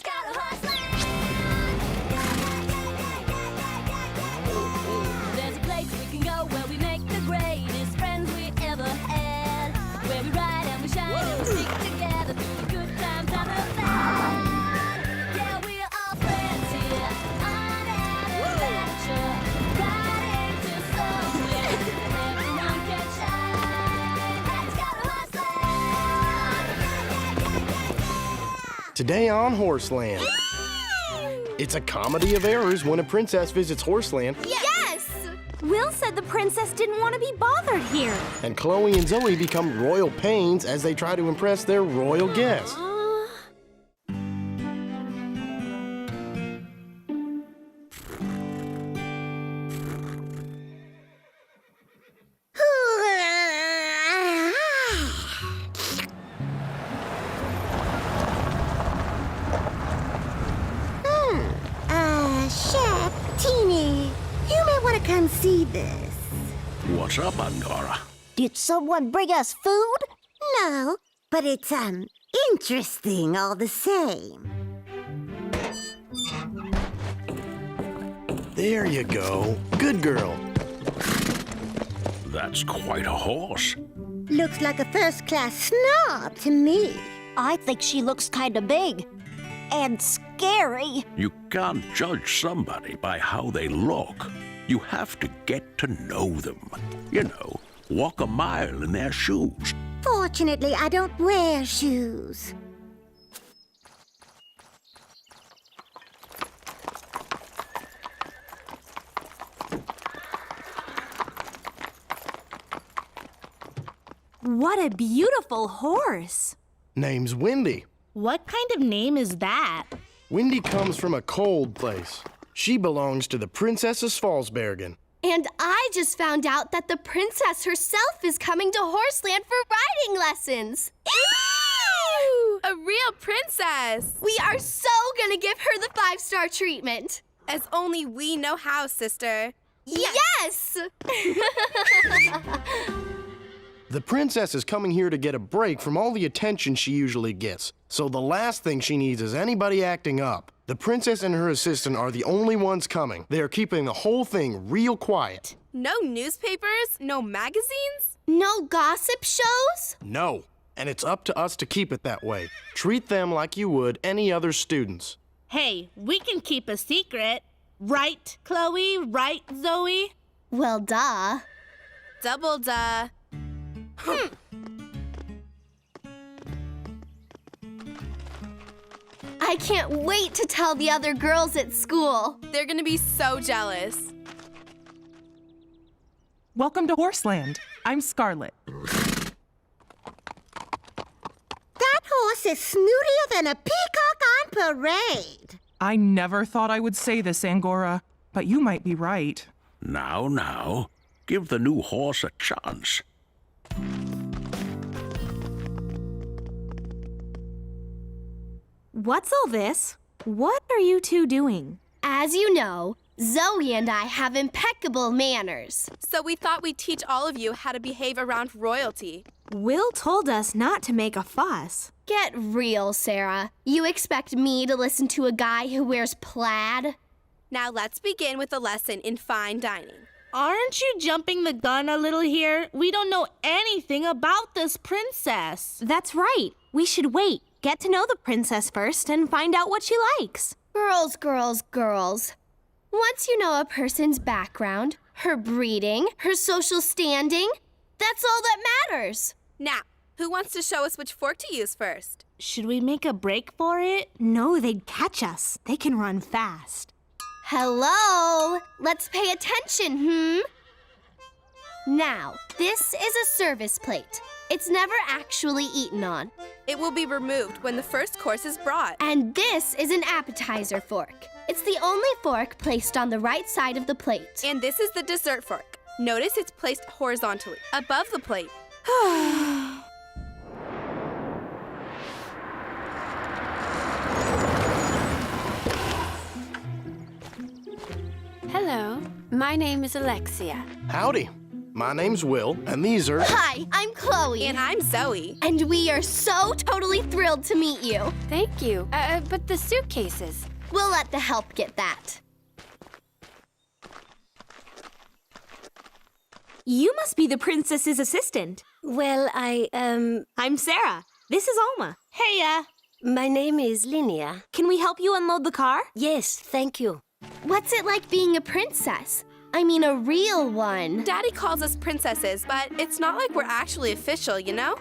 go to Horseland. There's a place we can go where we make the greatest friends we ever had. Where we ride and we shine and we stick together through the good times and the bad. Yeah, we're all friends here on an adventure. Riding to somewhere everyone can shine. Let's go to Horseland. Today on Horseland. It's a comedy of errors when a princess visits Horseland, Yes! Will said the princess didn't want to be bothered here. and Chloe and Zoe become royal pains as they try to impress their royal guests. Chef, Teeny, you may want to come see this. What's up, Angora? Did someone bring us food? No, but it's, interesting all the same. There you go. Good girl. That's quite a horse. Looks like a first-class snob to me. I think she looks kind of big. And scary. You can't judge somebody by how they look. You have to get to know them. You know, walk a mile in their shoes. Fortunately, I don't wear shoes. What a beautiful horse. Name's Wendy. What kind of name is that? Wendy comes from a cold place. She belongs to the Princess of Svalsbergen. And I just found out that the princess herself is coming to Horseland for riding lessons. Ew! A real princess! We are so gonna give her the 5-star treatment. As only we know how, sister. Yes! The princess is coming here to get a break from all the attention she usually gets. So the last thing she needs is anybody acting up. The princess and her assistant are the only ones coming. They are keeping the whole thing real quiet. No newspapers? No magazines? No gossip shows? No. And it's up to us to keep it that way. Treat them like you would any other students. Hey, we can keep a secret. Right, Chloe? Right, Zoe? Well, duh. Double duh. I can't wait to tell the other girls at school. They're gonna be so jealous. Welcome to Horseland. I'm Scarlet. That horse is snootier than a peacock on parade. I never thought I would say this, Angora, but you might be right. Now, give the new horse a chance. What's all this? What are you two doing? As you know, Zoe and I have impeccable manners. So we thought we'd teach all of you how to behave around royalty. Will told us not to make a fuss. Get real, Sarah. You expect me to listen to a guy who wears plaid? Now let's begin with a lesson in fine dining. Aren't you jumping the gun a little here? We don't know anything about this princess. That's right. We should wait. Get to know the princess first and find out what she likes. Girls, girls, girls. Once you know a person's background, her breeding, her social standing, that's all that matters. Now, who wants to show us which fork to use first? Should we make a break for it? No, they'd catch us. They can run fast. Hello? Let's pay attention, Now, this is a service plate. It's never actually eaten on. It will be removed when the first course is brought. And this is an appetizer fork. It's the only fork placed on the right side of the plate. And this is the dessert fork. Notice it's placed horizontally, above the plate. Hello, my name is Alexia. Howdy. My name's Will, and these are... Hi, I'm Chloe. And I'm Zoe. And we are so totally thrilled to meet you. Thank you. But the suitcases. We'll let the help get that. You must be the princess's assistant. Well, I'm Sarah. This is Alma. Heya. my name is Linnea. Can we help you unload the car? Yes, thank you. What's it like being a princess? I mean, a real one. Daddy calls us princesses, but it's not like we're actually official, you know?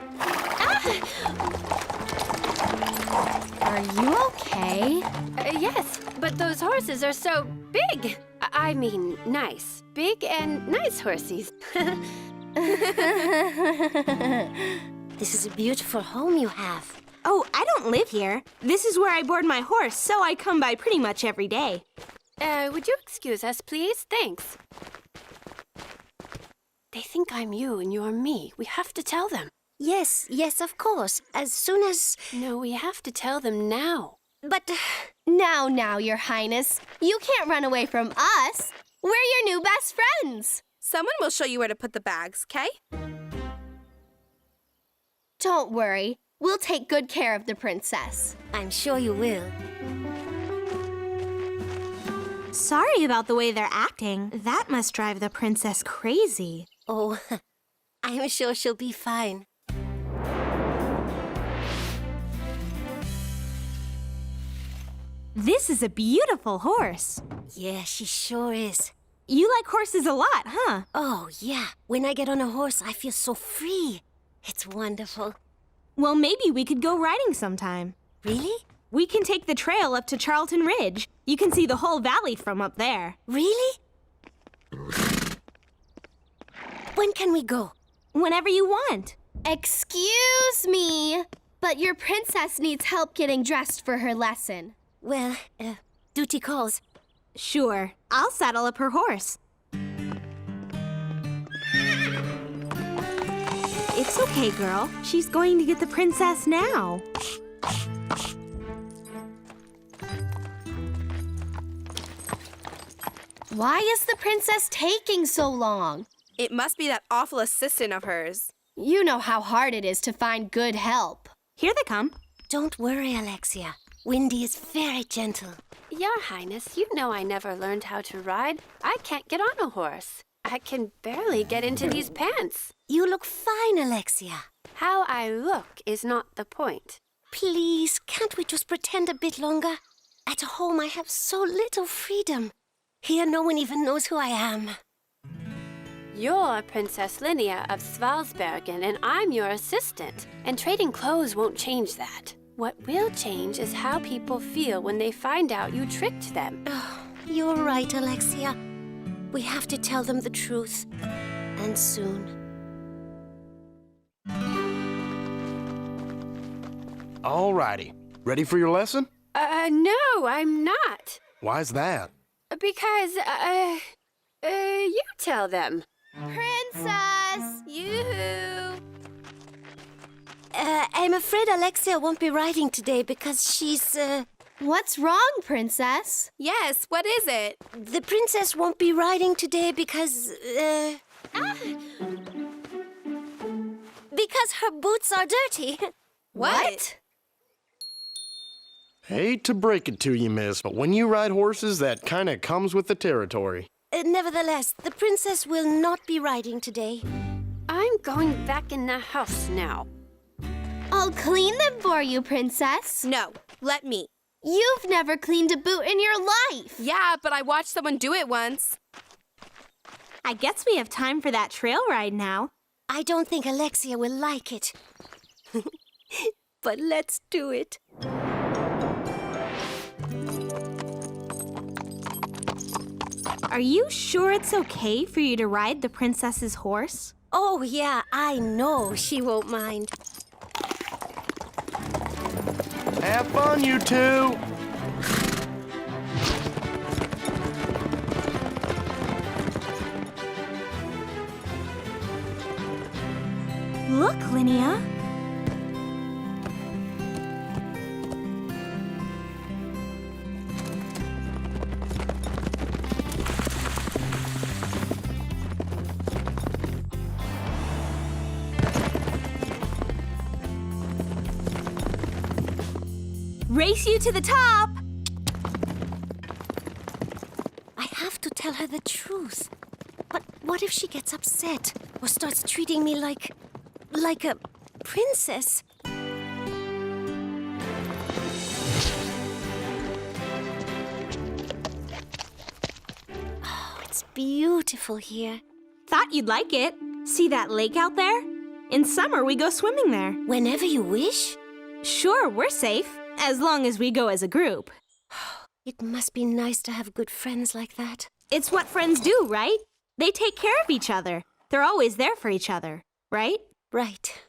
Are you okay? Yes, but those horses are so big. I mean, nice. Big and nice horsies. This is a beautiful home you have. Oh, I don't live here. This is where I board my horse, so I come by pretty much every day. Would you excuse us, please? Thanks. They think I'm you and you're me. We have to tell them. Yes, of course. As soon as... No, we have to tell them now. But... Now, Your Highness. You can't run away from us. We're your new best friends. Someone will show you where to put the bags, okay? Don't worry. We'll take good care of the princess. I'm sure you will. Sorry about the way they're acting. That must drive the princess crazy. Oh, I'm sure she'll be fine. This is a beautiful horse. Yeah, she sure is. You like horses a lot, huh? Oh, yeah. When I get on a horse, I feel so free. It's wonderful. Well, maybe we could go riding sometime. Really? We can take the trail up to Charlton Ridge. You can see the whole valley from up there. Really? When can we go? Whenever you want. Excuse me, but your princess needs help getting dressed for her lesson. Well, duty calls. Sure. I'll saddle up her horse. It's okay, girl. She's going to get the princess now. Why is the princess taking so long? It must be that awful assistant of hers. You know how hard it is to find good help. Here they come. Don't worry, Alexia. Windy is very gentle. Your Highness, you know I never learned how to ride. I can't get on a horse. I can barely get into these pants. You look fine, Alexia. How I look is not the point. Please, can't we just pretend a bit longer? At home, I have so little freedom. Here, no one even knows who I am. You're Princess Linnea of Svalsbergen, and I'm your assistant. And trading clothes won't change that. What will change is how people feel when they find out you tricked them. Oh, you're right, Alexia. We have to tell them the truth. And soon. Alrighty. Ready for your lesson? No, I'm not. Why's that? Because, you tell them. Princess! Yoo-hoo! I'm afraid Alexia won't be riding today because she's, What's wrong, Princess? Yes, what is it? The princess won't be riding today because, because her boots are dirty. What? Hate to break it to you, miss, but when you ride horses, that kinda comes with the territory. Nevertheless, the princess will not be riding today. I'm going back in the house now. I'll clean them for you, Princess. No, let me. You've never cleaned a boot in your life. Yeah, but I watched someone do it once. I guess we have time for that trail ride now. I don't think Alexia will like it. But let's do it. Are you sure it's okay for you to ride the princess's horse? Oh, yeah, I know she won't mind. Have fun, you two! Look, Linnea. race you to the top. I have to tell her the truth. But what if she gets upset or starts treating me like a princess? Oh, it's beautiful here. Thought you'd like it. See that lake out there? In summer, we go swimming there. Whenever you wish. Sure, we're safe, as long as we go as a group. It must be nice to have good friends like that. It's what friends do, right? They take care of each other. They're always there for each other, right? Right.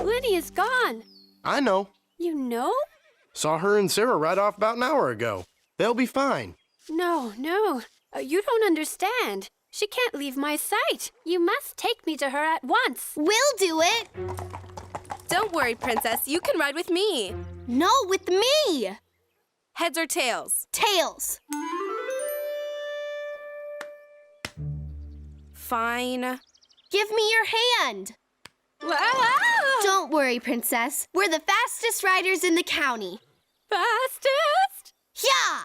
Lydia's gone. I know. You know? Saw her and Sarah right off about an hour ago. They'll be fine. No. You don't understand. She can't leave my sight. You must take me to her at once. We'll do it. Don't worry, Princess. You can ride with me. No, with me. Heads or tails? Tails. Fine. Give me your hand. Don't worry, Princess. We're the fastest riders in the county. Fastest? Yeah!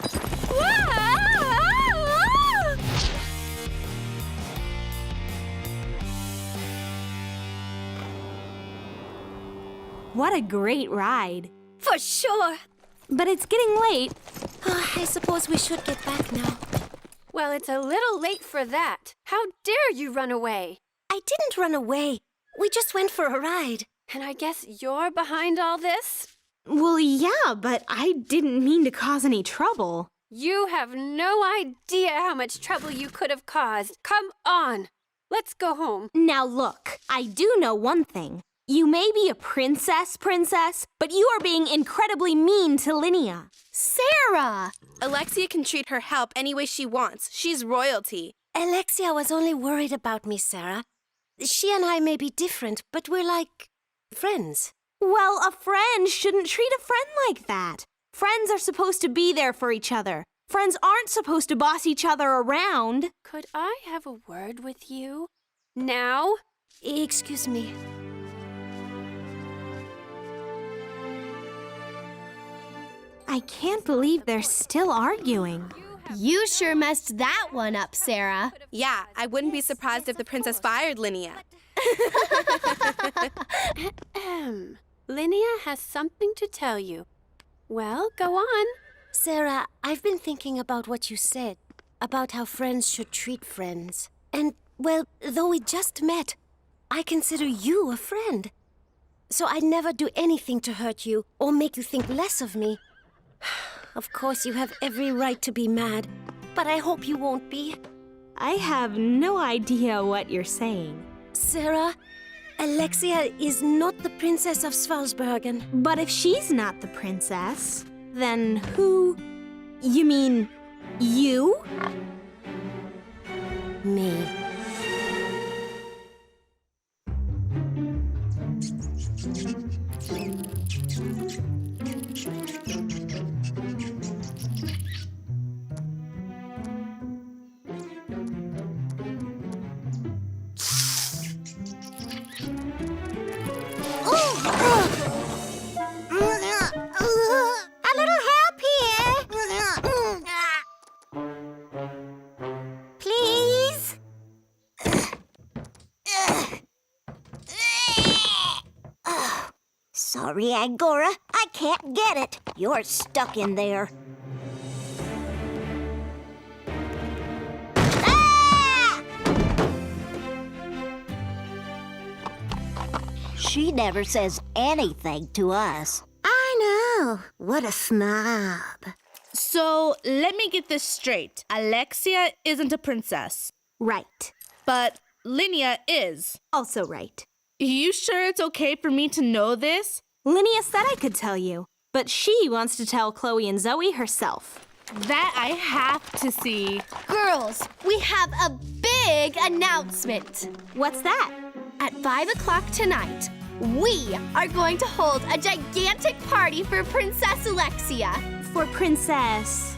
What a great ride. For sure. But it's getting late. Oh, I suppose we should get back now. Well, it's a little late for that. How dare you run away? I didn't run away. We just went for a ride. And I guess you're behind all this? Well, yeah, but I didn't mean to cause any trouble. You have no idea how much trouble you could have caused. Come on. Let's go home. Now look, I do know one thing. You may be a princess, but you are being incredibly mean to Linnea. Sarah! Alexia can treat her help any way she wants. She's royalty. Alexia was only worried about me, Sarah. She and I may be different, but we're like friends. Well, a friend shouldn't treat a friend like that. Friends are supposed to be there for each other. Friends aren't supposed to boss each other around. Could I have a word with you? Now? Excuse me. I can't believe they're still arguing. You sure messed that one up, Sarah. Yeah, I wouldn't be surprised if the princess fired Linnea. Linnea has something to tell you. Well, go on. Sarah, I've been thinking about what you said, about how friends should treat friends. And, well, though we just met, I consider you a friend. So I'd never do anything to hurt you or make you think less of me. Of course, you have every right to be mad, but I hope you won't be. I have no idea what you're saying. Sarah, Alexia is not the Princess of Svalsbergen. But if she's not the princess, then who? You mean you? Me. Sorry, Angora. I can't get it. You're stuck in there. Ah! She never says anything to us. I know. What a snob. So, let me get this straight. Alexia isn't a princess. Right. But Linnea is. Also right. You sure it's okay for me to know this? Linnea said I could tell you, but she wants to tell Chloe and Zoe herself. That I have to see. Girls, we have a big announcement. What's that? At 5 o'clock tonight, we are going to hold a gigantic party for Princess Alexia. For Princess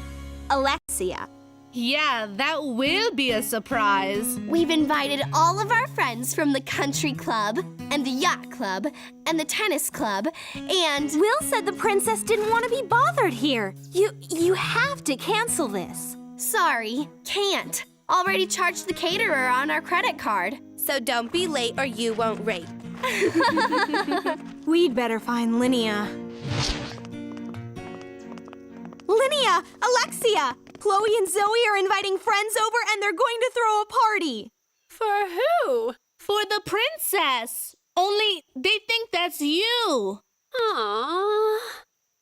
Alexia. Yeah, that will be a surprise. We've invited all of our friends from the country club, and the yacht club, and the tennis club, and... Will said the princess didn't want to be bothered here. You have to cancel this. Sorry, can't. Already charged the caterer on our credit card. So don't be late or you won't rate. We'd better find Linnea. Linnea! Alexia! Chloe and Zoe are inviting friends over and they're going to throw a party. For who? For the princess. Only they think that's you. Aww.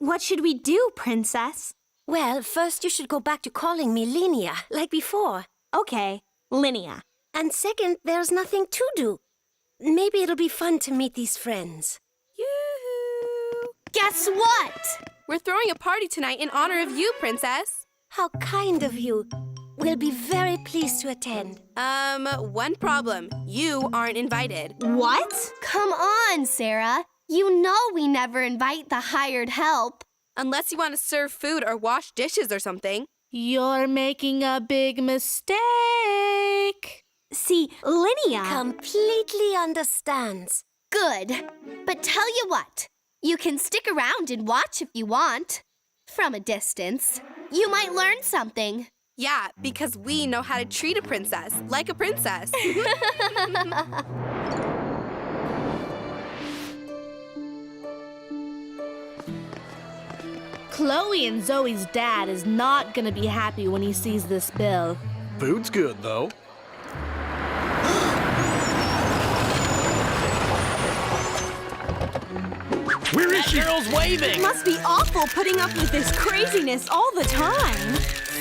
What should we do, princess? Well, first you should go back to calling me Linnea, like before. Okay, Linnea. And second, there's nothing to do. Maybe it'll be fun to meet these friends. Yoo-hoo! Guess what? We're throwing a party tonight in honor of you, Princess. How kind of you. We'll be very pleased to attend. One problem. You aren't invited. What? Come on, Sarah. You know we never invite the hired help. Unless you want to serve food or wash dishes or something. You're making a big mistake. See, Linnea... Completely understands. Good. But tell you what, you can stick around and watch if you want. From a distance. You might learn something. Yeah, because we know how to treat a princess like a princess. Chloe and Zoe's dad is not gonna be happy when he sees this bill. Food's good, though. Where is she? Girl's waving! Must be awful putting up with this craziness all the time.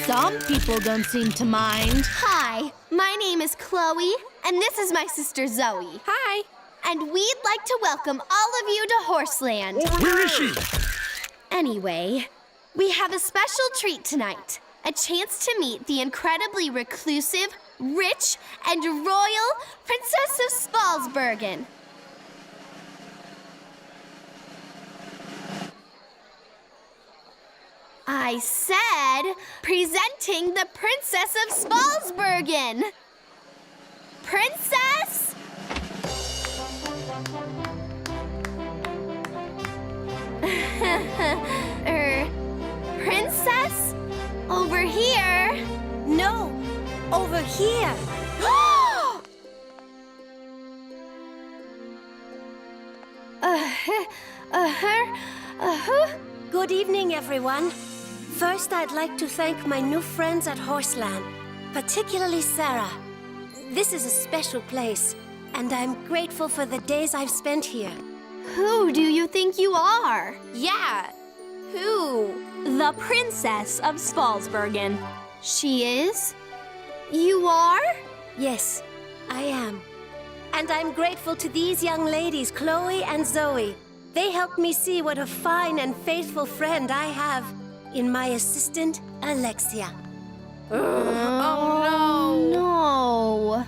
Some people don't seem to mind. Hi, my name is Chloe, and this is my sister Zoe. Hi. And we'd like to welcome all of you to Horseland. Where is she? Anyway, we have a special treat tonight. A chance to meet the incredibly reclusive, rich, and royal Princess of Spalsbergen. I said, presenting the Princess of Spalsbergen. Princess? Princess? Over here? No, over here. Good evening, everyone. First, I'd like to thank my new friends at Horseland, particularly Sarah. This is a special place, and I'm grateful for the days I've spent here. Who do you think you are? Yeah. Who? The Princess of Spalsbergen. She is? You are? Yes, I am. And I'm grateful to these young ladies, Chloe and Zoe. They helped me see what a fine and faithful friend I have in my assistant, Alexia. Oh, No.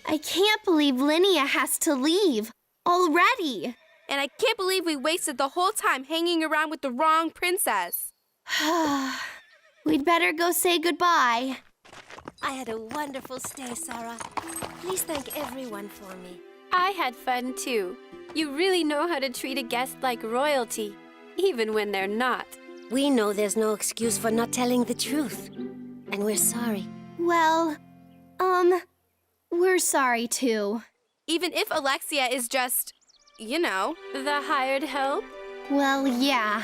I can't believe Linnea has to leave already. And I can't believe we wasted the whole time hanging around with the wrong princess. We'd better go say goodbye. I had a wonderful stay, Sarah. Please thank everyone for me. I had fun too. You really know how to treat a guest like royalty, even when they're not. We know there's no excuse for not telling the truth. And we're sorry. Well, we're sorry too. Even if Alexia is just, you know. The hired help? Well, yeah,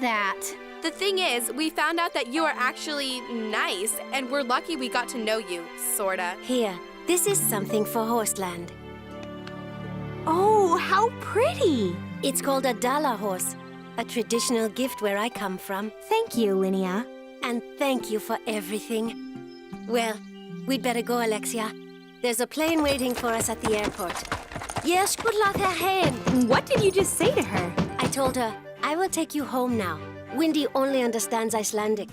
that. The thing is, we found out that you are actually nice, and we're lucky we got to know you, sorta. Here, this is something for Horseland. Oh, how pretty! It's called a Dala horse, a traditional gift where I come from. Thank you, Linnea. And thank you for everything. Well, we'd better go, Alexia. There's a plane waiting for us at the airport. Yes, good luck ahead. What did you just say to her? I told her, I will take you home now. Windy only understands Icelandic.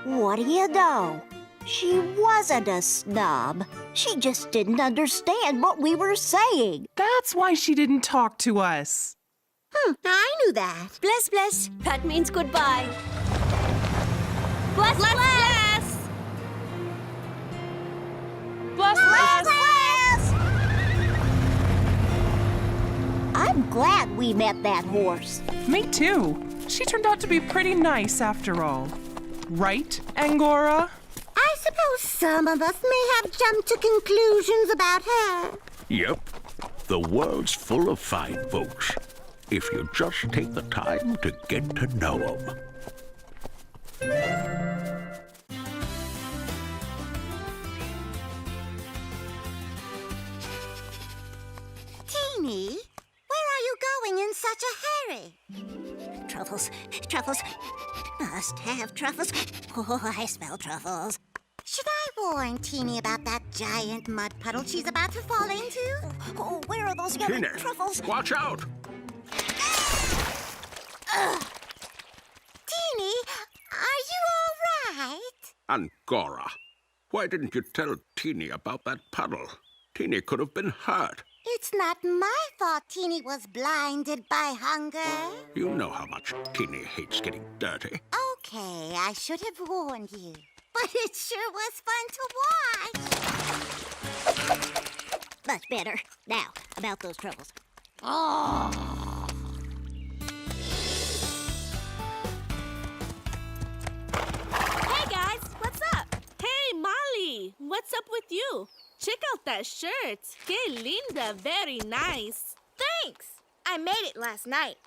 What do you know? She wasn't a snob. She just didn't understand what we were saying. That's why she didn't talk to us. I knew that. Bless, bless. That means goodbye. we met that horse. Me too. She turned out to be pretty nice after all. Right, Angora? I suppose some of us may have jumped to conclusions about her. Yep. The world's full of fine folks, if you just take the time to get to know them. Teeny, where are you going in such a hurry? Truffles, truffles. Must have truffles. Oh, I smell truffles. Should I warn Teeny about that giant mud puddle she's about to fall into? Oh, where are those yellow Tina, truffles? watch out! Teeny, are you all right? Angora, why didn't you tell Teeny about that puddle? Teeny could have been hurt. It's not my fault Teeny was blinded by hunger. You know how much Teeny hates getting dirty. Okay, I should have warned you. But it sure was fun to watch. Much better. Now, about those truffles. Hey guys, what's up? Hey Molly, what's up with you? Check out that shirt. Que linda, very nice. Thanks! I made it last night.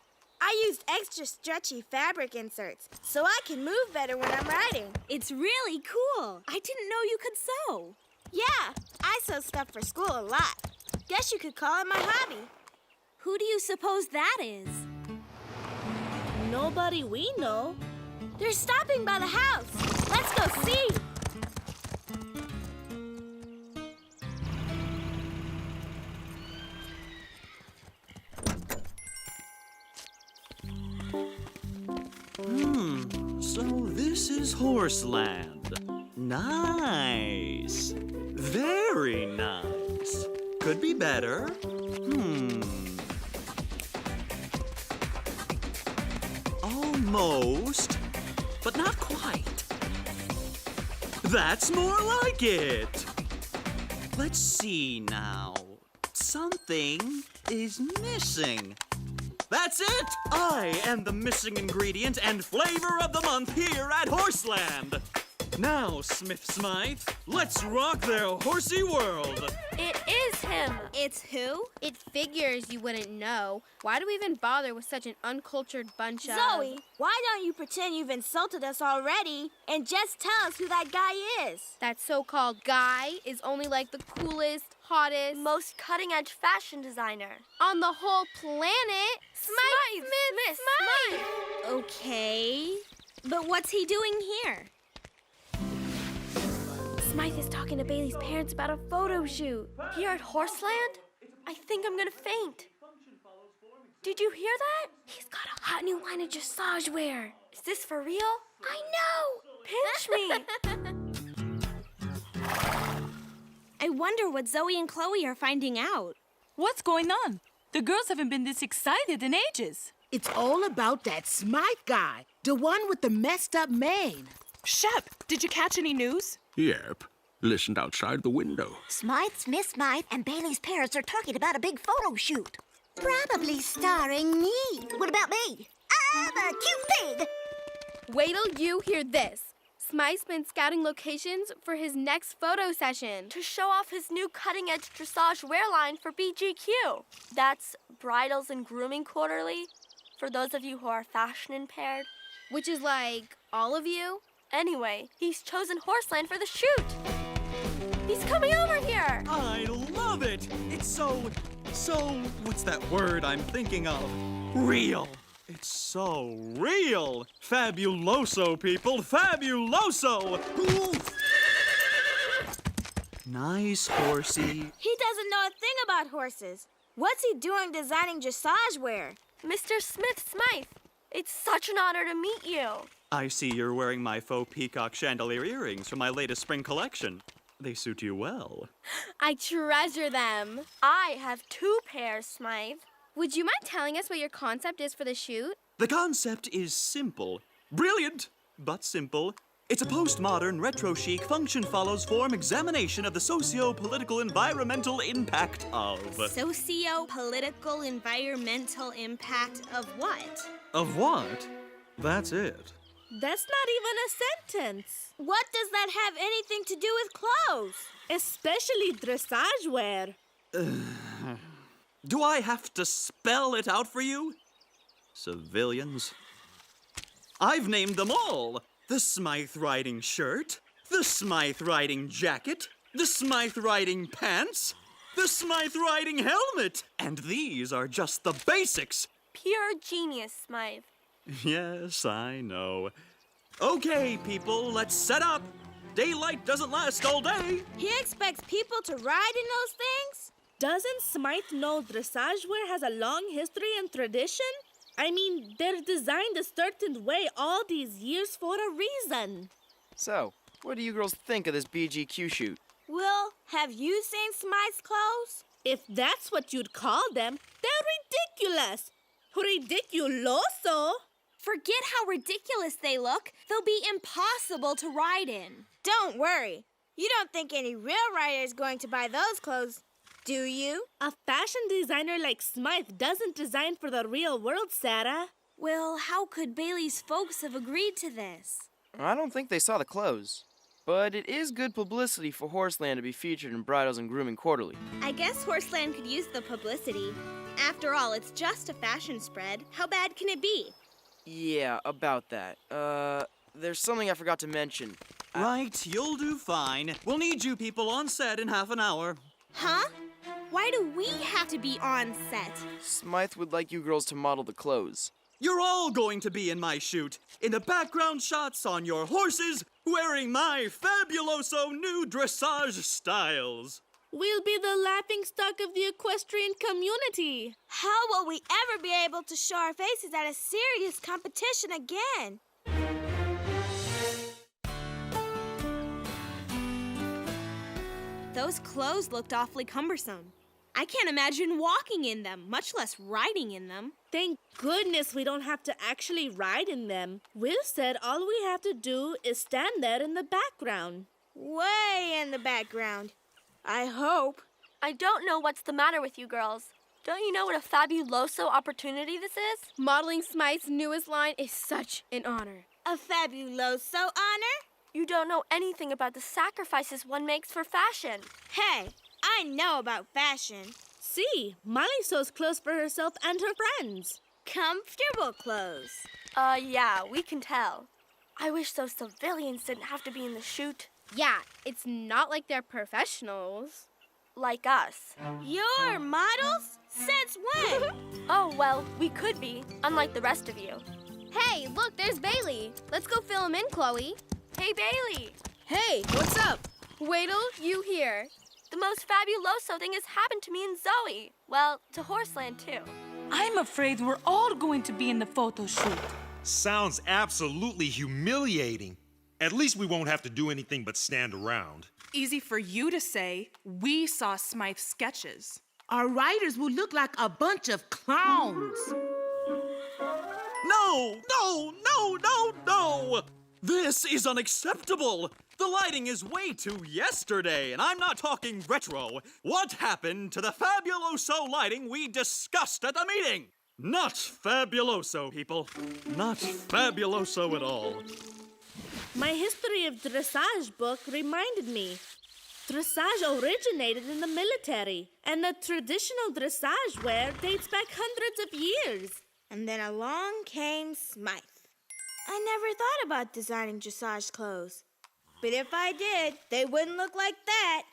I used extra stretchy fabric inserts so I can move better when I'm riding. It's really cool. I didn't know you could sew. Yeah, I sew stuff for school a lot. Guess you could call it my hobby. Who do you suppose that is? Nobody we know. They're stopping by the house. Let's go see. So this is Horseland. Nice. Very nice. Could be better. Almost, but not quite. That's more like it. Let's see now. Something is missing. That's it! I am the missing ingredient and flavor of the month here at Horseland. Now, Smith Smythe, let's rock their horsey world. It is him. It's who? It figures you wouldn't know. Why do we even bother with such an uncultured bunch of... Zoe, why don't you pretend you've insulted us already and just tell us who that guy is? That so-called guy is only like the coolest, hottest, most cutting-edge fashion designer on the whole planet. Smythe. Okay. But what's he doing here? Smythe is talking to Bailey's parents about a photo shoot. Here at Horseland? I think I'm gonna faint. Did you hear that? He's got a hot new line of dressage wear. Is this for real? I know! Pinch me! I wonder what Zoe and Chloe are finding out. What's going on? The girls haven't been this excited in ages. It's all about that Smythe guy, the one with the messed up mane. Shep, did you catch any news? Yep. Listened outside the window. Smythe, Miss Smythe, and Bailey's parents are talking about a big photo shoot. Probably starring me. What about me? I'm a cute pig. Wait till you hear this. Smythe's been scouting locations for his next photo session to show off his new cutting-edge dressage wear line for BGQ. That's Bridals and Grooming Quarterly, for those of you who are fashion impaired. Which is like all of you. Anyway, he's chosen Horseland for the shoot. He's coming over here. I love it. It's so, what's that word I'm thinking of? Real. It's so real. Fabuloso, people. Fabuloso. Nice horsey. He doesn't know a thing about horses. What's he doing designing dressage wear? Mr. Smith-Smythe, it's such an honor to meet you. I see you're wearing my faux peacock chandelier earrings from my latest spring collection. They suit you well. I treasure them. I have 2 pairs, Smythe. Would you mind telling us what your concept is for the shoot? The concept is simple. Brilliant, but simple. It's a postmodern, retro-chic, function-follows-form examination of the socio-political environmental impact of... Socio-political environmental impact of what? Of what? That's it. That's not even a sentence. What does that have anything to do with clothes? Especially dressage wear. Do I have to spell it out for you? Civilians. I've named them all. The Smythe riding shirt, the Smythe riding jacket, the Smythe riding pants, the Smythe riding helmet. And these are just the basics. Pure genius, Smythe. Yes, I know. Okay, people, let's set up. Daylight doesn't last all day. He expects people to ride in those things? Doesn't Smythe know dressage wear has a long history and tradition? I mean, they're designed a certain way all these years for a reason. So, what do you girls think of this BGQ shoot? Will, have you seen Smythe's clothes? If that's what you'd call them, they're ridiculous. Ridiculoso. Forget how ridiculous they look. They'll be impossible to ride in. Don't worry. You don't think any real rider is going to buy those clothes, do you? A fashion designer like Smythe doesn't design for the real world, Sarah. Well, how could Bailey's folks have agreed to this? I don't think they saw the clothes. But it is good publicity for Horseland to be featured in Bridals and Grooming Quarterly. I guess Horseland could use the publicity. After all, it's just a fashion spread. How bad can it be? Yeah, about that. There's something I forgot to mention. Right, you'll do fine. We'll need you people on set in half an hour. Huh? Why do we have to be on set? Smythe would like you girls to model the clothes. You're all going to be in my shoot, in the background shots on your horses, wearing my fabuloso new dressage styles. We'll be the laughingstock of the equestrian community. How will we ever be able to show our faces at a serious competition again? Those clothes looked awfully cumbersome. I can't imagine walking in them, much less riding in them. Thank goodness we don't have to actually ride in them. Will said all we have to do is stand there in the background. Way in the background. I hope. I don't know what's the matter with you girls. Don't you know what a fabuloso opportunity this is? Modeling Smythe's newest line is such an honor. A fabuloso honor? You don't know anything about the sacrifices one makes for fashion. Hey, I know about fashion. See, Molly sews clothes for herself and her friends. Comfortable clothes. Yeah, we can tell. I wish those civilians didn't have to be in the shoot. Yeah, it's not like they're professionals. Like us. You're models? Since when? Oh, well, we could be, unlike the rest of you. Hey, look, there's Bailey. Let's go fill him in, Chloe. Hey, Bailey. Hey, what's up? Wait till you hear. The most fabuloso thing has happened to me and Zoe. Well, to Horseland, too. I'm afraid we're all going to be in the photo shoot. Sounds absolutely humiliating. At least we won't have to do anything but stand around. Easy for you to say. We saw Smythe's sketches. Our writers will look like a bunch of clowns. No, no, no, no, no! This is unacceptable! The lighting is way too yesterday, and I'm not talking retro. What happened to the fabuloso lighting we discussed at the meeting? Not fabuloso, people. Not fabuloso at all. My history of dressage book reminded me. Dressage originated in the military, and the traditional dressage wear dates back hundreds of years. And then along came Smythe. I never thought about designing dressage clothes. But if I did, they wouldn't look like that.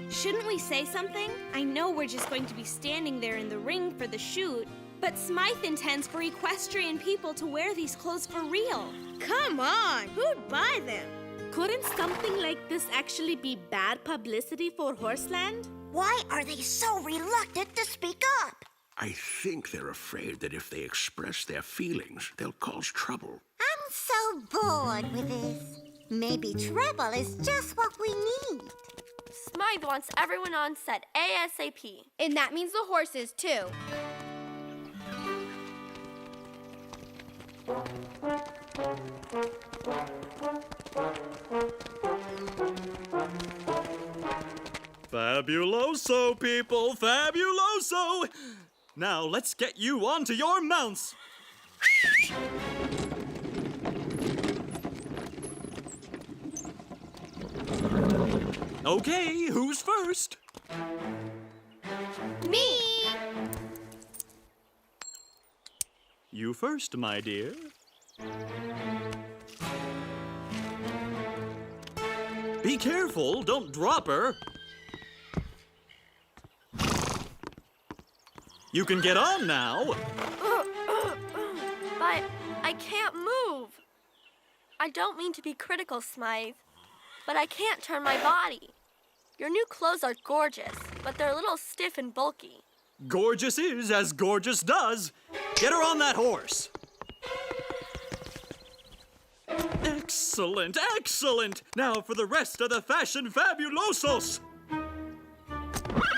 Shouldn't we say something? I know we're just going to be standing there in the ring for the shoot, but Smythe intends for equestrian people to wear these clothes for real. Come on, who'd buy them? Couldn't something like this actually be bad publicity for Horseland? Why are they so reluctant to speak up? I think they're afraid that if they express their feelings, they'll cause trouble. I'm so bored with this. Maybe trouble is just what we need. Smythe wants everyone on set ASAP. And that means the horses, too. Fabuloso, people, fabuloso! Now let's get you onto your mounts. Okay, who's first? Me! You first, my dear. Be careful, don't drop her. You can get on now. But I can't move. I don't mean to be critical, Smythe, but I can't turn my body. Your new clothes are gorgeous, but they're a little stiff and bulky. Gorgeous is as gorgeous does. Get her on that horse. Excellent, excellent. Now for the rest of the fashion fabulosos.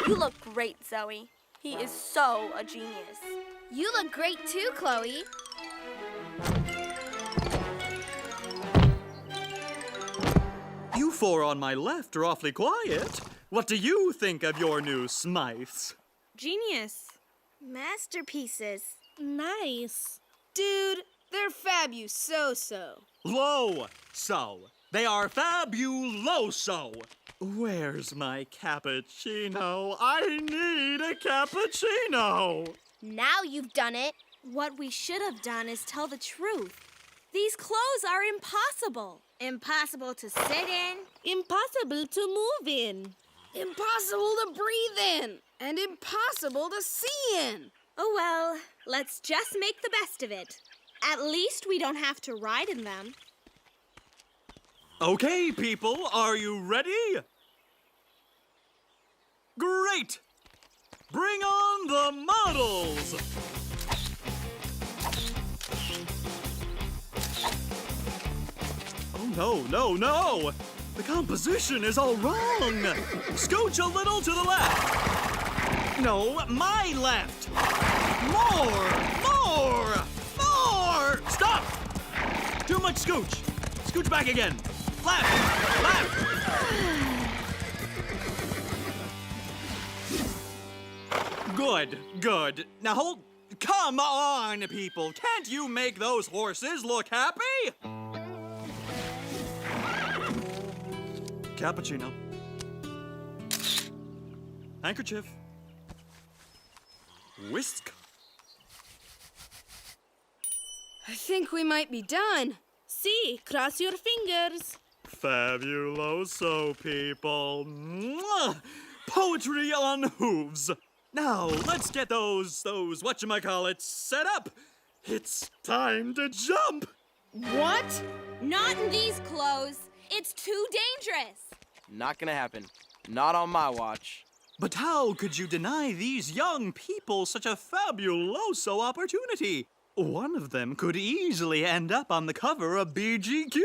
You look great, Zoe. He is so a genius. You look great too, Chloe. You four on my left are awfully quiet. What do you think of your new Smythes? Genius. Masterpieces. Nice. Dude, they're fabuloso. Low-so. They are fabuloso. Where's my cappuccino? I need a cappuccino. Now you've done it. What we should have done is tell the truth. These clothes are impossible. Impossible to sit in. Impossible to move in. Impossible to breathe in. And impossible to see in. Oh well, let's just make the best of it. At least we don't have to ride in them. Okay, people, are you ready? Great! Bring on the models! Oh, no, no, no! The composition is all wrong! Scooch a little to the left! No, my left! More! More! More! Stop! Too much scooch! Scooch back again! Left! Left! Good, good. Now hold... Come on, people! Can't you make those horses look happy? Cappuccino. Handkerchief. Whisk. I think we might be done. See, cross your fingers. Fabuloso, people. Mwah! Poetry on hooves. Now, let's get those whatchamacallits set up. It's time to jump. What? Not in these clothes. It's too dangerous. Not gonna happen. Not on my watch. But how could you deny these young people such a fabuloso opportunity? One of them could easily end up on the cover of BGQ.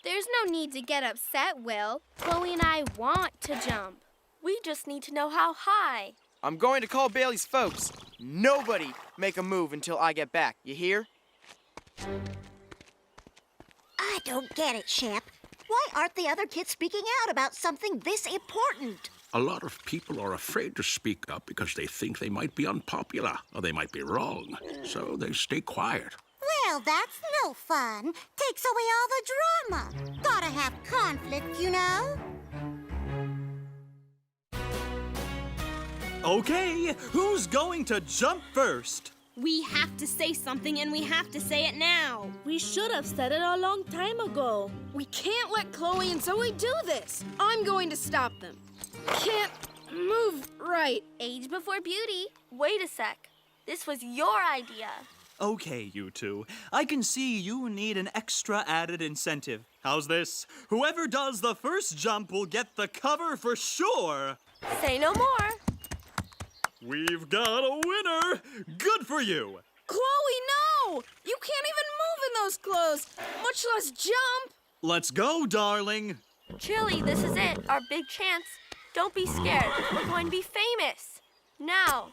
There's no need to get upset, Will. Chloe and I want to jump. We just need to know how high. I'm going to call Bailey's folks. Nobody make a move until I get back. You hear? I don't get it, Shep. Why aren't the other kids speaking out about something this important? A lot of people are afraid to speak up because they think they might be unpopular or they might be wrong. So they stay quiet. Well, that's no fun. Takes away all the drama. Gotta have conflict, you know? Okay, who's going to jump first? We have to say something, and we have to say it now. We should have said it a long time ago. We can't let Chloe and Zoe do this. I'm going to stop them. Can't move right. Age before beauty. Wait a sec. This was your idea. Okay, you two. I can see you need an extra added incentive. How's this? Whoever does the first jump will get the cover for sure. Say no more. We've got a winner! Good for you! Chloe, no! You can't even move in those clothes, much less jump! Let's go, darling! Chili, this is it. Our big chance. Don't be scared. We're going to be famous. Now.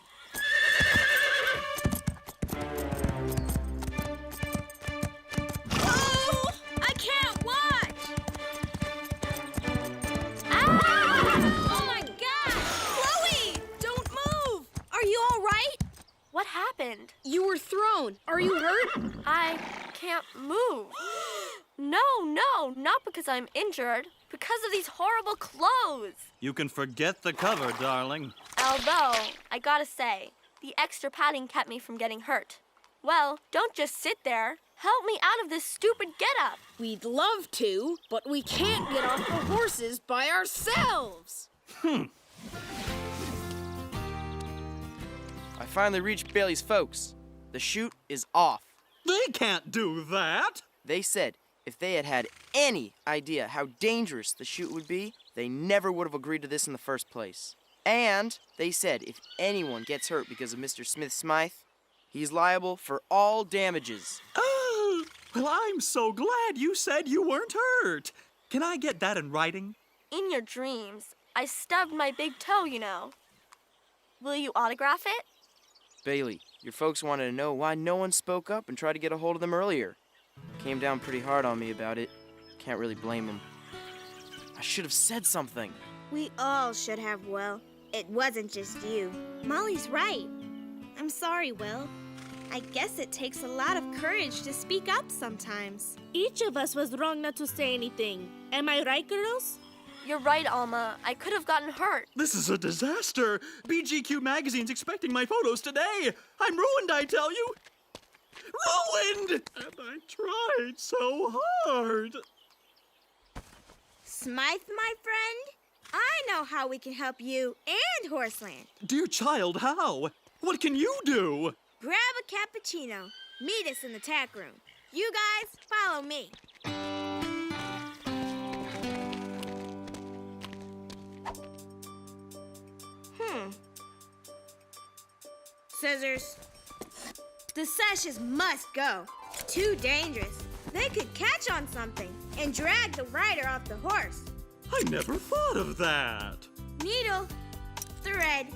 Oh! I can't watch! can't move. No, not because I'm injured. Because of these horrible clothes. You can forget the cover, darling. Although, I gotta say, the extra padding kept me from getting hurt. Well, don't just sit there. Help me out of this stupid getup. We'd love to, but we can't get off the horses by ourselves. I finally reached Bailey's folks. The chute is off. They can't do that. They said if they had had any idea how dangerous the chute would be, they never would have agreed to this in the first place. And they said if anyone gets hurt because of Mr. Smith-Smythe, he's liable for all damages. Oh, well, I'm so glad you said you weren't hurt. Can I get that in writing? In your dreams, I stubbed my big toe, you know. Will you autograph it? Bailey, your folks wanted to know why no one spoke up and tried to get a hold of them earlier. Came down pretty hard on me about it. Can't really blame them. I should have said something. We all should have, Will. It wasn't just you. Molly's right. I'm sorry, Will. I guess it takes a lot of courage to speak up sometimes. Each of us was wrong not to say anything. Am I right, girls? You're right, Alma. I could have gotten hurt. This is a disaster. BGQ magazine's expecting my photos today. I'm ruined, I tell you. Ruined! And I tried so hard. Smythe, my friend, I know how we can help you and Horseland. Dear child, how? What can you do? Grab a cappuccino. Meet us in the tack room. You guys, follow me. Scissors. The sashes must go. Too dangerous. They could catch on something and drag the rider off the horse. I never thought of that. Needle. Thread.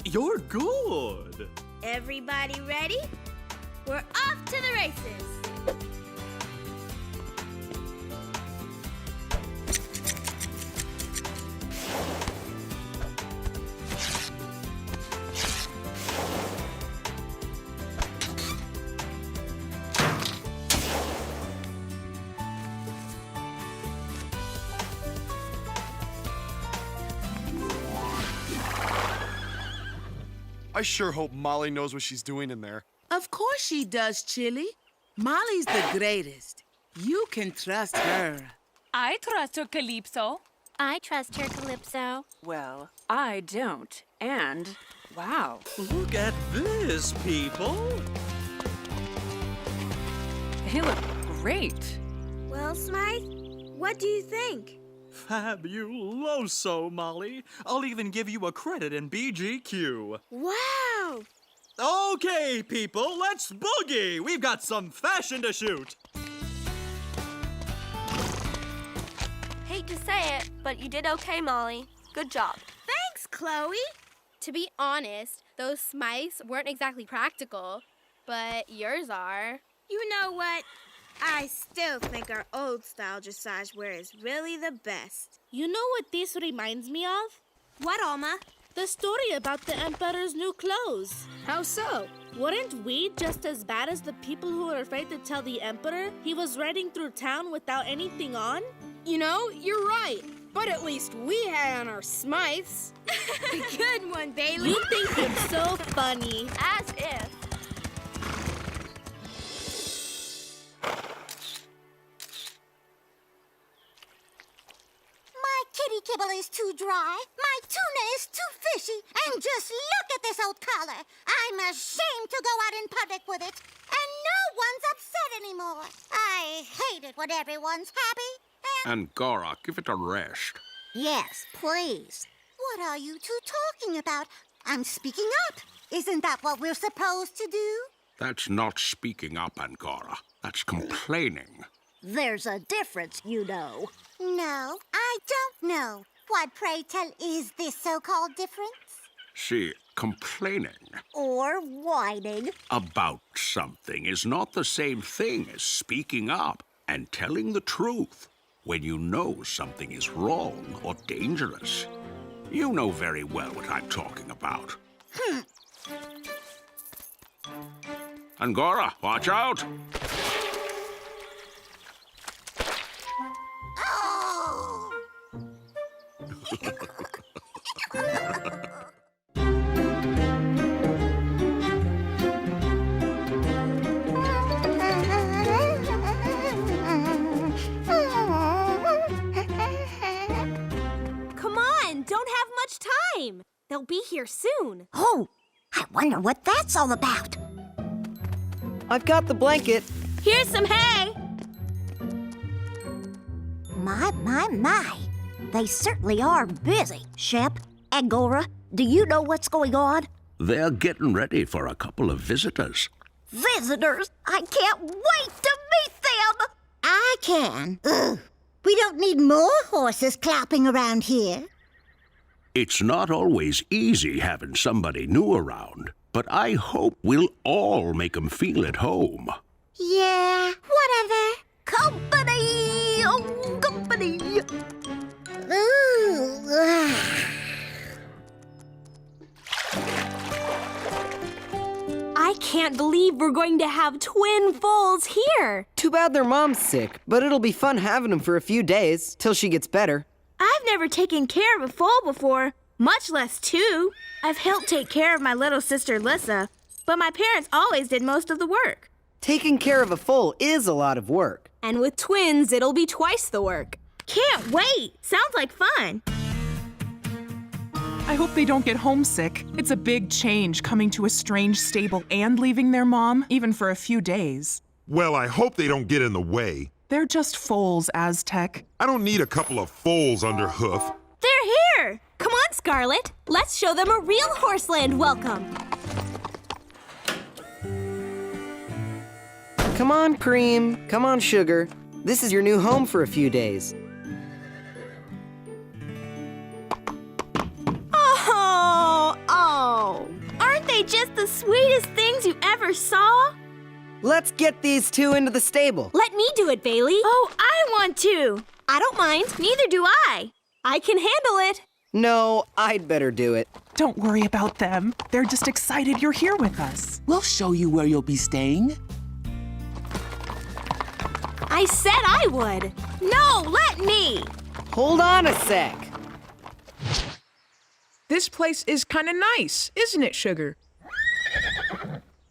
You're good. Everybody ready? We're off to the races. I sure hope Molly knows what she's doing in there. Of course she does, Chili. Molly's the greatest. You can trust her. I trust her, Calypso. I trust her, Calypso. Well, I don't. And, wow. Look at this, people. They look great. Well, Smythe, what do you think? Fabuloso, Molly. I'll even give you a credit in BGQ. Wow! Okay, people, let's boogie. We've got some fashion to shoot. Hate to say it, but you did okay, Molly. Good job. Thanks, Chloe. To be honest, those Smythes weren't exactly practical, but yours are. You know what? I still think our old-style dressage wear is really the best. You know what this reminds me of? What, Alma? The story about the Emperor's new clothes. How so? Weren't we just as bad as the people who were afraid to tell the Emperor he was riding through town without anything on? You know, you're right. But at least we had on our Smythes. Good one, Bailey. You think you're so funny. As if. My kitty kibble is too dry, my tuna is too fishy, and just look at this old collar. I'm ashamed to go out in public with it, and no one's upset anymore. I hate it when everyone's happy. Angora, give it a rest. Yes, please. What are you two talking about? I'm speaking up. Isn't that what we're supposed to do? That's not speaking up, Angora. That's complaining. There's a difference, you know. No, I don't know. What, pray tell, is this so-called difference? See, complaining Or whining. about something is not the same thing as speaking up and telling the truth when you know something is wrong or dangerous. You know very well what I'm talking about. Angora, watch out! Come on, don't have much time. They'll be here soon. Oh, I wonder what that's all about. I've got the blanket. Here's some hay. My. They certainly are busy. Shep, Angora, do you know what's going on? They're getting ready for a couple of visitors. Visitors? I can't wait to meet them! I can. Ugh. We don't need more horses clopping around here. It's not always easy having somebody new around, but I hope we'll all make 'em feel at home. Yeah, whatever. Company! Oh, company! Ooh. I can't believe we're going to have twin foals here. Too bad their mom's sick, but it'll be fun having them for a few days, till she gets better. I've never taken care of a foal before, much less two. I've helped take care of my little sister Lissa, but my parents always did most of the work. Taking care of a foal is a lot of work. And with twins, it'll be twice the work. Can't wait! Sounds like fun. I hope they don't get homesick. It's a big change coming to a strange stable and leaving their mom, even for a few days. Well, I hope they don't get in the way. They're just foals, Aztec. I don't need a couple of foals under hoof. They're here! Come on, Scarlet. Let's show them a real Horseland welcome. Come on, Cream. Come on, Sugar. This is your new home for a few days. Oh! Aren't they just the sweetest things you ever saw? Let's get these two into the stable. Let me do it, Bailey. Oh, I want to. I don't mind. Neither do I. I can handle it. No, I'd better do it. Don't worry about them. They're just excited you're here with us. We'll show you where you'll be staying. I said I would. No, let me. Hold on a sec. This place is kind of nice, isn't it, Sugar?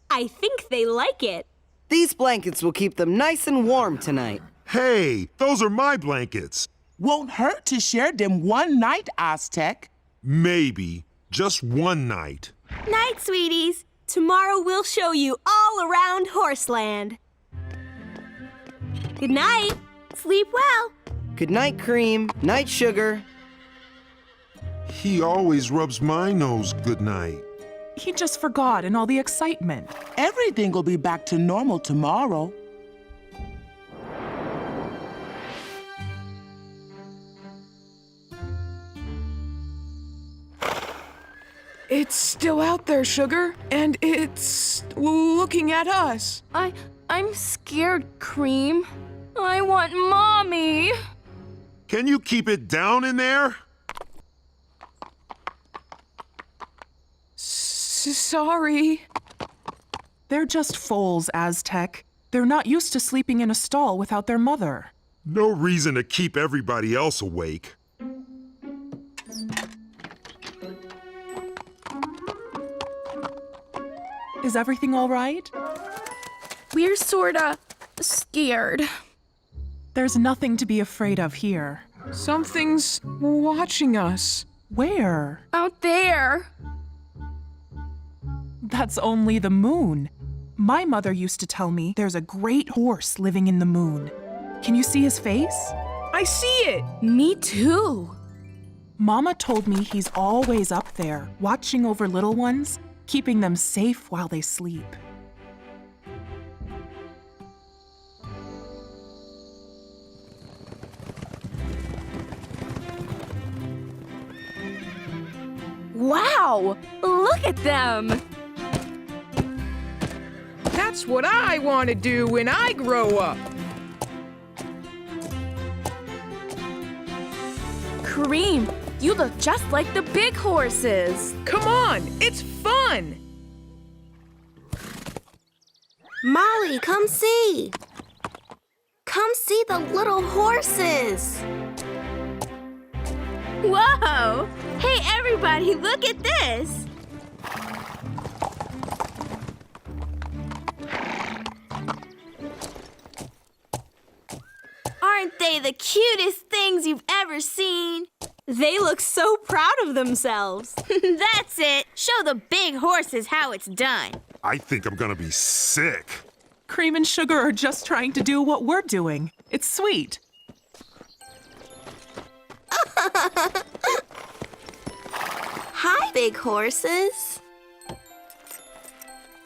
I think they like it. These blankets will keep them nice and warm tonight. Hey, those are my blankets. Won't hurt to share them one night, Aztec. Maybe. Just one night. Night, sweeties. Tomorrow we'll show you all around Horseland. Good night. Sleep well. Good night, Cream. Night, Sugar. He always rubs my nose good night. He just forgot in all the excitement. Everything will be back to normal tomorrow. It's still out there, Sugar, and it's looking at us. I'm scared, Cream. I want Mommy. Can you keep it down in there? Sorry. They're just foals, Aztec. They're not used to sleeping in a stall without their mother. No reason to keep everybody else awake. Is everything all right? We're sorta scared. There's nothing to be afraid of here. Something's watching us. Where? Out there. That's only the moon. My mother used to tell me there's a great horse living in the moon. Can you see his face? I see it. Me too. Mama told me he's always up there, watching over little ones, keeping them safe while they sleep. Wow! Look at them! That's what I want to do when I grow up. Cream, you look just like the big horses. Come on, it's fun! Molly, come see. Come see the little horses. Whoa! Hey, everybody, look at this. Aren't they the cutest things you've ever seen? They look so proud of themselves. That's it. Show the big horses how it's done. I think I'm gonna be sick. Cream and Sugar are just trying to do what we're doing. It's sweet. Hi, big horses.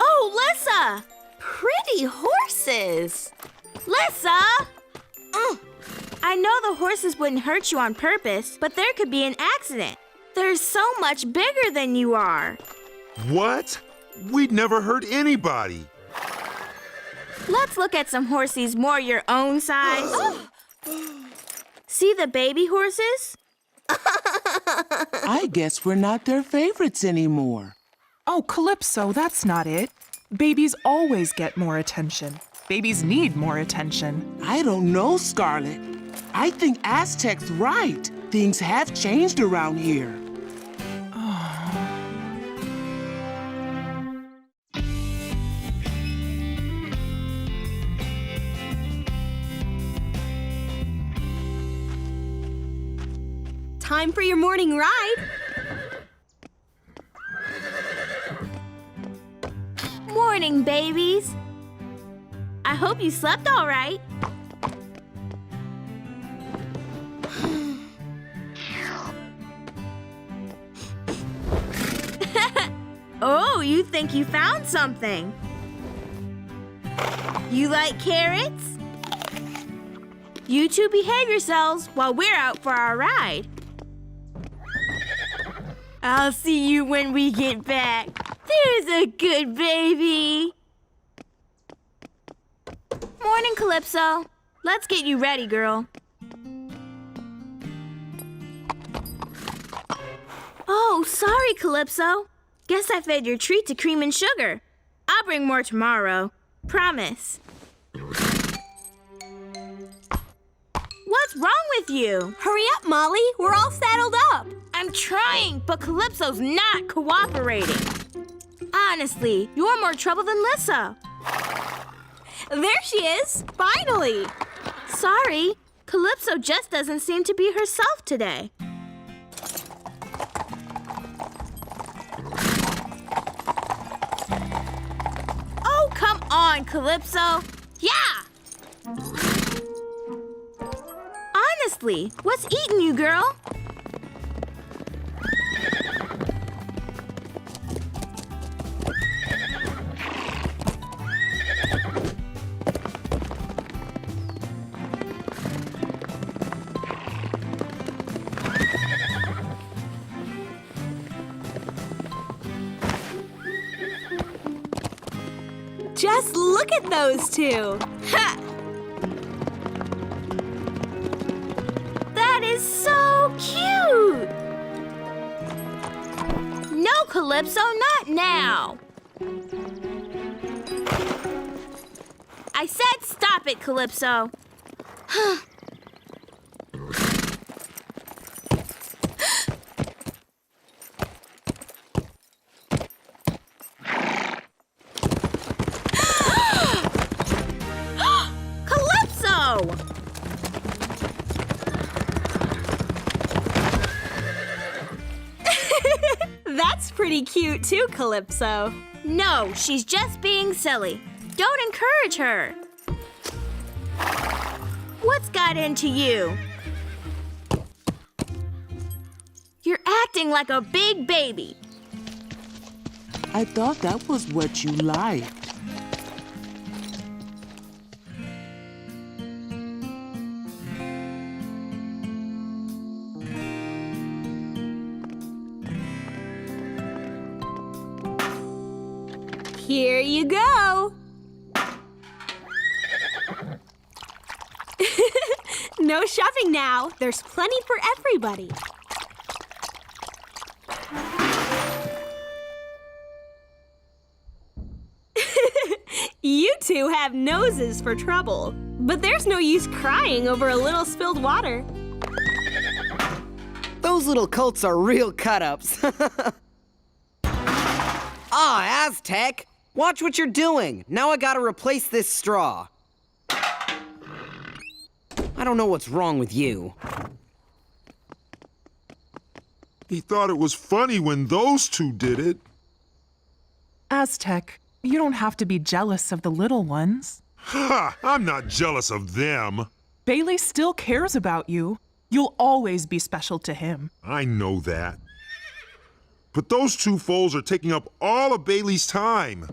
Oh, Lissa! Pretty horses. Lissa! I know the horses wouldn't hurt you on purpose, but there could be an accident. They're so much bigger than you are. What? We'd never hurt anybody. Let's look at some horses more your own size. See the baby horses? I guess we're not their favorites anymore. Oh, Calypso, that's not it. Babies always get more attention. Babies need more attention. I don't know, Scarlet. I think Aztec's right. Things have changed around here. Time for your morning ride. Morning, babies. I hope you slept all right. Oh, you think you found something. You like carrots? You two behave yourselves while we're out for our ride. I'll see you when we get back. There's a good baby. Morning, Calypso. Let's get you ready, girl. Oh, sorry, Calypso. Guess I fed your treat to Cream and Sugar. I'll bring more tomorrow. Promise. What's wrong with you? Hurry up, Molly. We're all saddled up. I'm trying, but Calypso's not cooperating. Honestly, you're more trouble than Lissa. There she is. Finally. Sorry, Calypso just doesn't seem to be herself today. Oh, come on, Calypso. Yeah! Honestly, what's eating you, girl? Just look at those two. Ha! That is so cute! No, Calypso, not now. I said stop it, Calypso. That's pretty cute too, Calypso. No, she's just being silly. Don't encourage her. What's got into you? You're acting like a big baby. I thought that was what you liked. Here you go. No shopping now. There's plenty for everybody. You too. have noses for trouble. But there's no use crying over a little spilled water. Those little colts are real cut-ups. Ah, Aztec! Watch what you're doing. Now I gotta replace this straw. I don't know what's wrong with you. He thought it was funny when those two did it. Aztec, you don't have to be jealous of the little ones. Ha! I'm not jealous of them. Bailey still cares about you. You'll always be special to him. I know that. But those two foals are taking up all of Bailey's time.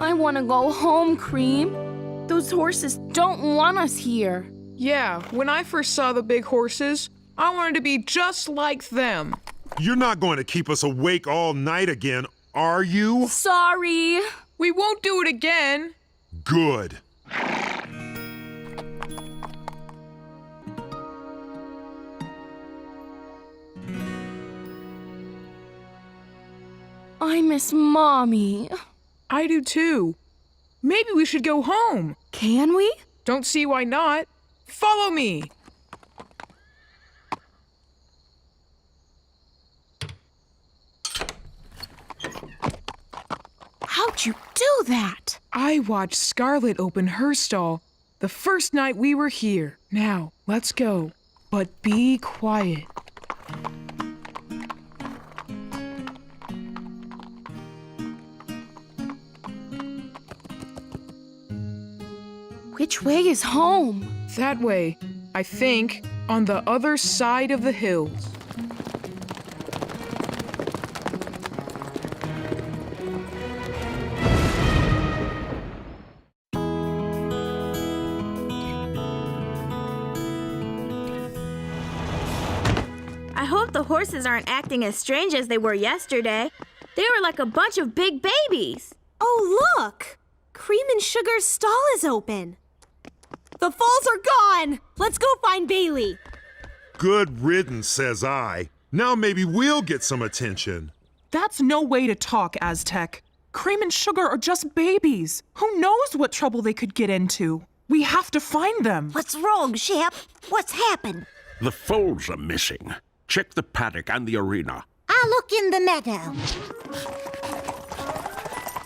I want to go home, Cream. Those horses don't want us here. Yeah, when I first saw the big horses, I wanted to be just like them. You're not going to keep us awake all night again, are you? Sorry. We won't do it again. Good. I miss Mommy. I do too. Maybe we should go home. Can we? Don't see why not. Follow me. How'd you do that? I watched Scarlet open her stall the first night we were here. Now, let's go. But be quiet. Which way is home? That way, I think, on the other side of the hills. I hope the horses aren't acting as strange as they were yesterday. They were like a bunch of big babies. Oh, look! Cream and Sugar's stall is open. The foals are gone! Let's go find Bailey. Good riddance, says I. Now maybe we'll get some attention. That's no way to talk, Aztec. Cream and Sugar are just babies. Who knows what trouble they could get into? We have to find them. What's wrong, Shep? What's happened? The foals are missing. Check the paddock and the arena. I'll look in the meadow.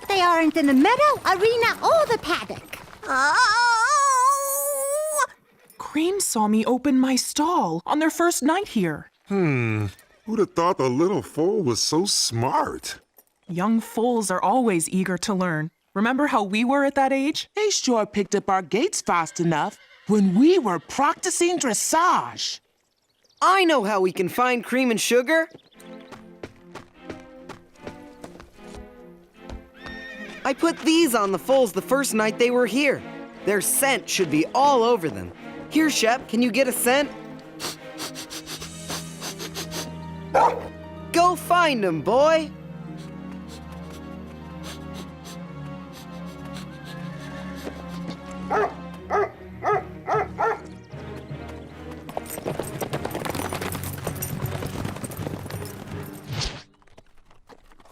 They aren't in the meadow, arena, or the paddock. Oh! Cream saw me open my stall on their first night here. Who'd have thought the little foal was so smart? Young foals are always eager to learn. Remember how we were at that age? They sure picked up our gates fast enough when we were practicing dressage. I know how we can find Cream and Sugar. I put these on the foals the first night they were here. Their scent should be all over them. Here, Shep, can you get a scent? Go find them, boy.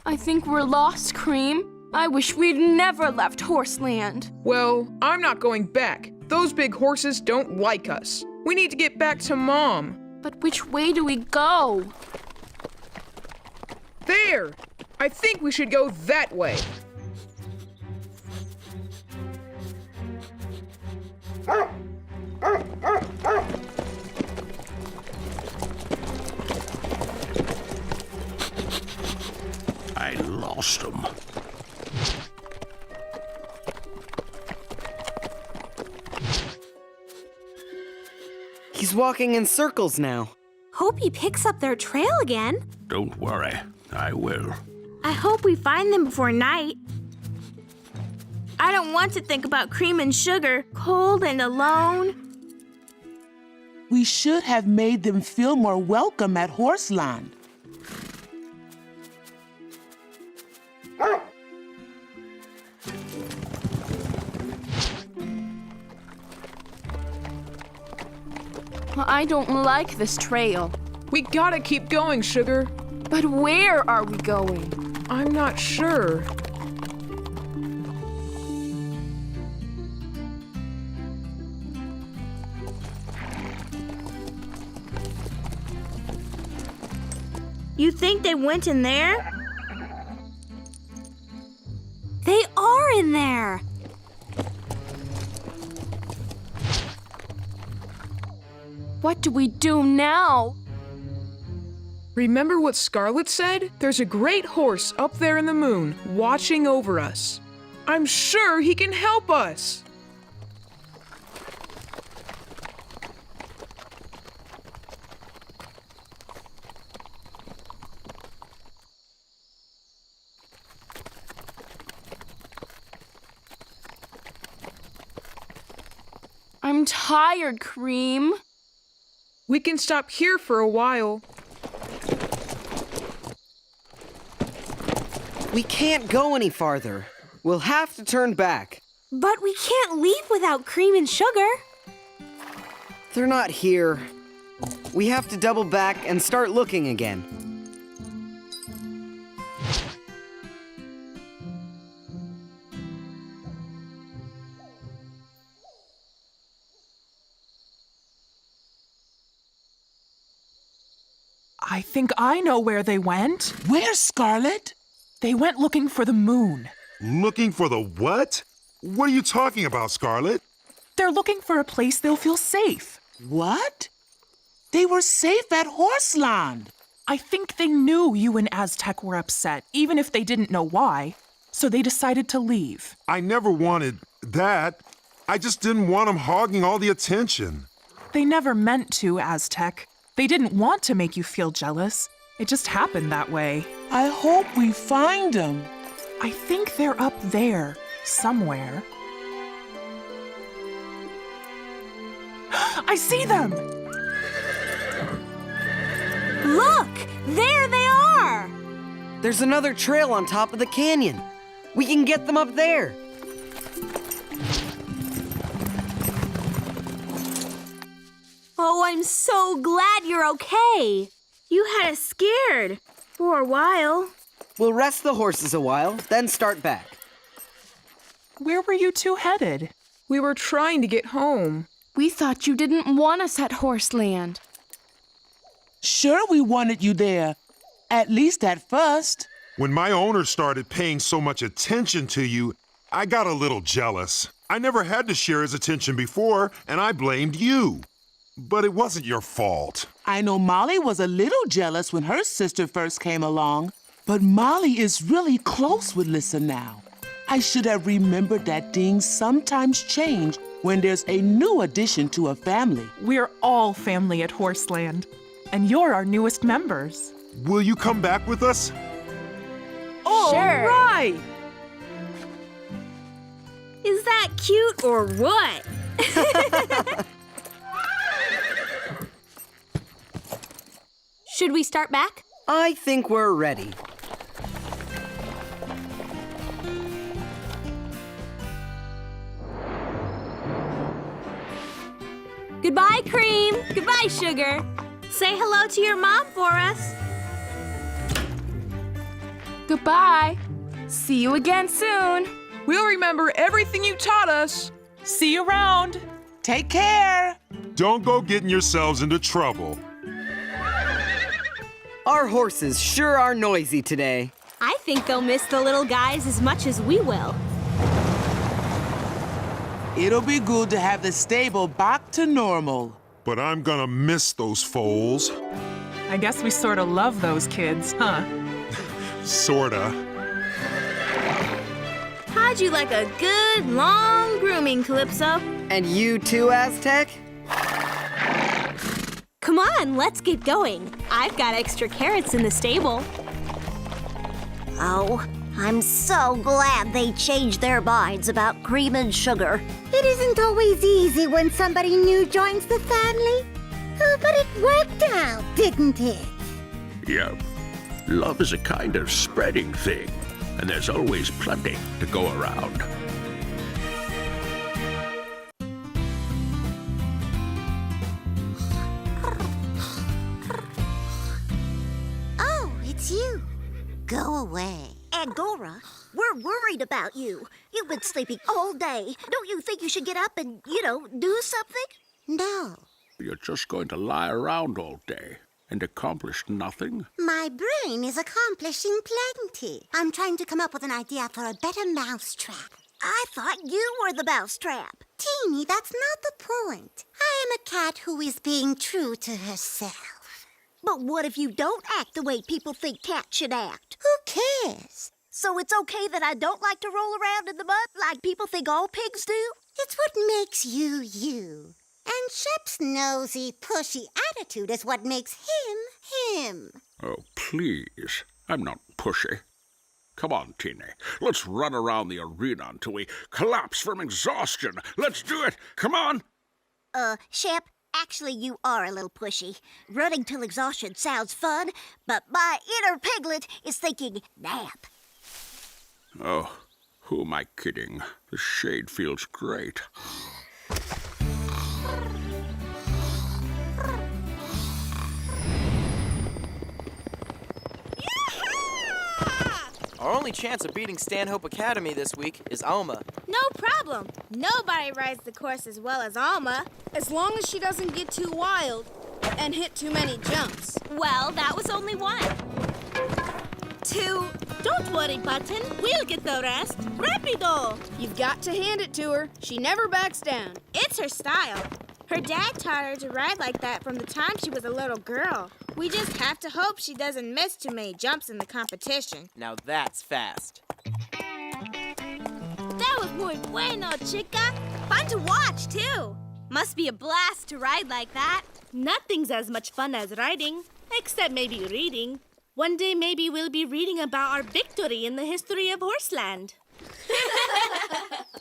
I think we're lost, Cream. I wish we'd never left Horseland. Well, I'm not going back. Those big horses don't like us. We need to get back to Mom. But which way do we go? There! I think we should go that way. I lost them. He's walking in circles now. Hope he picks up their trail again. Don't worry, I will. I hope we find them before night. I don't want to think about Cream and Sugar, cold and alone. We should have made them feel more welcome at Horseland. I don't like this trail. We gotta keep going, Sugar. But where are we going? I'm not sure. You think they went in there? They are in there. What do we do now? Remember what Scarlet said? There's a great horse up there in the moon, watching over us. I'm sure he can help us. I'm tired, Cream. We can stop here for a while. We can't go any farther. We'll have to turn back. But we can't leave without Cream and Sugar. They're not here. We have to double back and start looking again. I think I know where they went. Where, Scarlet? They went looking for the moon. Looking for the what? What are you talking about, Scarlet? They're looking for a place they'll feel safe. What? They were safe at Horseland. I think they knew you and Aztec were upset, even if they didn't know why. So they decided to leave. I never wanted that. I just didn't want them hogging all the attention. They never meant to, Aztec. They didn't want to make you feel jealous. It just happened that way. I hope we find them. I think they're up there, somewhere. I see them! Look! There they are! There's another trail on top of the canyon. We can get them up there. Oh, I'm so glad you're okay. You had us scared for a while. We'll rest the horses a while, then start back. Where were you two headed? We were trying to get home. We thought you didn't want us at Horseland. Sure, we wanted you there. At least at first. When my owner started paying so much attention to you, I got a little jealous. I never had to share his attention before, and I blamed you. But it wasn't your fault. I know Molly was a little jealous when her sister first came along, but Molly is really close with Lissa now. I should have remembered that things sometimes change when there's a new addition to a family. We're all family at Horseland, and you're our newest members. Will you come back with us? All Sure. right! Is that cute or what? Should we start back? I think we're ready. Goodbye, Cream. Goodbye, Sugar. Say hello to your mom for us. Goodbye. See you again soon. We'll remember everything you taught us. See you around. Take care. Don't go getting yourselves into trouble. Our horses sure are noisy today. I think they'll miss the little guys as much as we will. It'll be good to have the stable back to normal. But I'm gonna miss those foals. I guess we sort of love those kids, huh? Sorta. How'd you like a good, long grooming, Calypso? And you too, Aztec? Come on, let's get going. I've got extra carrots in the stable. Oh, I'm so glad they changed their minds about Cream and Sugar. It isn't always easy when somebody new joins the family. Oh, but it worked out, didn't it? Yep. Love is a kind of spreading thing, and there's always plenty to go around. go away. Angora, we're worried about you. You've been sleeping all day. Don't you think you should get up and, do something? No. You're just going to lie around all day and accomplish nothing? My brain is accomplishing plenty. I'm trying to come up with an idea for a better mousetrap. I thought you were the mousetrap. Teeny, that's not the point. I am a cat who is being true to herself. But what if you don't act the way people think cats should act? Who cares? So it's okay that I don't like to roll around in the mud like people think all pigs do? It's what makes you you. And Shep's nosy, pushy attitude is what makes him him. Oh, please. I'm not pushy. Come on, Teeny. Let's run around the arena until we collapse from exhaustion. Let's do it. Come on. Shep, actually you are a little pushy. Running till exhaustion sounds fun, but my inner piglet is thinking nap. Oh, who am I kidding? The shade feels great. Our only chance of beating Stanhope Academy this week is Alma. No problem. Nobody rides the course as well as Alma. As long as she doesn't get too wild and hit too many jumps. Well, that was only one. 2. Don't worry, Button. We'll get the rest. Rapido! You've got to hand it to her. She never backs down. It's her style. Her dad taught her to ride like that from the time she was a little girl. We just have to hope she doesn't miss too many jumps in the competition. Now that's fast. That was muy bueno, chica. Fun to watch, too. Must be a blast to ride like that. Nothing's as much fun as riding, except maybe reading. One day maybe we'll be reading about our victory in the history of Horseland.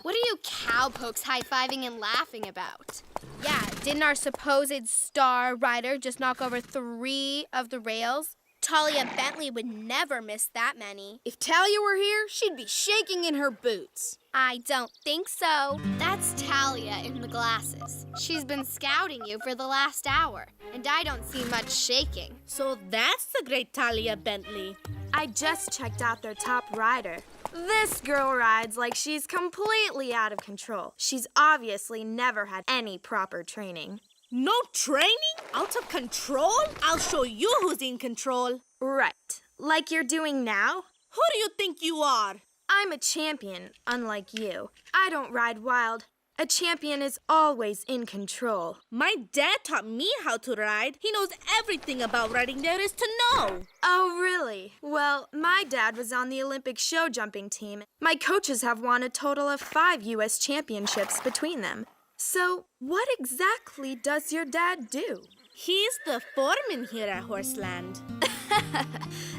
What are you cowpokes high-fiving and laughing about? Yeah, didn't our supposed star rider just knock over 3 of the rails? Talia Bentley would never miss that many. If Talia were here, she'd be shaking in her boots. I don't think so. That's Talia in the glasses. She's been scouting you for the last hour, and I don't see much shaking. So that's the great Talia Bentley. I just checked out their top rider. This girl rides like she's completely out of control. She's obviously never had any proper training. No training? Out of control? I'll show you who's in control. Right. Like you're doing now? Who do you think you are? I'm a champion, unlike you. I don't ride wild. A champion is always in control. My dad taught me how to ride. He knows everything about riding there is to know. Oh, really? Well, my dad was on the Olympic show jumping team. My coaches have won a total of 5 U.S. championships between them. So, what exactly does your dad do? He's the foreman here at Horseland.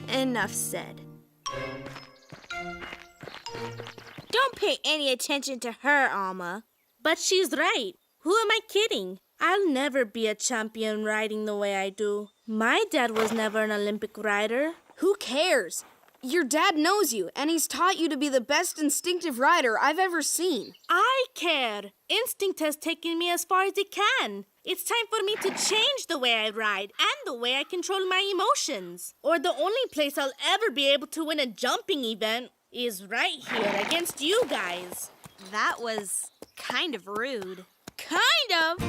Enough said. Don't pay any attention to her, Alma. But she's right. Who am I kidding? I'll never be a champion riding the way I do. My dad was never an Olympic rider. Who cares? Your dad knows you, and he's taught you to be the best instinctive rider I've ever seen. I care. Instinct has taken me as far as it can. It's time for me to change the way I ride and the way I control my emotions. Or the only place I'll ever be able to win a jumping event is right here against you guys. That was kind of rude. Kind of?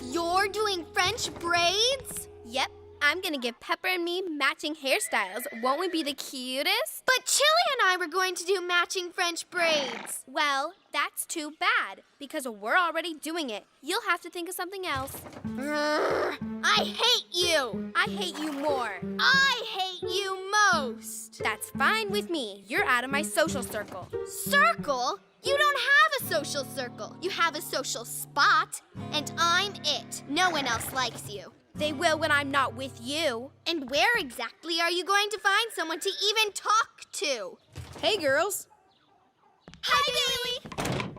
You're doing French braids? Yep. I'm gonna give Pepper and me matching hairstyles. Won't we be the cutest? But Chili and I were going to do matching French braids. Well, that's too bad, because we're already doing it. You'll have to think of something else. I hate you! I hate you more. I hate you most! That's fine with me. You're out of my social circle. Circle? You don't have a social circle. You have a social spot, and I'm it. No one else likes you. They will when I'm not with you. And where exactly are you going to find someone to even talk to? Hey, girls. Hi, Billy.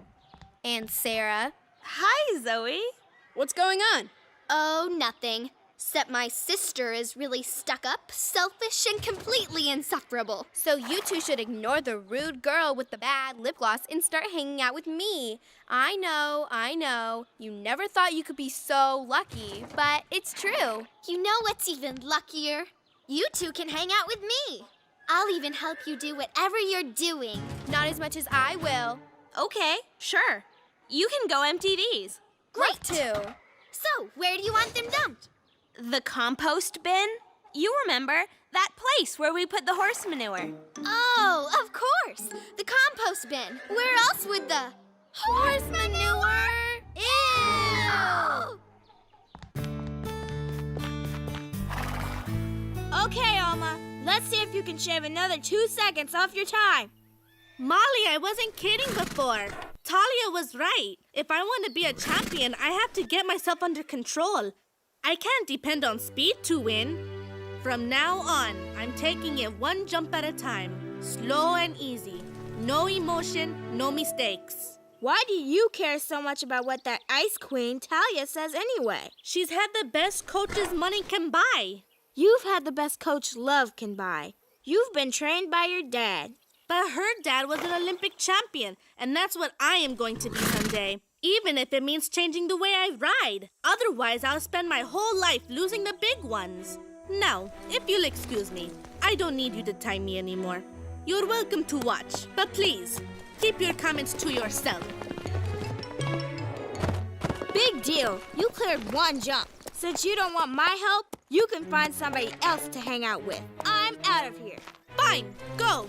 And Sarah. Hi, Zoe. What's going on? Oh, nothing. Except my sister is really stuck up, selfish, and completely insufferable. So you two should ignore the rude girl with the bad lip gloss and start hanging out with me. I know. You never thought you could be so lucky, but it's true. You know what's even luckier? You two can hang out with me. I'll even help you do whatever you're doing. Not as much as I will. Okay, sure. You can go empty these. Great. Too. So, where do you want them dumped? The compost bin? You remember, that place where we put the horse manure. Oh, of course. The compost bin. Where else would the horse manure? Ew! Okay, Alma. Let's see if you can shave another 2 seconds off your time. Molly, I wasn't kidding before. Talia was right. If I want to be a champion, I have to get myself under control. I can't depend on speed to win. From now on, I'm taking it one jump at a time. Slow and easy. No emotion, no mistakes. Why do you care so much about what that ice queen Talia says anyway? She's had the best coaches money can buy. You've had the best coach love can buy. You've been trained by your dad. But her dad was an Olympic champion, and that's what I am going to be someday. Even if it means changing the way I ride. Otherwise, I'll spend my whole life losing the big ones. Now, if you'll excuse me, I don't need you to time me anymore. You're welcome to watch, but please, keep your comments to yourself. Big deal. You cleared one jump. Since you don't want my help, you can find somebody else to hang out with. I'm out of here. Fine, go.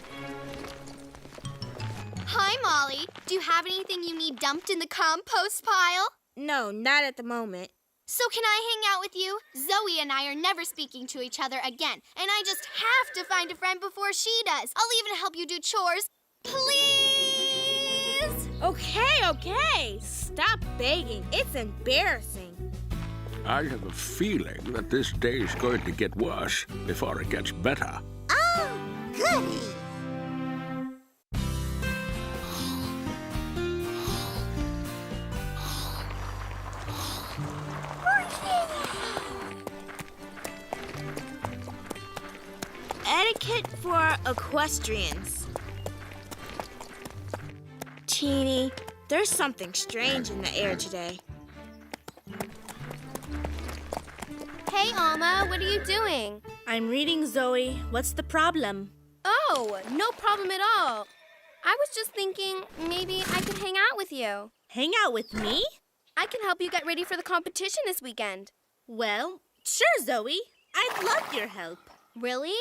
Hi, Molly. Do you have anything you need dumped in the compost pile? No, not at the moment. So can I hang out with you? Zoe and I are never speaking to each other again, and I just have to find a friend before she does. I'll even help you do chores. Please? Okay. Stop begging. It's embarrassing. I have a feeling that this day's going to get worse before it gets better. Oh, goody. Etiquette for equestrians. Teeny, there's something strange in the air today. Hey, Alma, what are you doing? I'm reading, Zoe. What's the problem? Oh, no problem at all. I was just thinking maybe I could hang out with you. Hang out with me? I can help you get ready for the competition this weekend. Well, sure, Zoe. I'd love your help. Really?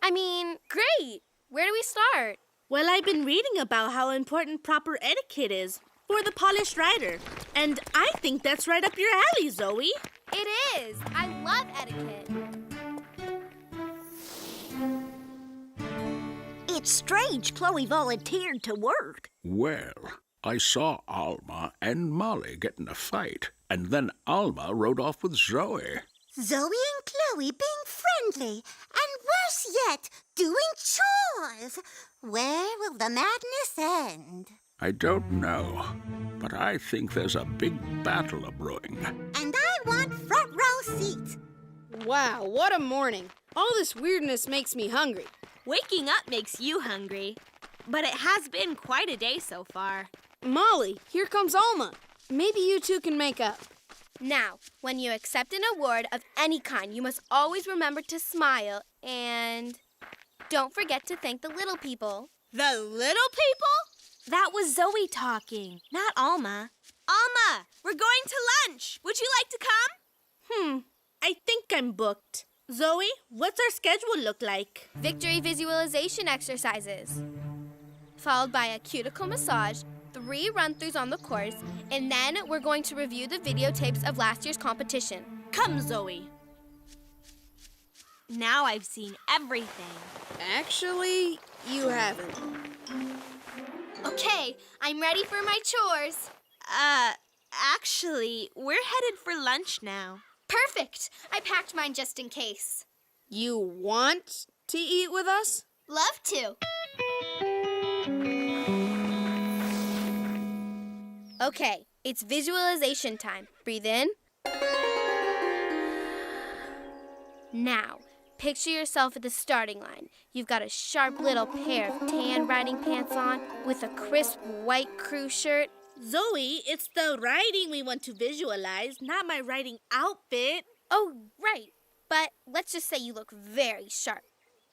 I mean, great. Where do we start? Well, I've been reading about how important proper etiquette is for the polished rider. And I think that's right up your alley, Zoe. It is. I love etiquette. It's strange Chloe volunteered to work. Well, I saw Alma and Molly get in a fight, and then Alma rode off with Zoe. Zoe and Chloe being friendly, and worse yet, doing chores. Where will the madness end? I don't know, but I think there's a big battle a-brewing. And I want front row seats. Wow, what a morning. All this weirdness makes me hungry. Waking up makes you hungry. But it has been quite a day so far. Molly, here comes Alma. Maybe you two can make up. Now, when you accept an award of any kind, you must always remember to smile and don't forget to thank the little people. The little people? That was Zoe talking, not Alma. Alma, we're going to lunch. Would you like to come? I think I'm booked. Zoe, what's our schedule look like? Victory visualization exercises, followed by a cuticle massage, 3 run-throughs on the course, and then we're going to review the videotapes of last year's competition. Come, Zoe. Now I've seen everything. Actually, you haven't. Okay, I'm ready for my chores. Actually, we're headed for lunch now. Perfect. I packed mine just in case. You want to eat with us? Love to. Okay, it's visualization time. Breathe in. Now, picture yourself at the starting line. You've got a sharp little pair of tan riding pants on with a crisp white crew shirt. Zoe, it's the riding we want to visualize, not my riding outfit. Oh, right. but let's just say you look very sharp.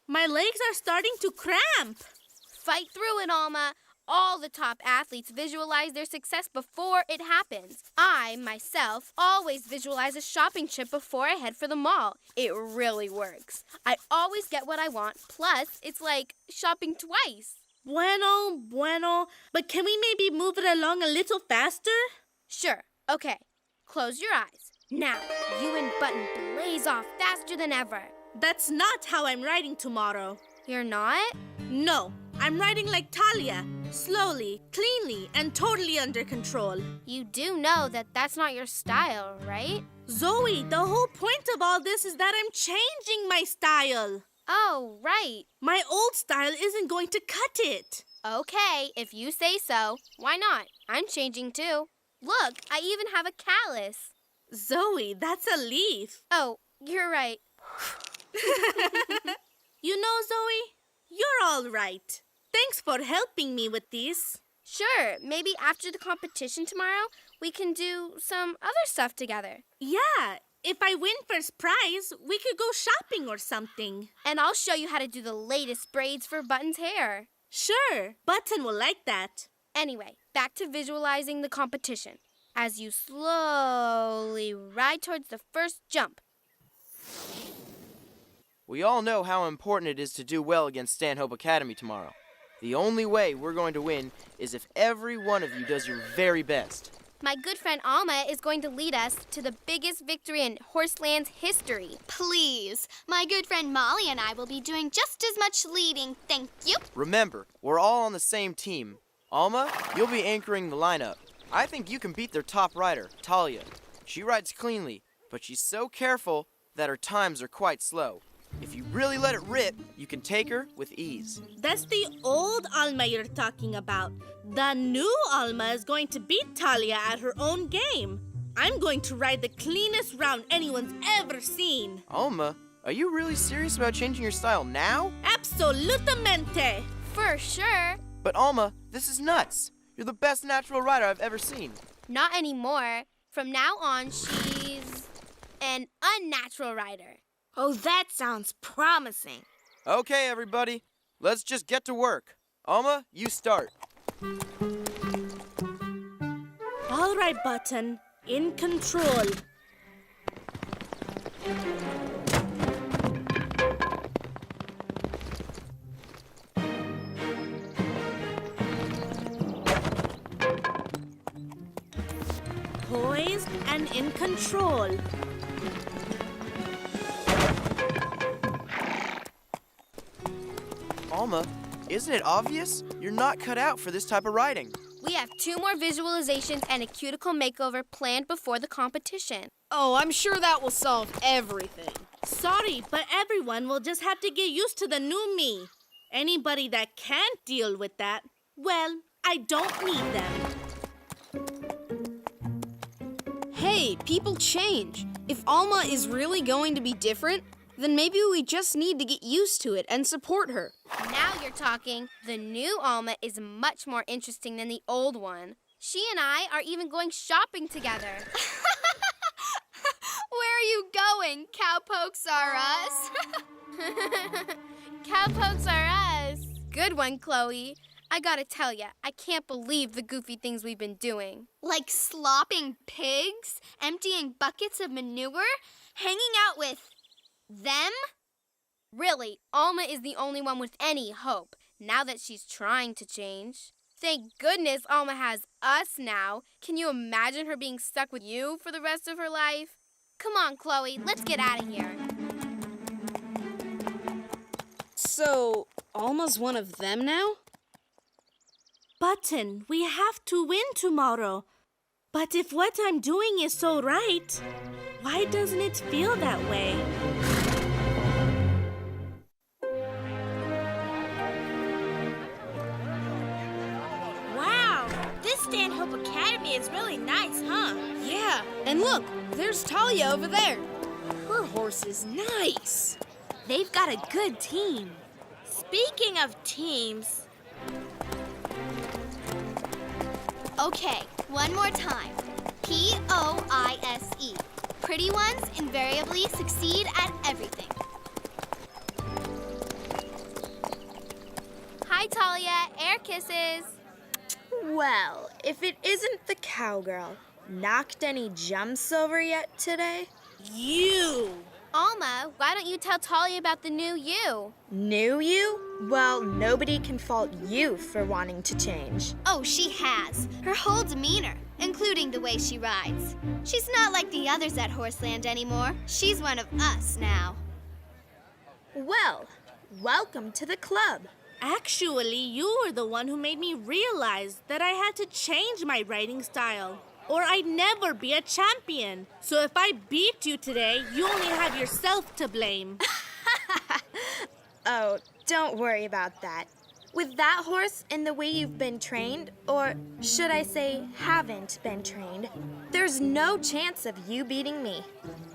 My legs are starting to cramp. Fight through it, Alma. All the top athletes visualize their success before it happens. I, myself, always visualize a shopping trip before I head for the mall. It really works. I always get what I want, plus it's like shopping twice. Bueno, bueno. But can we maybe move it along a little faster? Sure. Okay. Close your eyes. Now, you and Button blaze off faster than ever. That's not how I'm riding tomorrow. You're not? No. I'm riding like Talia. Slowly, cleanly, and totally under control. You do know that that's not your style, right? Zoe, the whole point of all this is that I'm changing my style. Oh, right. My old style isn't going to cut it. Okay, if you say so. Why not? I'm changing too. Look, I even have a callus. Zoe, that's a leaf. Oh, you're right. You know, Zoe, you're all right. Thanks for helping me with these. Sure, maybe after the competition tomorrow, we can do some other stuff together. Yeah, if I win first prize, we could go shopping or something. And I'll show you how to do the latest braids for Button's hair. Sure, Button will like that. Anyway, back to visualizing the competition. As you slowly ride towards the first jump. We all know how important it is to do well against Stanhope Academy tomorrow. The only way we're going to win is if every one of you does your very best. My good friend Alma is going to lead us to the biggest victory in Horseland's history. Please. My good friend Molly and I will be doing just as much leading, thank you. Remember, we're all on the same team. Alma, you'll be anchoring the lineup. I think you can beat their top rider, Talia. She rides cleanly, but she's so careful that her times are quite slow. If you really let it rip, you can take her with ease. That's the old Alma you're talking about. The new Alma is going to beat Talia at her own game. I'm going to ride the cleanest round anyone's ever seen. Alma, are you really serious about changing your style now? Absolutamente. For sure. But Alma, this is nuts. You're the best natural rider I've ever seen. Not anymore. From now on, she's an unnatural rider. Oh, that sounds promising. Okay, everybody. Let's just get to work. Alma, you start. All right, Button. In control. Poised and in control. Alma, isn't it obvious? You're not cut out for this type of riding. We have 2 more visualizations and a cuticle makeover planned before the competition. Oh, I'm sure that will solve everything. Sorry, but everyone will just have to get used to the new me. Anybody that can't deal with that, well, I don't need them. Hey, people change. If Alma is really going to be different, then maybe we just need to get used to it and support her. Now you're talking. The new Alma is much more interesting than the old one. She and I are even going shopping together. Where are you going? Cowpokes are us. Cowpokes are us. Good one, Chloe. I gotta tell ya, I can't believe the goofy things we've been doing. Like slopping pigs, emptying buckets of manure, hanging out with them? Really, Alma is the only one with any hope, now that she's trying to change. Thank goodness Alma has us now. Can you imagine her being stuck with you for the rest of her life? Come on, Chloe, let's get out of here. So, Alma's one of them now? Button, we have to win tomorrow. But if what I'm doing is so right, why doesn't it feel that way? Wow, this Stanhope Academy is really nice, huh? Yeah, and look, there's Talia over there. Her horse is nice. They've got a good team. Speaking of teams... Okay, one more time. P-O-I-S-E. Pretty ones invariably succeed at everything. Hi, Talia. Air kisses. Well, if it isn't the cowgirl, knocked any jumps over yet today? You! Alma, why don't you tell Talia about the new you? New you? Well, nobody can fault you for wanting to change. Oh, she has. Her whole demeanor, including the way she rides. She's not like the others at Horseland anymore. She's one of us now. Well, welcome to the club. Actually, you were the one who made me realize that I had to change my riding style, or I'd never be a champion. So if I beat you today, you only have yourself to blame. Oh, don't worry about that. With that horse and the way you've been trained, or should I say haven't been trained, there's no chance of you beating me.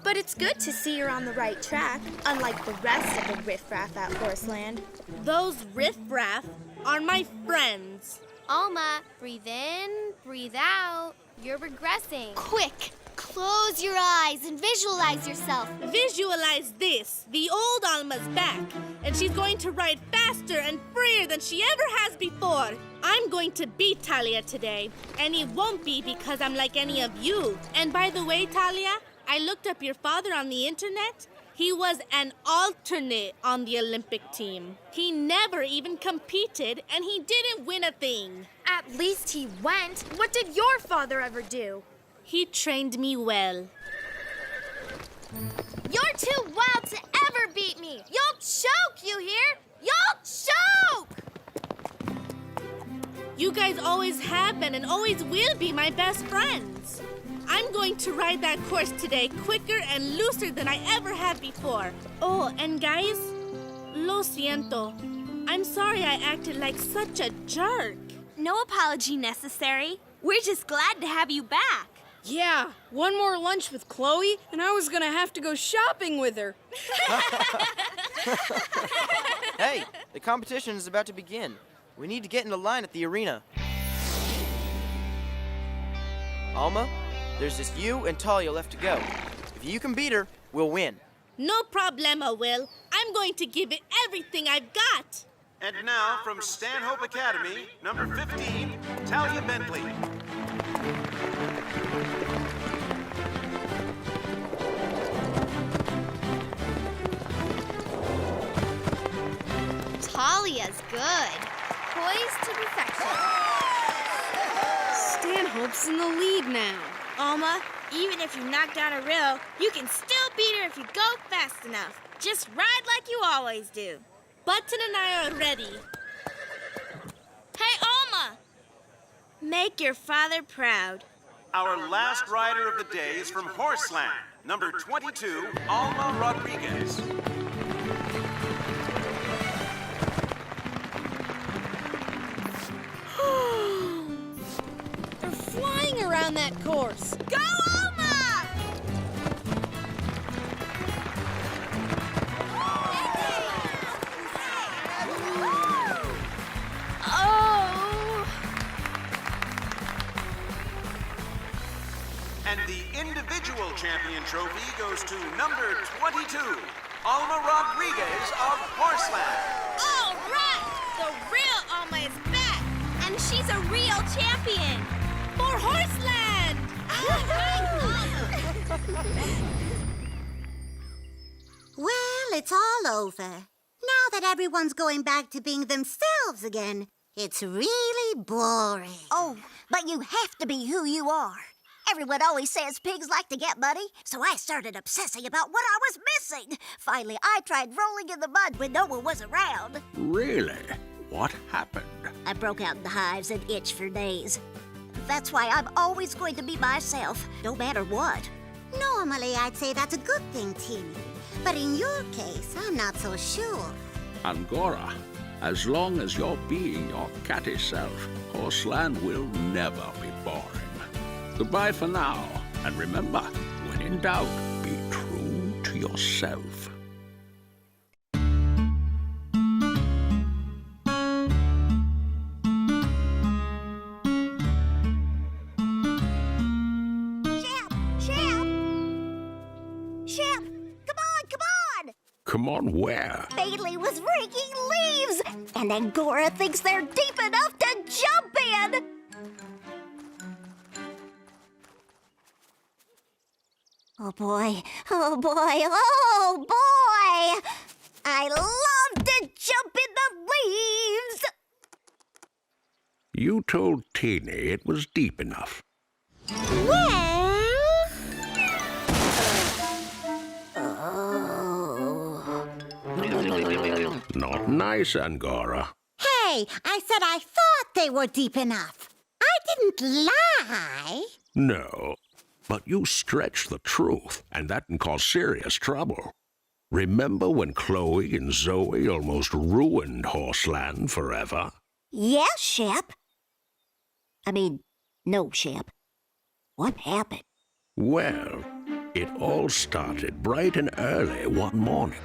But it's good to see you're on the right track, unlike the rest of the riffraff at Horseland. Those riffraff are my friends. Alma, breathe in, breathe out. You're regressing. Quick, close your eyes and visualize yourself. Visualize this. The old Alma's back, and she's going to ride faster and freer than she ever has before. I'm going to beat Talia today, and it won't be because I'm like any of you. And by the way, Talia, I looked up your father on the internet. He was an alternate on the Olympic team. He never even competed, and he didn't win a thing. At least he went. What did your father ever do? He trained me well. You're too wild to ever beat me. You'll choke, you hear? You'll choke! You guys always have been and always will be my best friends. I'm going to ride that course today quicker and looser than I ever have before. Oh, and guys, lo siento. I'm sorry I acted like such a jerk. No apology necessary. We're just glad to have you back. Yeah, one more lunch with Chloe, and I was gonna have to go shopping with her. Hey, the competition is about to begin. We need to get into line at the arena. Alma, there's just you and Talia left to go. If you can beat her, we'll win. No problema, Will. I'm going to give it everything I've got. And now, from Stanhope Academy, number 15, Talia Bentley. Talia's good. Poised to perfection. Stanhope's in the lead now. Alma, even if you knock down a rill, you can still beat her if you go fast enough. Just ride like you always do. Button and I are ready. Hey, Alma! Make your father proud. Our last rider of the day is from Horseland, number 22, Alma Rodriguez. They're flying around that course. Go, Alma! Oh! And the individual champion trophy goes to number 22, Alma Rodriguez of Horseland. All right! The real Alma is back! And she's a real champion. For Horseland! Well, it's all over. Now that everyone's going back to being themselves again, it's really boring. Oh, but you have to be who you are. Everyone always says pigs like to get muddy, so I started obsessing about what I was missing. Finally, I tried rolling in the mud when no one was around. Really? What happened? I broke out in the hives and itched for days. That's why I'm always going to be myself, no matter what. Normally, I'd say that's a good thing, Timmy. But in your case, I'm not so sure. Angora, as long as you're being your catty self, Horseland will never be boring. Goodbye for now, and remember, when in doubt, be true to yourself. Come on, where? Bailey was raking leaves, and Angora thinks they're deep enough to jump in. Oh boy, oh boy, oh boy! I love to jump in the leaves! You told Teeny it was deep enough. Not nice, Angora. Hey, I said I thought they were deep enough. I didn't lie. No, but you stretched the truth, and that can cause serious trouble. Remember when Chloe and Zoe almost ruined Horseland forever? Yes, Shep. No, Shep. What happened? Well, it all started bright and early one morning.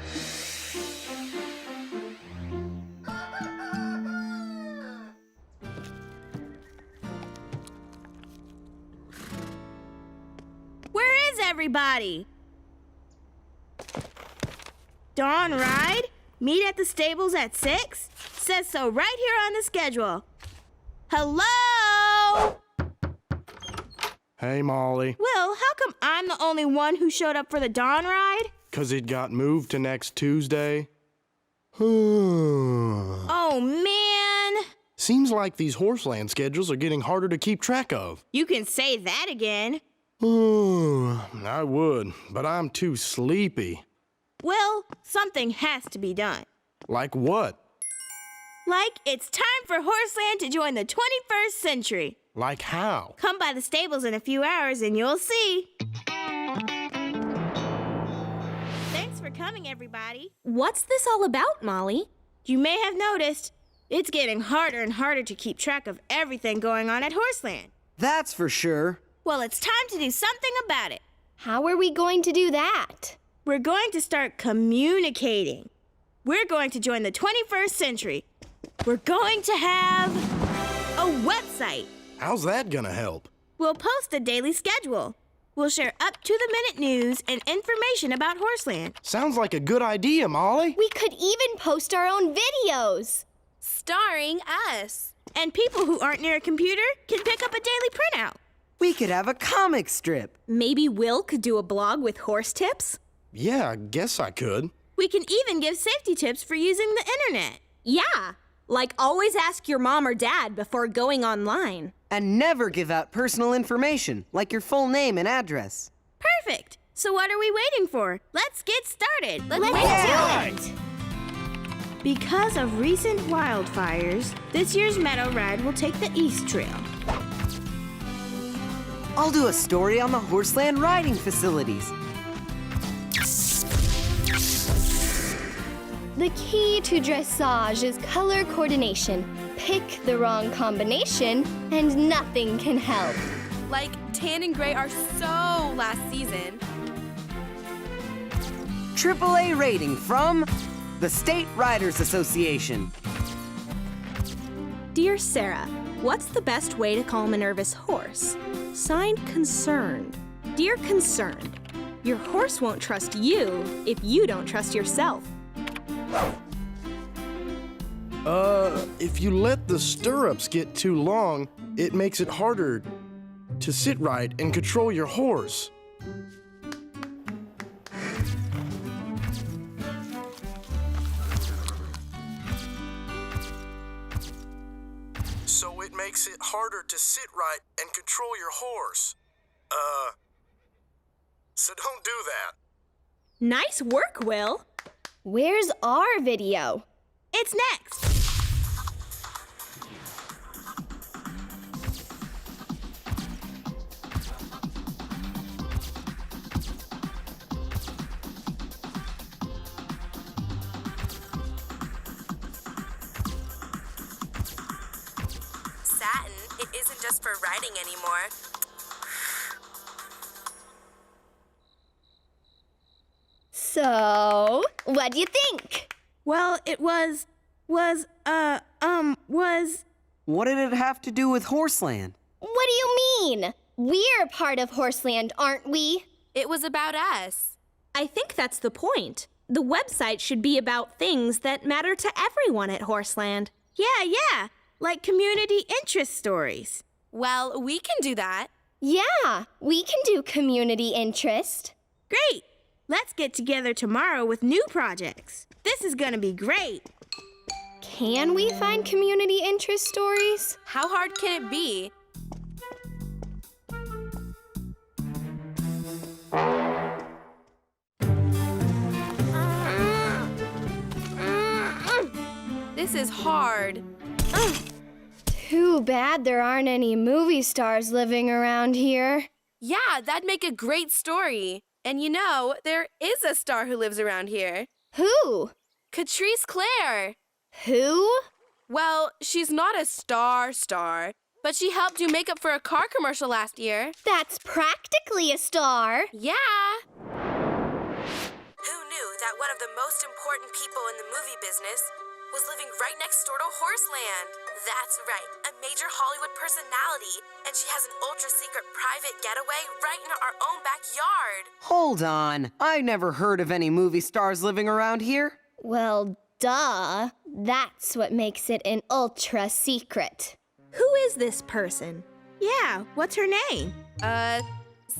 Where is everybody? Dawn ride? Meet at the stables at 6? Says so right here on the schedule. Hello? Hey, Molly. Will, how come I'm the only one who showed up for the Dawn ride? 'Cause it got moved to next Tuesday. Oh, man. Seems like these Horseland schedules are getting harder to keep track of. You can say that again. I would, but I'm too sleepy. Will, something has to be done. Like what? Like it's time for Horseland to join the 21st century. Like how? Come by the stables in a few hours and you'll see. Thanks for coming, everybody. What's this all about, Molly? You may have noticed, it's getting harder and harder to keep track of everything going on at Horseland. That's for sure. Well, it's time to do something about it. How are we going to do that? We're going to start communicating. We're going to join the 21st century. We're going to have a website. How's that gonna help? We'll post a daily schedule. We'll share up-to-the-minute news and information about Horseland. Sounds like a good idea, Molly. We could even post our own videos. Starring us. And people who aren't near a computer can pick up a daily printout. We could have a comic strip. Maybe Will could do a blog with horse tips? Yeah, I guess I could. We can even give safety tips for using the internet. Yeah, like always ask your mom or dad before going online. And never give out personal information, like your full name and address. Perfect. So what are we waiting for? Let's get started. Let's do it. Because of recent wildfires, this year's Meadow Ride will take the East Trail. I'll do a story on the Horseland riding facilities. The key to dressage is color coordination. Pick the wrong combination, and nothing can help. Like tan and gray are so last season. AAA rating from the State Riders Association. Dear Sarah, what's the best way to calm a nervous horse? Signed, Concerned. Dear Concerned, your horse won't trust you if you don't trust yourself. If you let the stirrups get too long, it makes it harder to sit right and control your horse. So it makes it harder to sit right and control your horse. So don't do that. Nice work, Will. Where's our video? It's next. Satin, it isn't just for riding anymore. So, what do you think? Well, it was. What did it have to do with Horseland? What do you mean? We're a part of Horseland, aren't we? It was about us. I think that's the point. The website should be about things that matter to everyone at Horseland. Yeah, like community interest stories. Well, we can do that. Yeah, we can do community interest. Great! Let's get together tomorrow with new projects. This is gonna be great. Can we find community interest stories? How hard can it be? This is hard. Too bad there aren't any movie stars living around here. Yeah, that'd make a great story. And you know, there is a star who lives around here. Who? Catrice Clare. Who? Well, she's not a star, but she helped do makeup for a car commercial last year. That's practically a star. Yeah. Who knew that one of the most important people in the movie business was living right next door to Horseland? That's right, a major Hollywood personality, and she has an ultra-secret private getaway right in our own backyard. Hold on. I never heard of any movie stars living around here. Well, duh. That's what makes it an ultra secret. Who is this person? Yeah, what's her name?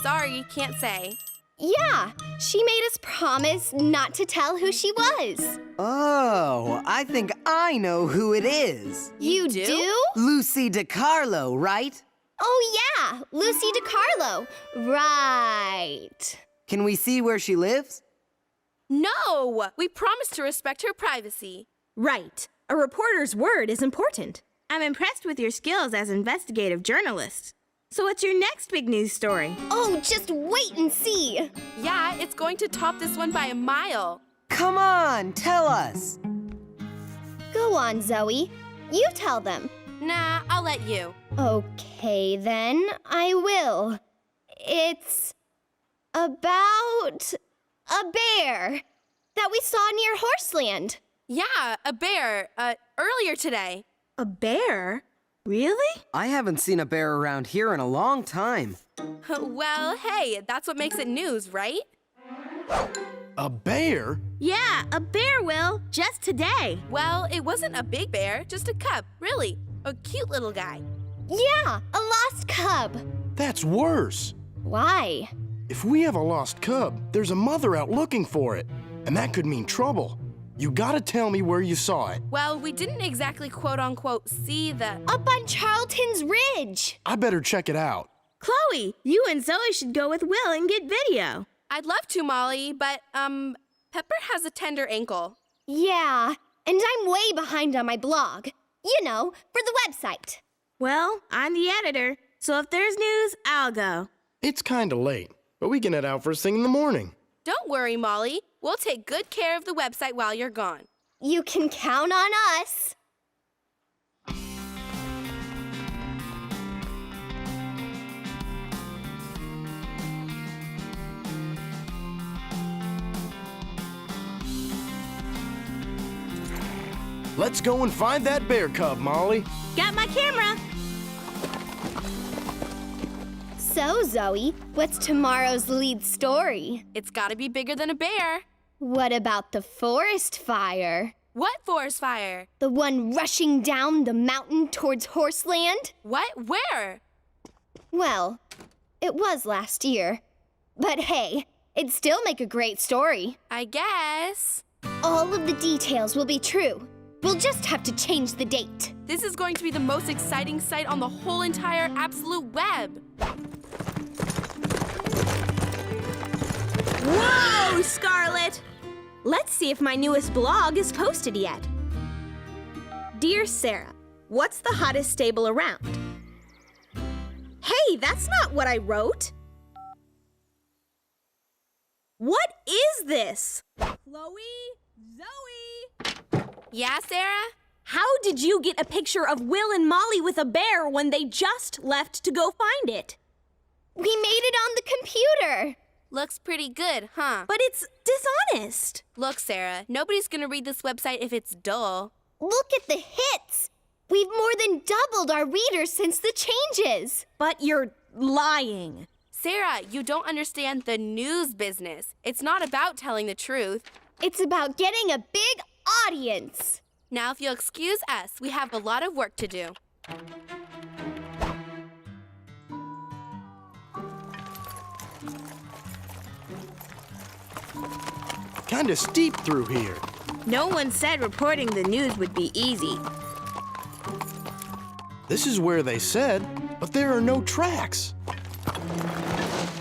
Sorry, can't say. Yeah, she made us promise not to tell who she was. Oh, I think I know who it is. You do? Lucy DiCarlo, right? Oh, yeah, Lucy DiCarlo. Right. Can we see where she lives? No! We promised to respect her privacy. Right. A reporter's word is important. I'm impressed with your skills as investigative journalist. So what's your next big news story? Oh, just wait and see. Yeah, it's going to top this one by a mile. Come on, tell us. Go on, Zoe. You tell them. Nah, I'll let you. Okay, then, I will. It's about a bear that we saw near Horseland. Yeah, a bear, earlier today. A bear? Really? I haven't seen a bear around here in a long time. Well, hey, that's what makes it news, right? A bear? Yeah, a bear, Will. Just today. Well, it wasn't a big bear, just a cub, really. A cute little guy. Yeah, a lost cub. That's worse. Why? If we have a lost cub, there's a mother out looking for it. And that could mean trouble. You gotta tell me where you saw it. Well, we didn't exactly quote-unquote see the... Up on Charlton's Ridge. I better check it out. Chloe, you and Zoe should go with Will and get video. I'd love to, Molly, but, Pepper has a tender ankle. Yeah, and I'm way behind on my blog. You know, for the website. Well, I'm the editor, so if there's news, I'll go. It's kinda late, but we can head out first thing in the morning. Don't worry, Molly. We'll take good care of the website while you're gone. You can count on us. Let's go and find that bear cub, Molly. Got my camera. So, Zoe, what's tomorrow's lead story? It's gotta be bigger than a bear. What about the forest fire? What forest fire? The one rushing down the mountain towards Horseland? What? Where? Well, it was last year. But hey, it'd still make a great story. I guess. All of the details will be true. We'll just have to change the date. This is going to be the most exciting site on the whole entire absolute web. Whoa, Scarlett! Let's see if my newest blog is posted yet. Dear Sarah, what's the hottest stable around? Hey, that's not what I wrote. What is this? Chloe? Zoe? Yeah, Sarah? How did you get a picture of Will and Molly with a bear when they just left to go find it? We made it on the computer. Looks pretty good, huh? But it's dishonest. Look, Sarah, nobody's gonna read this website if it's dull. Look at the hits. We've more than doubled our readers since the changes. But you're lying. Sarah, you don't understand the news business. It's not about telling the truth. It's about getting a big audience. Now, if you'll excuse us, we have a lot of work to do. Kinda steep through here. No one said reporting the news would be easy. This is where they said, but there are no tracks.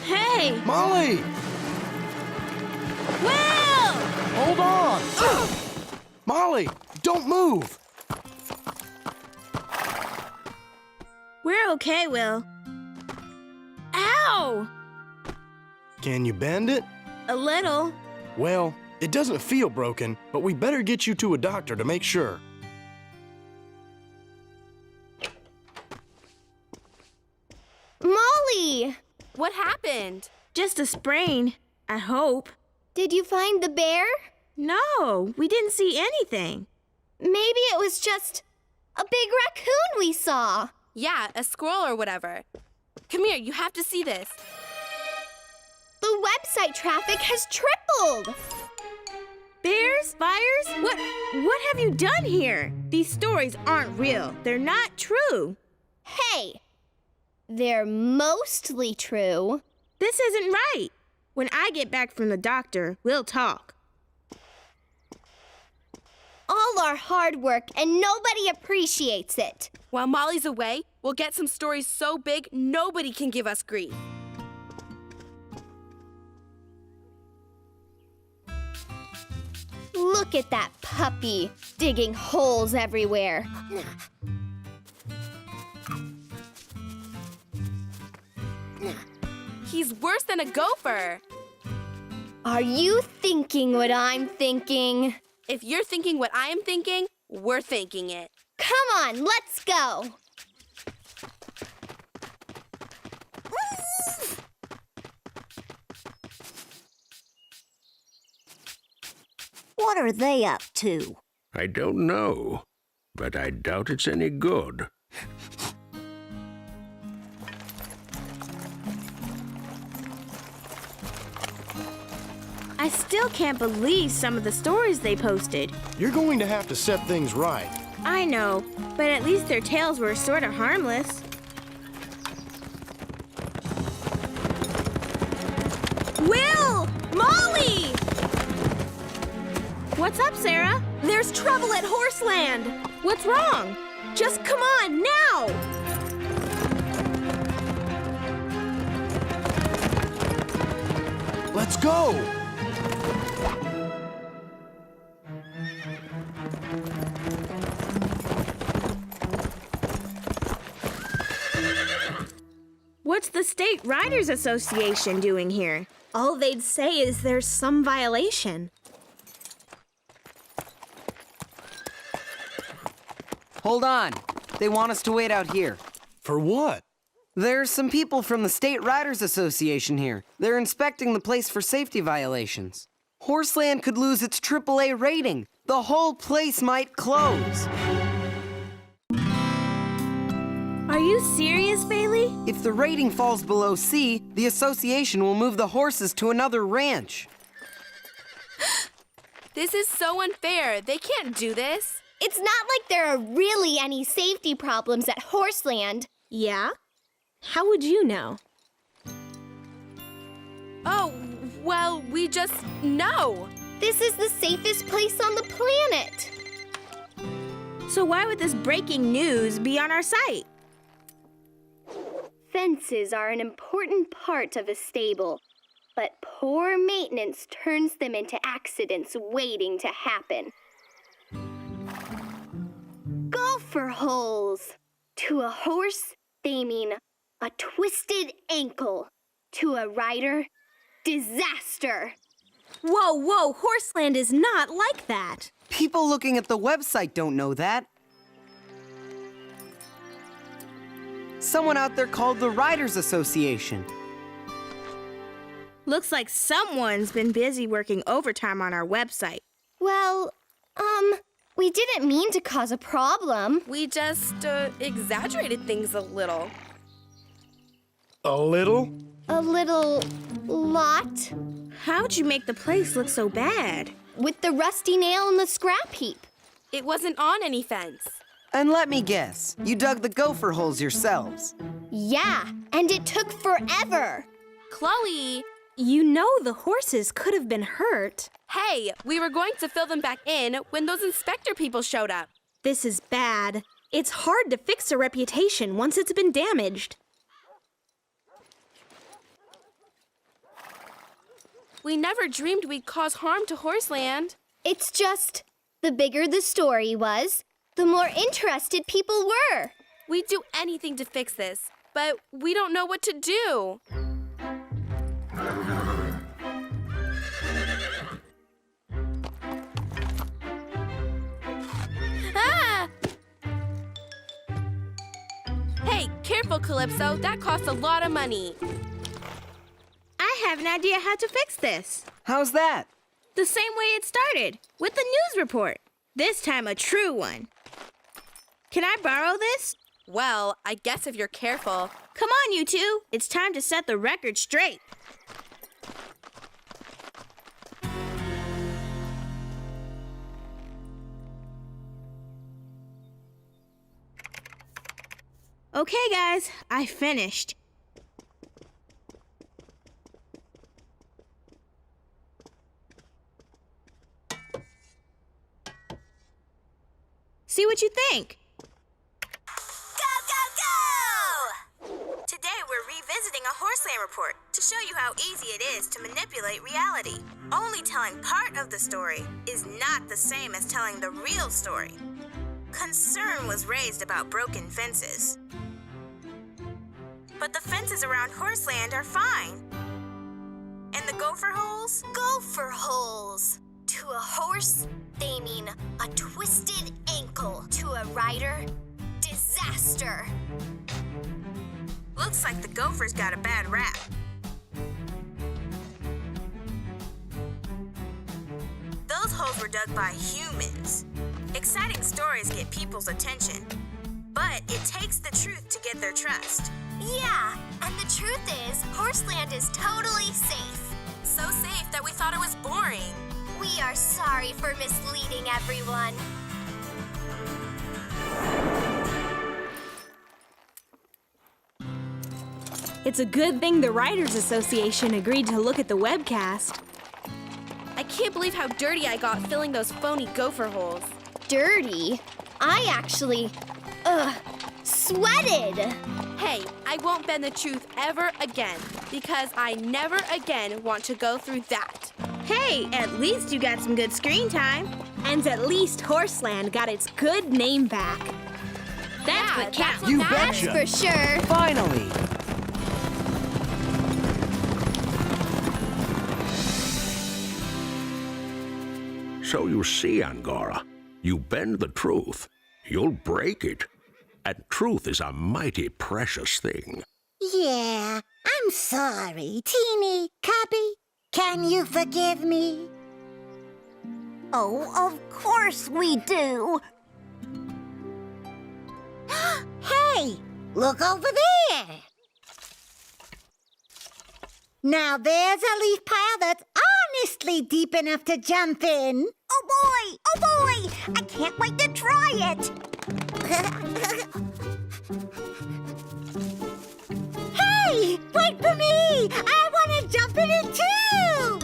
Hey! Molly! Will! Hold on! Molly, don't move! We're okay, Will. Ow! Can you bend it? A little. Well, it doesn't feel broken, but we better get you to a doctor to make sure. Molly! What happened? Just a sprain, I hope. Did you find the bear? No, we didn't see anything. Maybe it was just a big raccoon we saw. Yeah, a squirrel or whatever. Come here, you have to see this. The website traffic has tripled. Bears? Fires? What have you done here? These stories aren't real. They're not true. Hey, they're mostly true. This isn't right. When I get back from the doctor, we'll talk. All our hard work and nobody appreciates it. While Molly's away, we'll get some stories so big nobody can give us grief. Look at that puppy, digging holes everywhere. He's worse than a gopher. Are you thinking what I'm thinking? If you're thinking what I am thinking, we're thinking it. Come on, let's go. What are they up to? I don't know, but I doubt it's any good. I still can't believe some of the stories they posted. You're going to have to set things right. I know, but at least their tales were sort of harmless. Will! Molly! What's up, Sarah? There's trouble at Horseland. What's wrong? Just come on, now! Let's go! What's the State Riders Association doing here? All they'd say is there's some violation. Hold on. They want us to wait out here. For what? There's some people from the State Riders Association here. They're inspecting the place for safety violations. Horseland could lose its AAA rating. The whole place might close. Are you serious, Bailey? If the rating falls below C, the association will move the horses to another ranch. This is so unfair. They can't do this. It's not like there are really any safety problems at Horseland. Yeah? How would you know? Oh, well, we just know. This is the safest place on the planet. So why would this breaking news be on our site? Fences are an important part of a stable, but poor maintenance turns them into accidents waiting to happen. Golfer holes. To a horse, they mean a twisted ankle. To a rider, disaster. Whoa, Horseland is not like that. People looking at the website don't know that. Someone out there called the Riders Association. Looks like someone's been busy working overtime on our website. Well, we didn't mean to cause a problem. We just, exaggerated things a little. A little? A little lot? How'd you make the place look so bad? With the rusty nail and the scrap heap. It wasn't on any fence. And let me guess, you dug the gopher holes yourselves. Yeah, and it took forever. Chloe! You know the horses could have been hurt. Hey, we were going to fill them back in when those inspector people showed up. This is bad. It's hard to fix a reputation once it's been damaged. We never dreamed we'd cause harm to Horseland. It's just, the bigger the story was, the more interested people were. We'd do anything to fix this, but we don't know what to do. Ah! Hey, careful, Calypso. That costs a lot of money. I have an idea how to fix this. How's that? The same way it started, with the news report. This time a true one. Can I borrow this? Well, I guess if you're careful. Come on, you two. It's time to set the record straight. Okay, guys, I finished. See what you think. Today we're revisiting a Horseland report to show you how easy it is to manipulate reality. Only telling part of the story is not the same as telling the real story. Concern was raised about broken fences. But the fences around Horseland are fine. And the gopher holes? Gopher holes. To a horse, they mean a twisted ankle. To a rider, disaster. Looks like the gophers got a bad rap. Those holes were dug by humans. Exciting stories get people's attention. But it takes the truth to get their trust. Yeah, and the truth is, Horseland is totally safe. So safe that we thought it was boring. We are sorry for misleading everyone. It's a good thing the Writers Association agreed to look at the webcast. I can't believe how dirty I got filling those phony gopher holes. Dirty? I actually, sweated. Hey, I won't bend the truth ever again, because I never again want to go through that. Hey, at least you got some good screen time. And at least Horseland got its good name back. That's what counts. You That's betcha. for sure. Finally. So you see, Angora, you bend the truth, you'll break it. And truth is a mighty precious thing. Yeah, I'm sorry, Teeny, Cubby. Can you forgive me? Oh, of course we do. Hey, look over there. Now there's a leaf pile that's honestly deep enough to jump in. Oh boy, I can't wait to try it. Hey, wait for me. I want to jump in it too.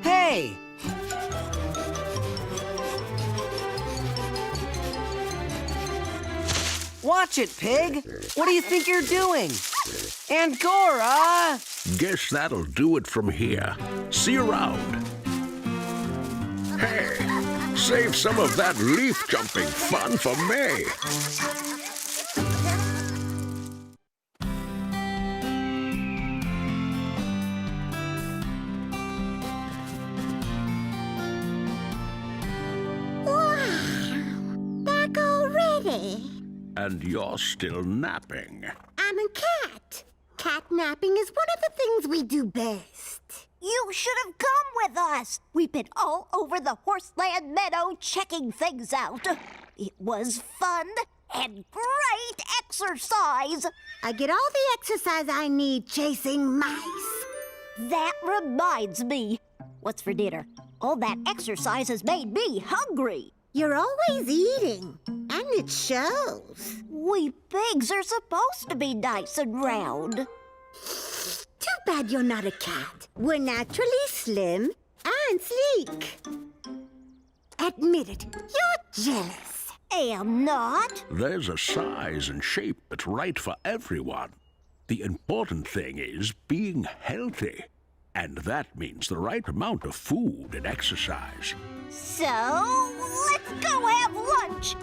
Hey! Watch it, Pig! What do you think you're doing? Angora! Guess that'll do it from here. See you around. Hey, save some of that leaf jumping fun for me. Back already. And you're still napping. I'm a cat. Cat napping is one of the things we do best. You should have come with us. We've been all over the Horseland meadow checking things out. It was fun and great exercise. I get all the exercise I need chasing mice. That reminds me. What's for dinner? All that exercise has made me hungry. You're always eating, and it shows. We pigs are supposed to be nice and round. Too bad you're not a cat. We're naturally slim and sleek. Admit it, you're jealous. Am not. There's a size and shape that's right for everyone. The important thing is being healthy. And that means the right amount of food and exercise. So, let's go have lunch.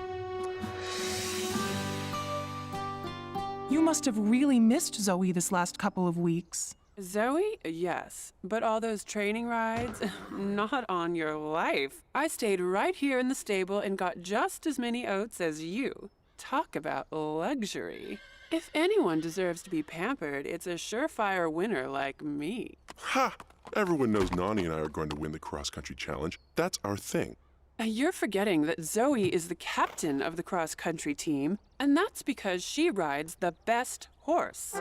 You must have really missed Zoe this last couple of weeks. Zoe? Yes. But all those training rides? Not on your life. I stayed right here in the stable and got just as many oats as you. Talk about luxury. If anyone deserves to be pampered, it's a surefire winner like me. Ha! Everyone knows Nani and I are going to win the cross-country challenge. That's our thing. You're forgetting that Zoe is the captain of the cross-country team, and that's because she rides the best horse.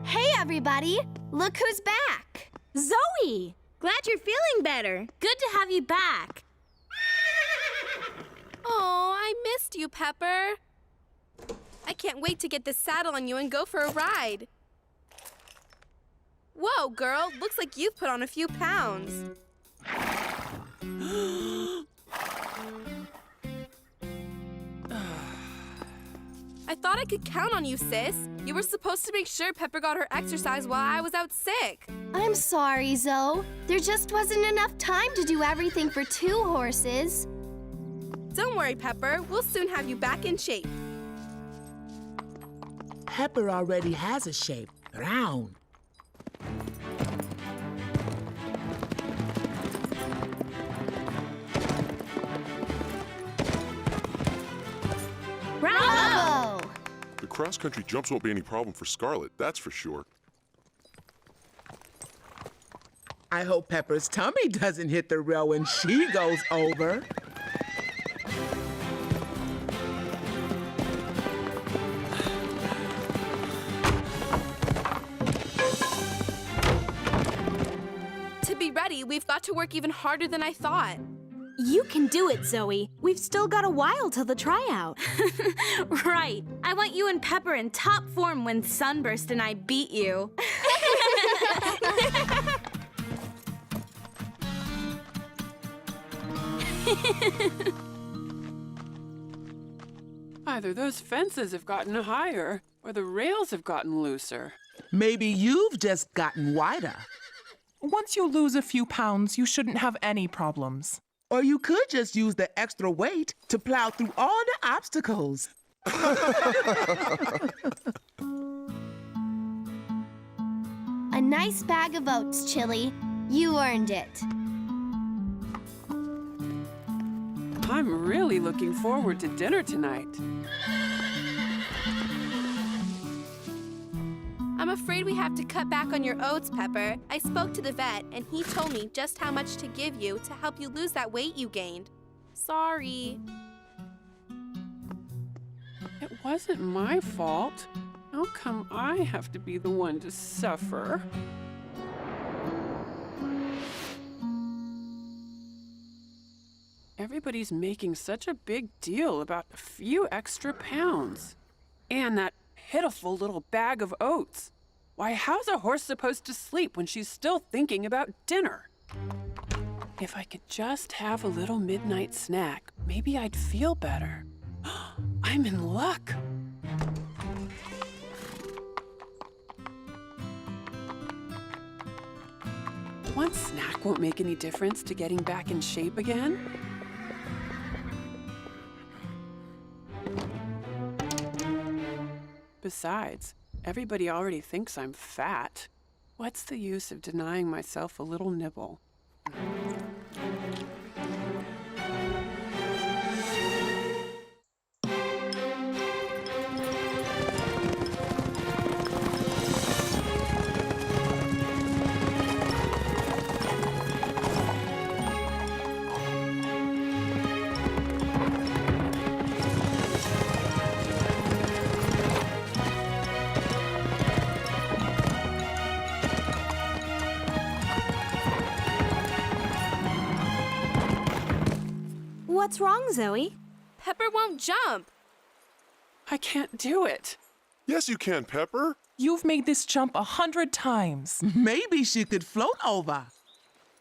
Hey, everybody! Look who's back! Zoe! Glad you're feeling better. Good to have you back. Oh, I missed you, Pepper. I can't wait to get this saddle on you and go for a ride. Whoa, girl. Looks like you've put on a few pounds. I thought I could count on you, sis. You were supposed to make sure Pepper got her exercise while I was out sick. I'm sorry, Zoe. There just wasn't enough time to do everything for 2 horses. Don't worry, Pepper. We'll soon have you back in shape. Pepper already has a shape, round. Bravo! The cross-country jumps won't be any problem for Scarlet, that's for sure. I hope Pepper's tummy doesn't hit the rail when she goes over. To be ready, we've got to work even harder than I thought. You can do it, Zoe. We've still got a while till the tryout. Right. I want you and Pepper in top form when Sunburst and I beat you. Either those fences have gotten higher, or the rails have gotten looser. Maybe you've just gotten wider. Once you lose a few pounds, you shouldn't have any problems. Or you could just use the extra weight to plow through all the obstacles. A nice bag of oats, Chili. You earned it. I'm really looking forward to dinner tonight. I'm afraid we have to cut back on your oats, Pepper. I spoke to the vet, and he told me just how much to give you to help you lose that weight you gained. Sorry. It wasn't my fault. How come I have to be the one to suffer? Everybody's making such a big deal about a few extra pounds. And that pitiful little bag of oats. Why, how's a horse supposed to sleep when she's still thinking about dinner? If I could just have a little midnight snack, maybe I'd feel better. I'm in luck. One snack won't make any difference to getting back in shape again. Besides, everybody already thinks I'm fat. What's the use of denying myself a little nibble? What's wrong, Zoe? Pepper won't jump. I can't do it. Yes, you can, Pepper. You've made this jump 100 times. Maybe she could float over.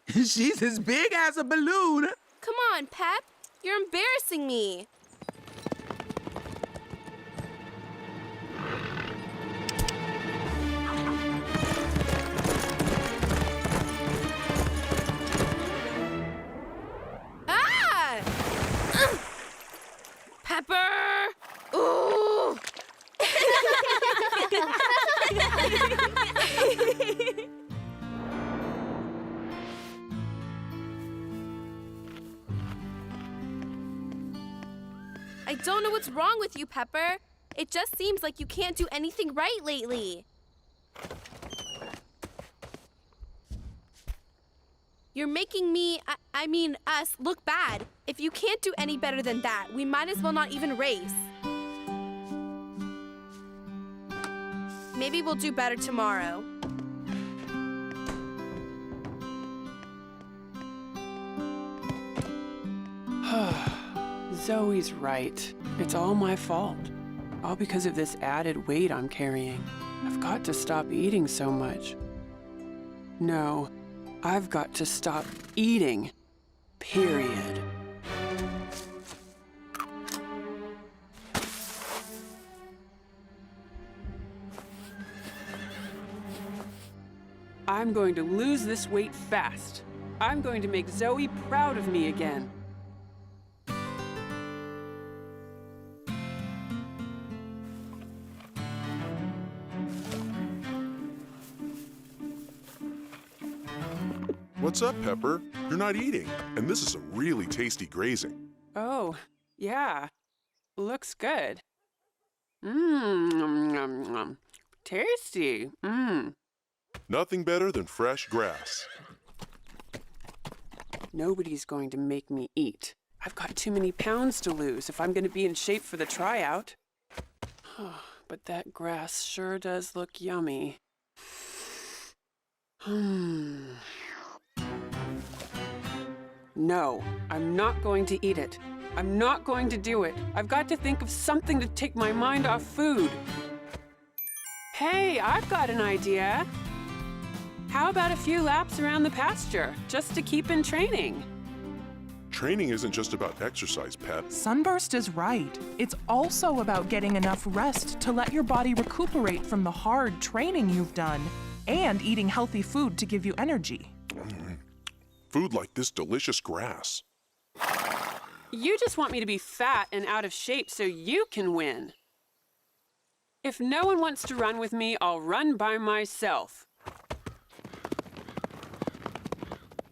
She's as big as a balloon. Come on, Pep. You're embarrassing me. Ah! Pepper! Ooh! I don't know what's wrong with you, Pepper. It just seems like you can't do anything right lately. You're making me, I mean us, look bad. If you can't do any better than that, we might as well not even race. Maybe we'll do better tomorrow. Zoe's right. It's all my fault. All because of this added weight I'm carrying. I've got to stop eating so much. No, I've got to stop eating. Period. I'm going to lose this weight fast. I'm going to make Zoe proud of me again. What's up, Pepper? You're not eating, and this is a really tasty grazing. Oh, yeah. Looks good. Mmm, tasty. Mmm. Nothing better than fresh grass. Nobody's going to make me eat. I've got too many pounds to lose if I'm going to be in shape for the tryout. But that grass sure does look yummy. No, I'm not going to eat it. I'm not going to do it. I've got to think of something to take my mind off food. Hey, I've got an idea. How about a few laps around the pasture, just to keep in training? Training isn't just about exercise, Pep. Sunburst is right. It's also about getting enough rest to let your body recuperate from the hard training you've done, and eating healthy food to give you energy. Food like this delicious grass. You just want me to be fat and out of shape so you can win. If no one wants to run with me, I'll run by myself.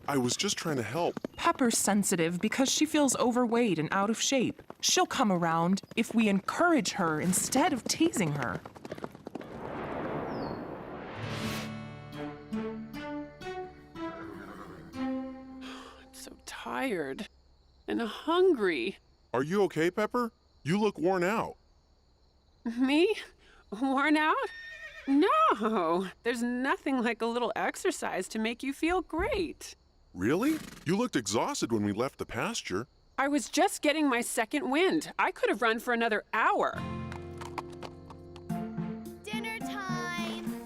I was just trying to help. Pepper's sensitive because she feels overweight and out of shape. She'll come around if we encourage her instead of teasing her. I'm so tired and hungry. Are you okay, Pepper? You look worn out. Me? Worn out? No, there's nothing like a little exercise to make you feel great. Really? You looked exhausted when we left the pasture. I was just getting my second wind. I could have run for another hour. Dinner time!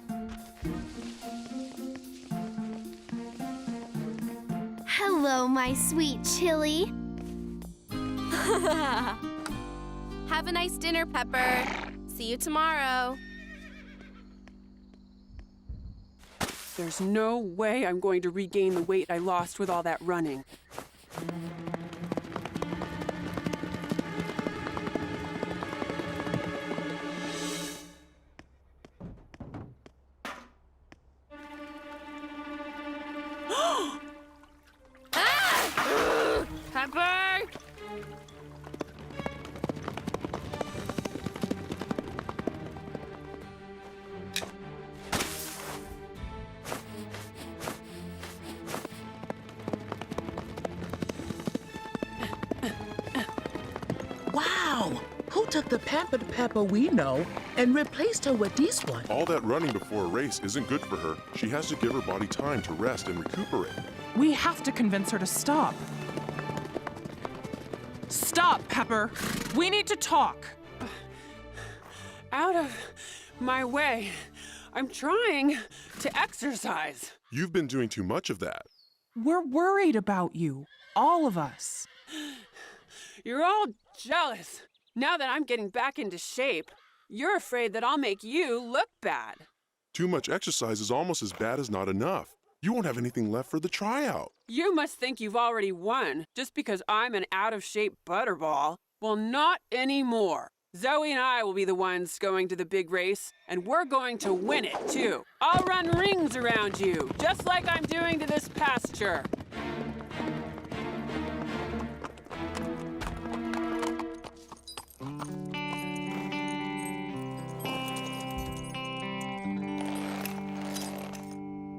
Hello, my sweet chili. Have a nice dinner, Pepper. See you tomorrow. There's no way I'm going to regain the weight I lost with all that running. Pepper! Wow! Who took the pampered Pepper we know and replaced her with this one? All that running before a race isn't good for her. She has to give her body time to rest and recuperate. We have to convince her to stop. Stop, Pepper. We need to talk. Out of my way. I'm trying to exercise. You've been doing too much of that. We're worried about you, all of us. You're all jealous. Now that I'm getting back into shape, you're afraid that I'll make you look bad. Too much exercise is almost as bad as not enough. You won't have anything left for the tryout. You must think you've already won just because I'm an out-of-shape butterball. Well, not anymore. Zoe and I will be the ones going to the big race, and we're going to win it, too. I'll run rings around you, just like I'm doing to this pasture.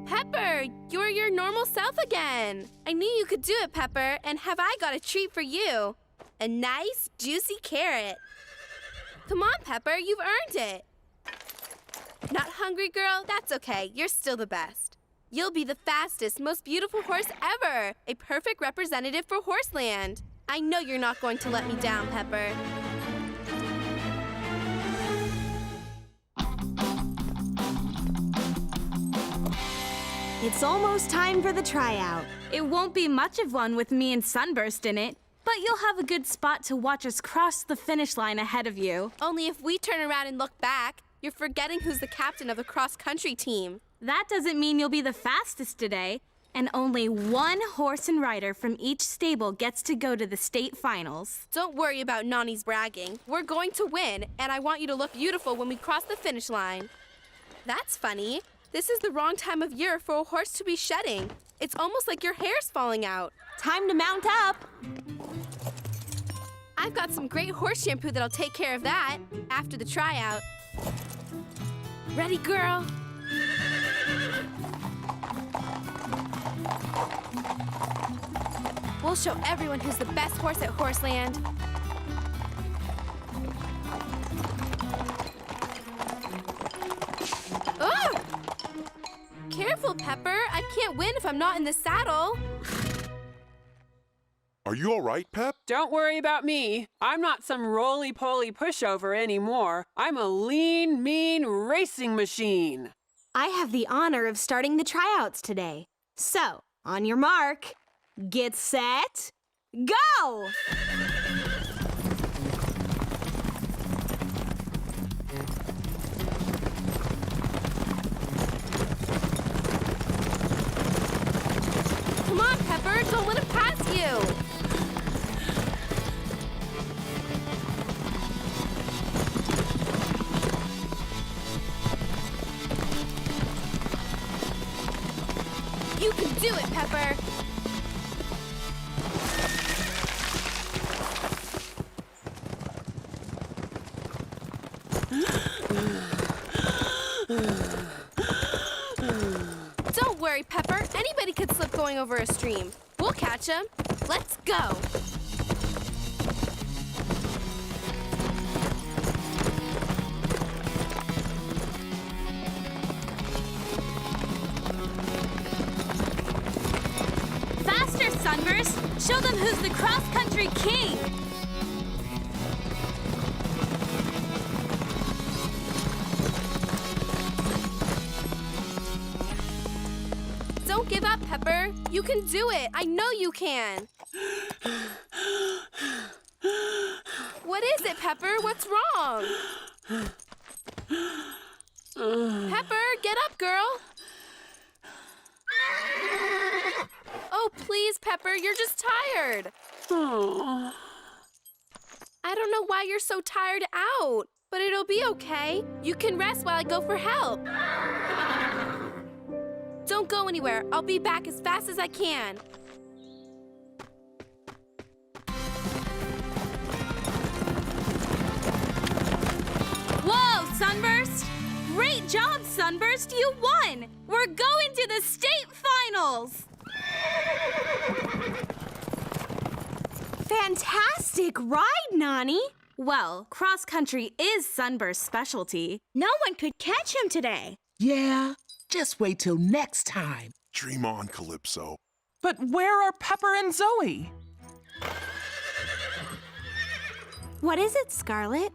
Pepper, you're your normal self again. I knew you could do it, Pepper, and have I got a treat for you? A nice, juicy carrot. Come on, Pepper, you've earned it. Not hungry, girl? That's okay. You're still the best. You'll be the fastest, most beautiful horse ever. A perfect representative for Horseland. I know you're not going to let me down, Pepper. It's almost time for the tryout. It won't be much of one with me and Sunburst in it, but you'll have a good spot to watch us cross the finish line ahead of you. Only if we turn around and look back, you're forgetting who's the captain of the cross-country team. That doesn't mean you'll be the fastest today, and only one horse and rider from each stable gets to go to the state finals. Don't worry about Nani's bragging. We're going to win, and I want you to look beautiful when we cross the finish line. That's funny. This is the wrong time of year for a horse to be shedding. It's almost like your hair's falling out. Time to mount up. I've got some great horse shampoo that'll take care of that after the tryout. Ready, girl? We'll show everyone who's the best horse at Horseland. Oh! Careful, Pepper. I can't win if I'm not in the saddle. Are you all right, Pep? Don't worry about me. I'm not some roly-poly pushover anymore. I'm a lean, mean racing machine. I have the honor of starting the tryouts today. So, on your mark, get set, go! Come on, Pepper. Don't let him pass you. You can do it, Pepper. Don't worry, Pepper. Anybody could slip going over a stream. We'll catch him. Let's go. Faster, Sunburst! Show them who's the cross-country king! Don't give up, Pepper. You can do it. I know you can. What is it, Pepper? What's wrong? Pepper, get up, girl. Oh, please, Pepper, you're just tired. I don't know why you're so tired out, but it'll be okay. You can rest while I go for help. Don't go anywhere. I'll be back as fast as I can. Whoa, Sunburst! Great job, Sunburst! You won! We're going to the state finals! Fantastic ride, Nani! Well, cross-country is Sunburst's specialty. No one could catch him today. Yeah, just wait till next time. Dream on, Calypso. But where are Pepper and Zoe? What is it, Scarlet?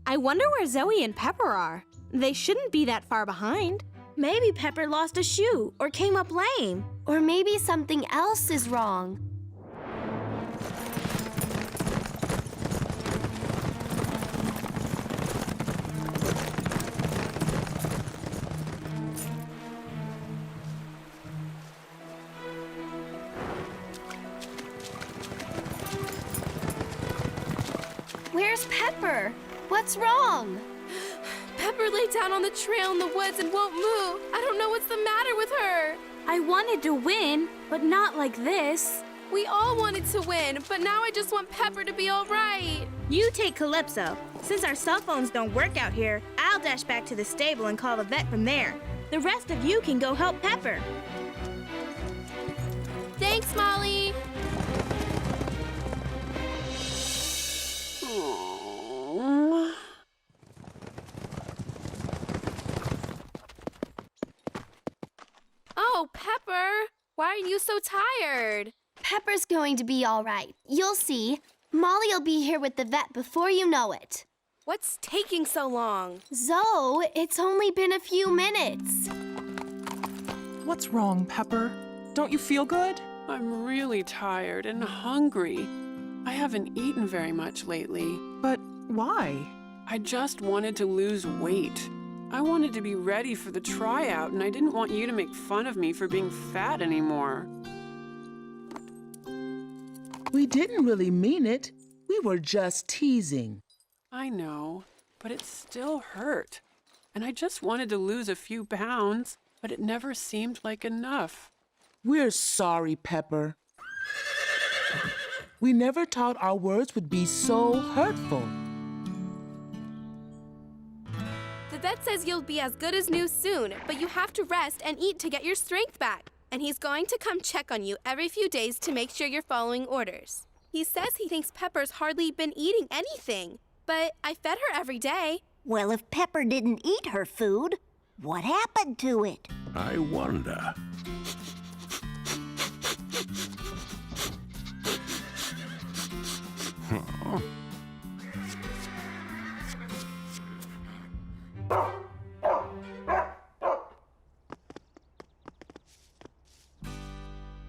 I wonder where Zoe and Pepper are. They shouldn't be that far behind. Maybe Pepper lost a shoe or came up lame. Or maybe something else is wrong. Where's Pepper? What's wrong? Pepper lay down on the trail in the woods and won't move. I don't know what's the matter with her. I wanted to win, but not like this. We all wanted to win, but now I just want Pepper to be all right. You take Calypso. Since our cell phones don't work out here, I'll dash back to the stable and call the vet from there. The rest of you can go help Pepper. Thanks, Molly. Oh, Pepper, why are you so tired? Pepper's going to be all right. You'll see. Molly'll be here with the vet before you know it. What's taking so long? Zoe, it's only been a few minutes. What's wrong, Pepper? Don't you feel good? I'm really tired and hungry. I haven't eaten very much lately. But why? I just wanted to lose weight. I wanted to be ready for the tryout, and I didn't want you to make fun of me for being fat anymore. We didn't really mean it. We were just teasing. I know, but it still hurt. And I just wanted to lose a few pounds, but it never seemed like enough. We're sorry, Pepper. We never thought our words would be so hurtful. The vet says you'll be as good as new soon, but you have to rest and eat to get your strength back. And he's going to come check on you every few days to make sure you're following orders. He says he thinks Pepper's hardly been eating anything, but I fed her every day. Well, if Pepper didn't eat her food, what happened to it? I wonder. Huh?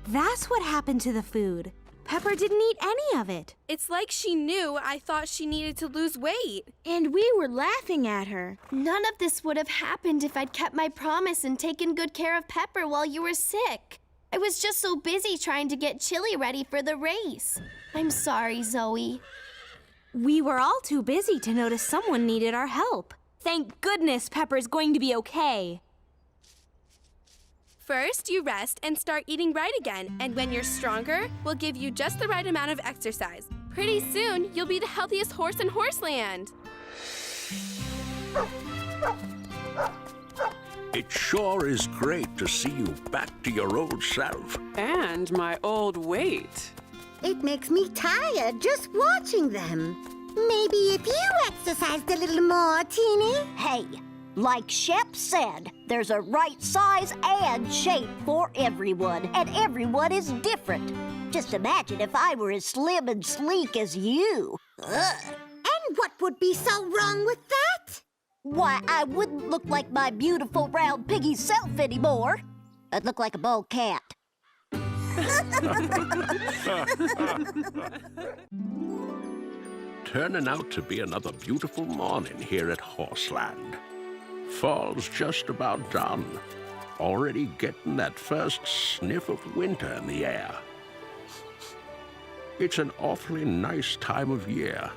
That's what happened to the food. Pepper didn't eat any of it. It's like she knew I thought she needed to lose weight. And we were laughing at her. None of this would have happened if I'd kept my promise and taken good care of Pepper while you were sick. I was just so busy trying to get Chili ready for the race. I'm sorry, Zoe. We were all too busy to notice someone needed our help. Thank goodness Pepper's going to be okay. First, you rest and start eating right again. And when you're stronger, we'll give you just the right amount of exercise. Pretty soon, you'll be the healthiest horse in Horseland. It sure is great to see you back to your old self. And my old weight. It makes me tired just watching them. Maybe if you exercised a little more, Teeny. Hey, like Shep said, there's a right size and shape for everyone, and everyone is different. Just imagine if I were as slim and sleek as you. Ugh. And what would be so wrong with that? Why, I wouldn't look like my beautiful round piggy self anymore. I'd look like a bald cat. Turning out to be another beautiful morning here at Horseland. Fall's just about done. Already getting that first sniff of winter in the air. It's an awfully nice time of year.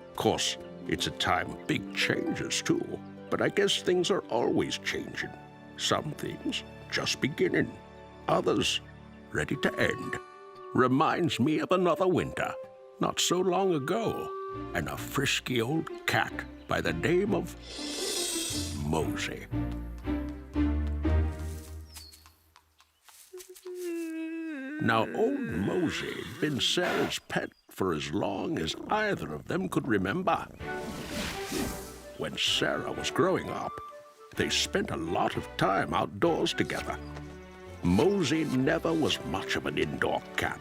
Of course, it's a time of big changes too, but I guess things are always changing. Some things just beginning, others ready to end. Reminds me of another winter, not so long ago, and a frisky old cat by the name of Mosey. Now, old Mosey had been Sarah's pet for as long as either of them could remember. When Sarah was growing up, they spent a lot of time outdoors together. Mosey never was much of an indoor cat.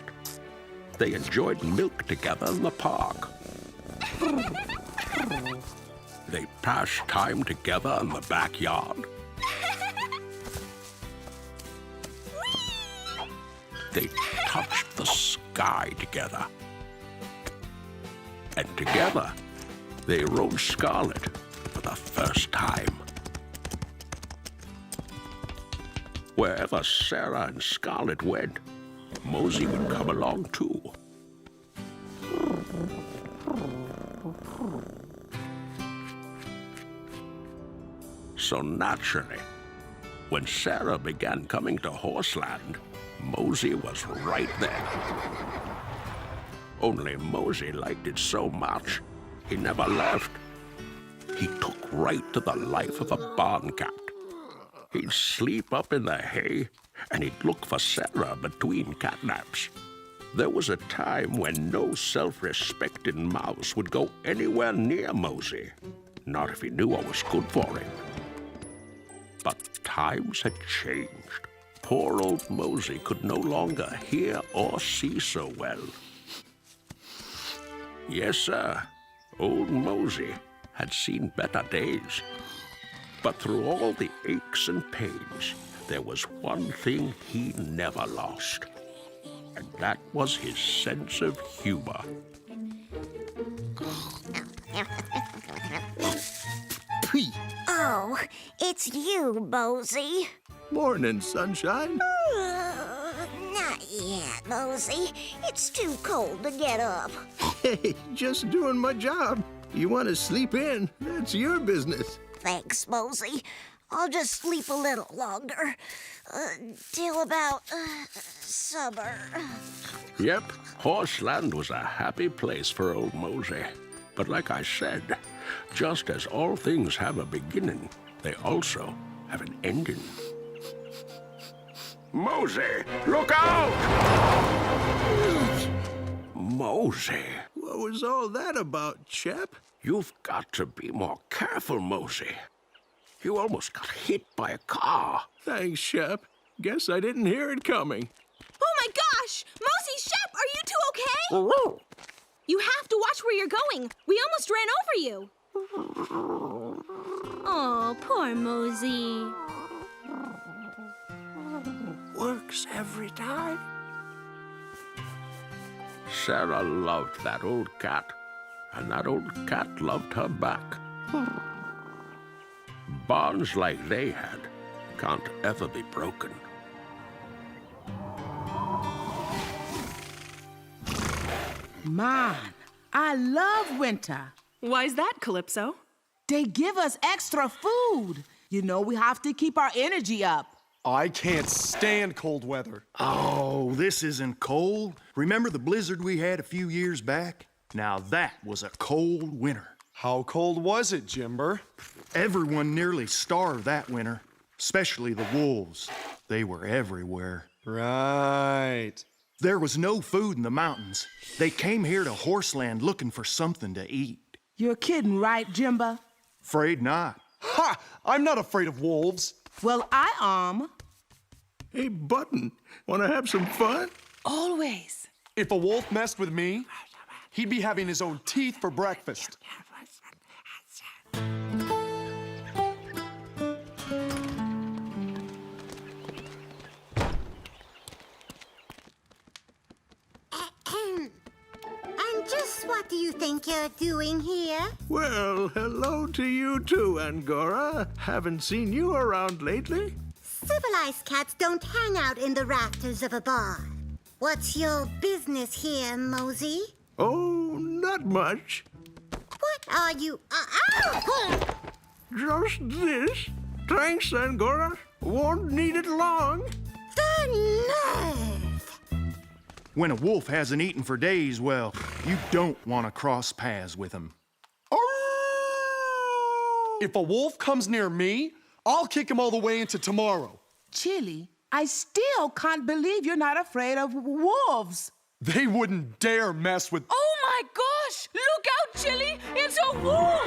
They enjoyed milk together in the park. They passed time together in the backyard. They touched the sky together. And together, they rode Scarlet for the first time. Wherever Sarah and Scarlet went, Mosey would come along too. So naturally, when Sarah began coming to Horseland, Mosey was right there. Only Mosey liked it so much, he never left. He took right to the life of a barn cat. He'd sleep up in the hay, and he'd look for Sarah between catnaps. There was a time when no self-respecting mouse would go anywhere near Mosey, not if he knew what was good for him. But times had changed. Poor old Mosey could no longer hear or see so well. Yes, sir, old Mosey had seen better days. But through all the aches and pains, there was one thing he never lost. And that was his sense of humor. Oh, it's you, Mosey. Morning, sunshine. Not yet, Mosey. It's too cold to get up. Hey, just doing my job. You want to sleep in? That's your business. Thanks, Mosey. I'll just sleep a little longer. Till about summer. Yep, Horseland was a happy place for old Mosey. But like I said, just as all things have a beginning, they also have an ending. Mosey, look out! Mosey. What was all that about, Chap? You've got to be more careful, Mosey. You almost got hit by a car. Thanks, Shep. Guess I didn't hear it coming. Oh my gosh! Mosey, Shep, are you two okay? You have to watch where you're going. We almost ran over you. Oh, poor Mosey. Works every time. Sarah loved that old cat, and that old cat loved her back. Bonds like they had can't ever be broken. Man, I love winter. Why's that, Calypso? They give us extra food. You know, we have to keep our energy up. I can't stand cold weather. Oh, this isn't cold. Remember the blizzard we had a few years back? Now that was a cold winter. How cold was it, Jimber? Everyone nearly starved that winter, especially the wolves. They were everywhere. Right. There was no food in the mountains. They came here to Horseland looking for something to eat. You're kidding, right, Jimba? Afraid not. Ha! I'm not afraid of wolves. Well, I am. Hey, Button, want to have some fun? Always. If a wolf messed with me, he'd be having his own teeth for breakfast. And just what do you think you're doing here? Well, hello to you too, Angora. Haven't seen you around lately. Civilized cats don't hang out in the rafters of a barn. What's your business here, Mosey? Oh, not much. What are you... Ow! Just this. Thanks, Angora. Won't need it long. The nerve! When a wolf hasn't eaten for days, well, you don't want to cross paths with him. If a wolf comes near me, I'll kick him all the way into tomorrow. Chili, I still can't believe you're not afraid of wolves. They wouldn't dare mess with... Oh my gosh! Look out, Chili! It's a wolf!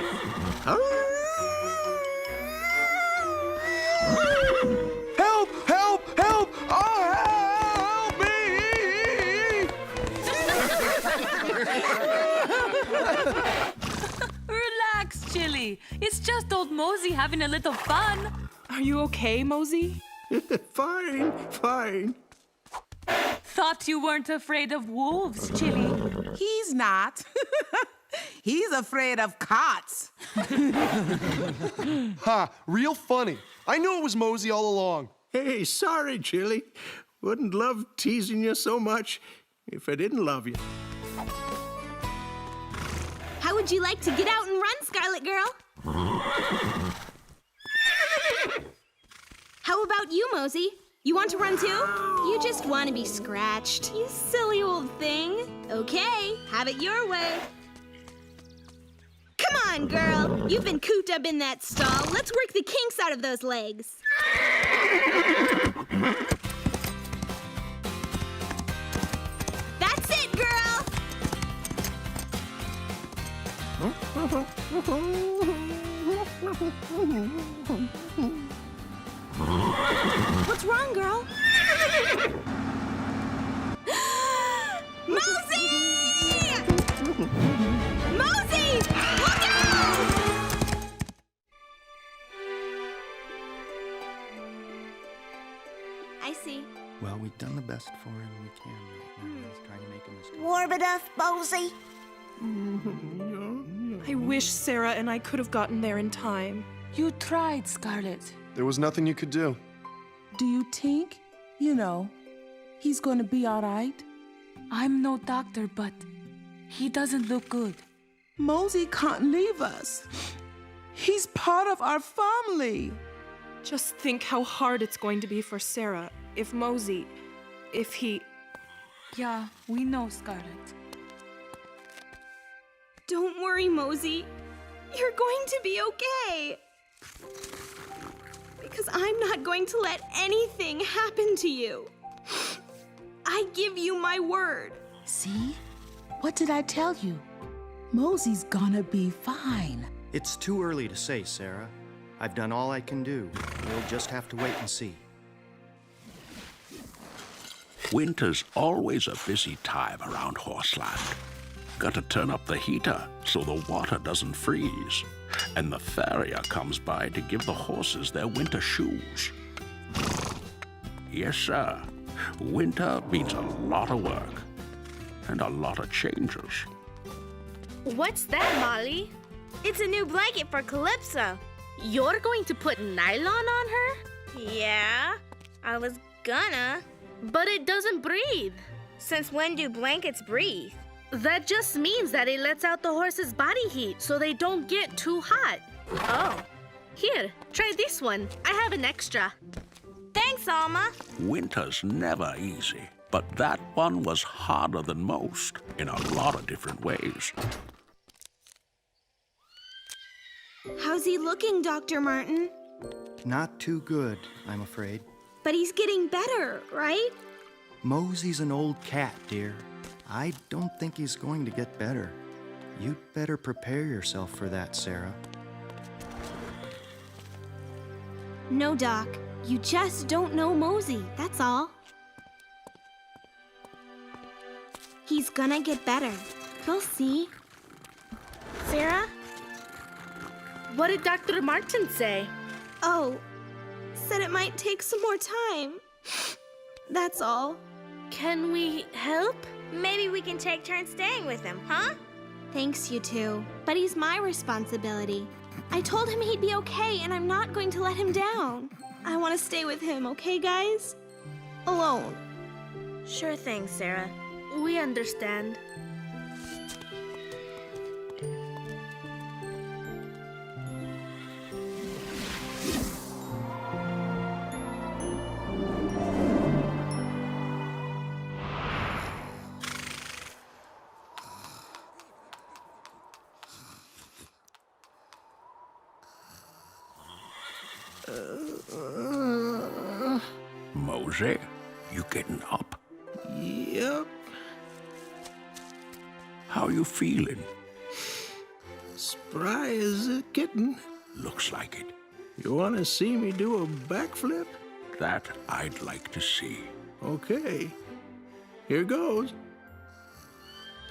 Help! Help! Help! Oh, help me! having a little fun. Are you okay, Mosey? Fine, fine. Thought you weren't afraid of wolves, Chili. He's not. He's afraid of cots. Ha, real funny. I knew it was Mosey all along. Hey, sorry, Chili. Wouldn't love teasing you so much if I didn't love you. How would you like to get out and run, Scarlet Girl? How about you, Mosey? You want to run too? You just want to be scratched, you silly old thing. Okay, have it your way. Come on, girl. You've been cooped up in that stall. Let's work the kinks out of those legs. That's it, girl. What's wrong, girl? Mosey! Mosey! Look out! I see. Well, we've done the best for him we can right now. Let's try to make him as Warm enough, Mosey? I wish Sarah and I could have gotten there in time. You tried, Scarlet. There was nothing you could do. Do you think, he's gonna be all right? I'm no doctor, but he doesn't look good. Mosey can't leave us. He's part of our family. Just think how hard it's going to be for Sarah if Mosey, if he... Yeah, we know, Scarlet. Don't worry, Mosey. You're going to be okay. Because I'm not going to let anything happen to you. I give you my word. See? What did I tell you? Mosey's gonna be fine. It's too early to say, Sarah. I've done all I can do. We'll just have to wait and see. Winter's always a busy time around Horseland. Gotta turn up the heater so the water doesn't freeze. And the farrier comes by to give the horses their winter shoes. Yes, sir. Winter means a lot of work. And a lot of changes. What's that, Molly? It's a new blanket for Calypso. You're going to put nylon on her? Yeah, I was gonna. But it doesn't breathe. Since when do blankets breathe? That just means that it lets out the horse's body heat so they don't get too hot. Oh, here, try this one. I have an extra. Thanks, Alma. Winter's never easy, but that one was harder than most in a lot of different ways. How's he looking, Dr. Martin? Not too good, I'm afraid. But he's getting better, right? Mosey's an old cat, dear. I don't think he's going to get better. You'd better prepare yourself for that, Sarah. No, Doc. You just don't know Mosey, that's all. He's gonna get better. You'll see. Sarah? What did Dr. Martin say? Oh, said it might take some more time. That's all. Can we help? Maybe we can take turns staying with him, huh? Thanks, you two. But he's my responsibility. I told him he'd be okay, and I'm not going to let him down. I want to stay with him, okay, guys? Alone. Sure thing, Sarah. We understand. Mosey, you getting up? Yep. How you feeling? Spry as a kitten. Looks like it. You want to see me do a backflip? That I'd like to see. Okay. Here goes.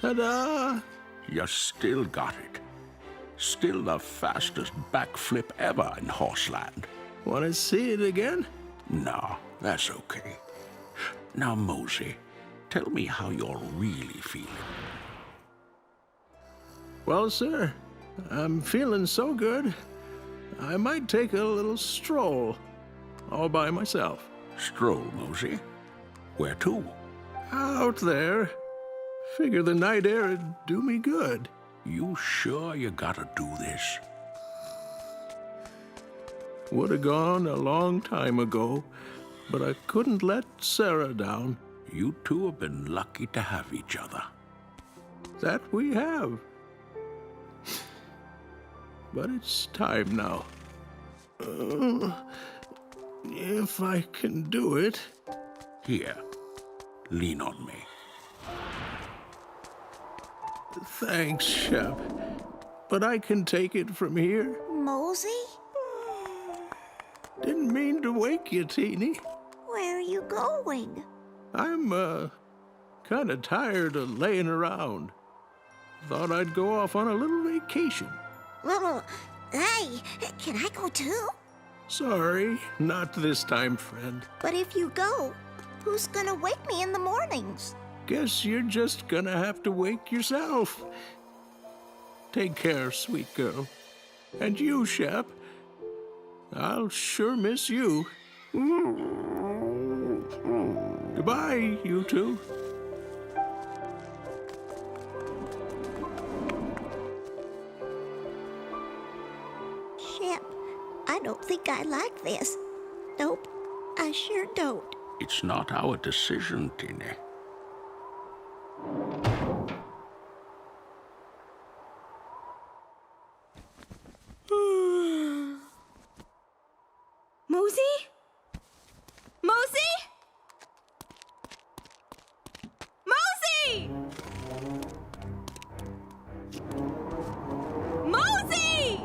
Ta-da! You still got it. Still the fastest backflip ever in Horseland. Want to see it again? No, that's okay. Now, Mosey, tell me how you're really feeling. Well, sir, I'm feeling so good, I might take a little stroll all by myself. Stroll, Mosey? Where to? Out there. Figure the night air'd do me good. You sure you gotta do this? Would have gone a long time ago, but I couldn't let Sarah down. You two have been lucky to have each other. That we have. But it's time now. If I can do it. Here, lean on me. Thanks, Shep. But I can take it from here. Mosey? Didn't mean to wake you, Teeny. Where are you going? I'm, kind of tired of laying around. Thought I'd go off on a little vacation. Well, hey, can I go too? Sorry, not this time, friend. But if you go, who's gonna wake me in the mornings? Guess you're just gonna have to wake yourself. Take care, sweet girl. And you, Shep. I'll sure miss you. Goodbye, you two. Shep, I don't think I like this. Nope, I sure don't. It's not our decision, Teeny. Mosey? Mosey? Mosey! Mosey!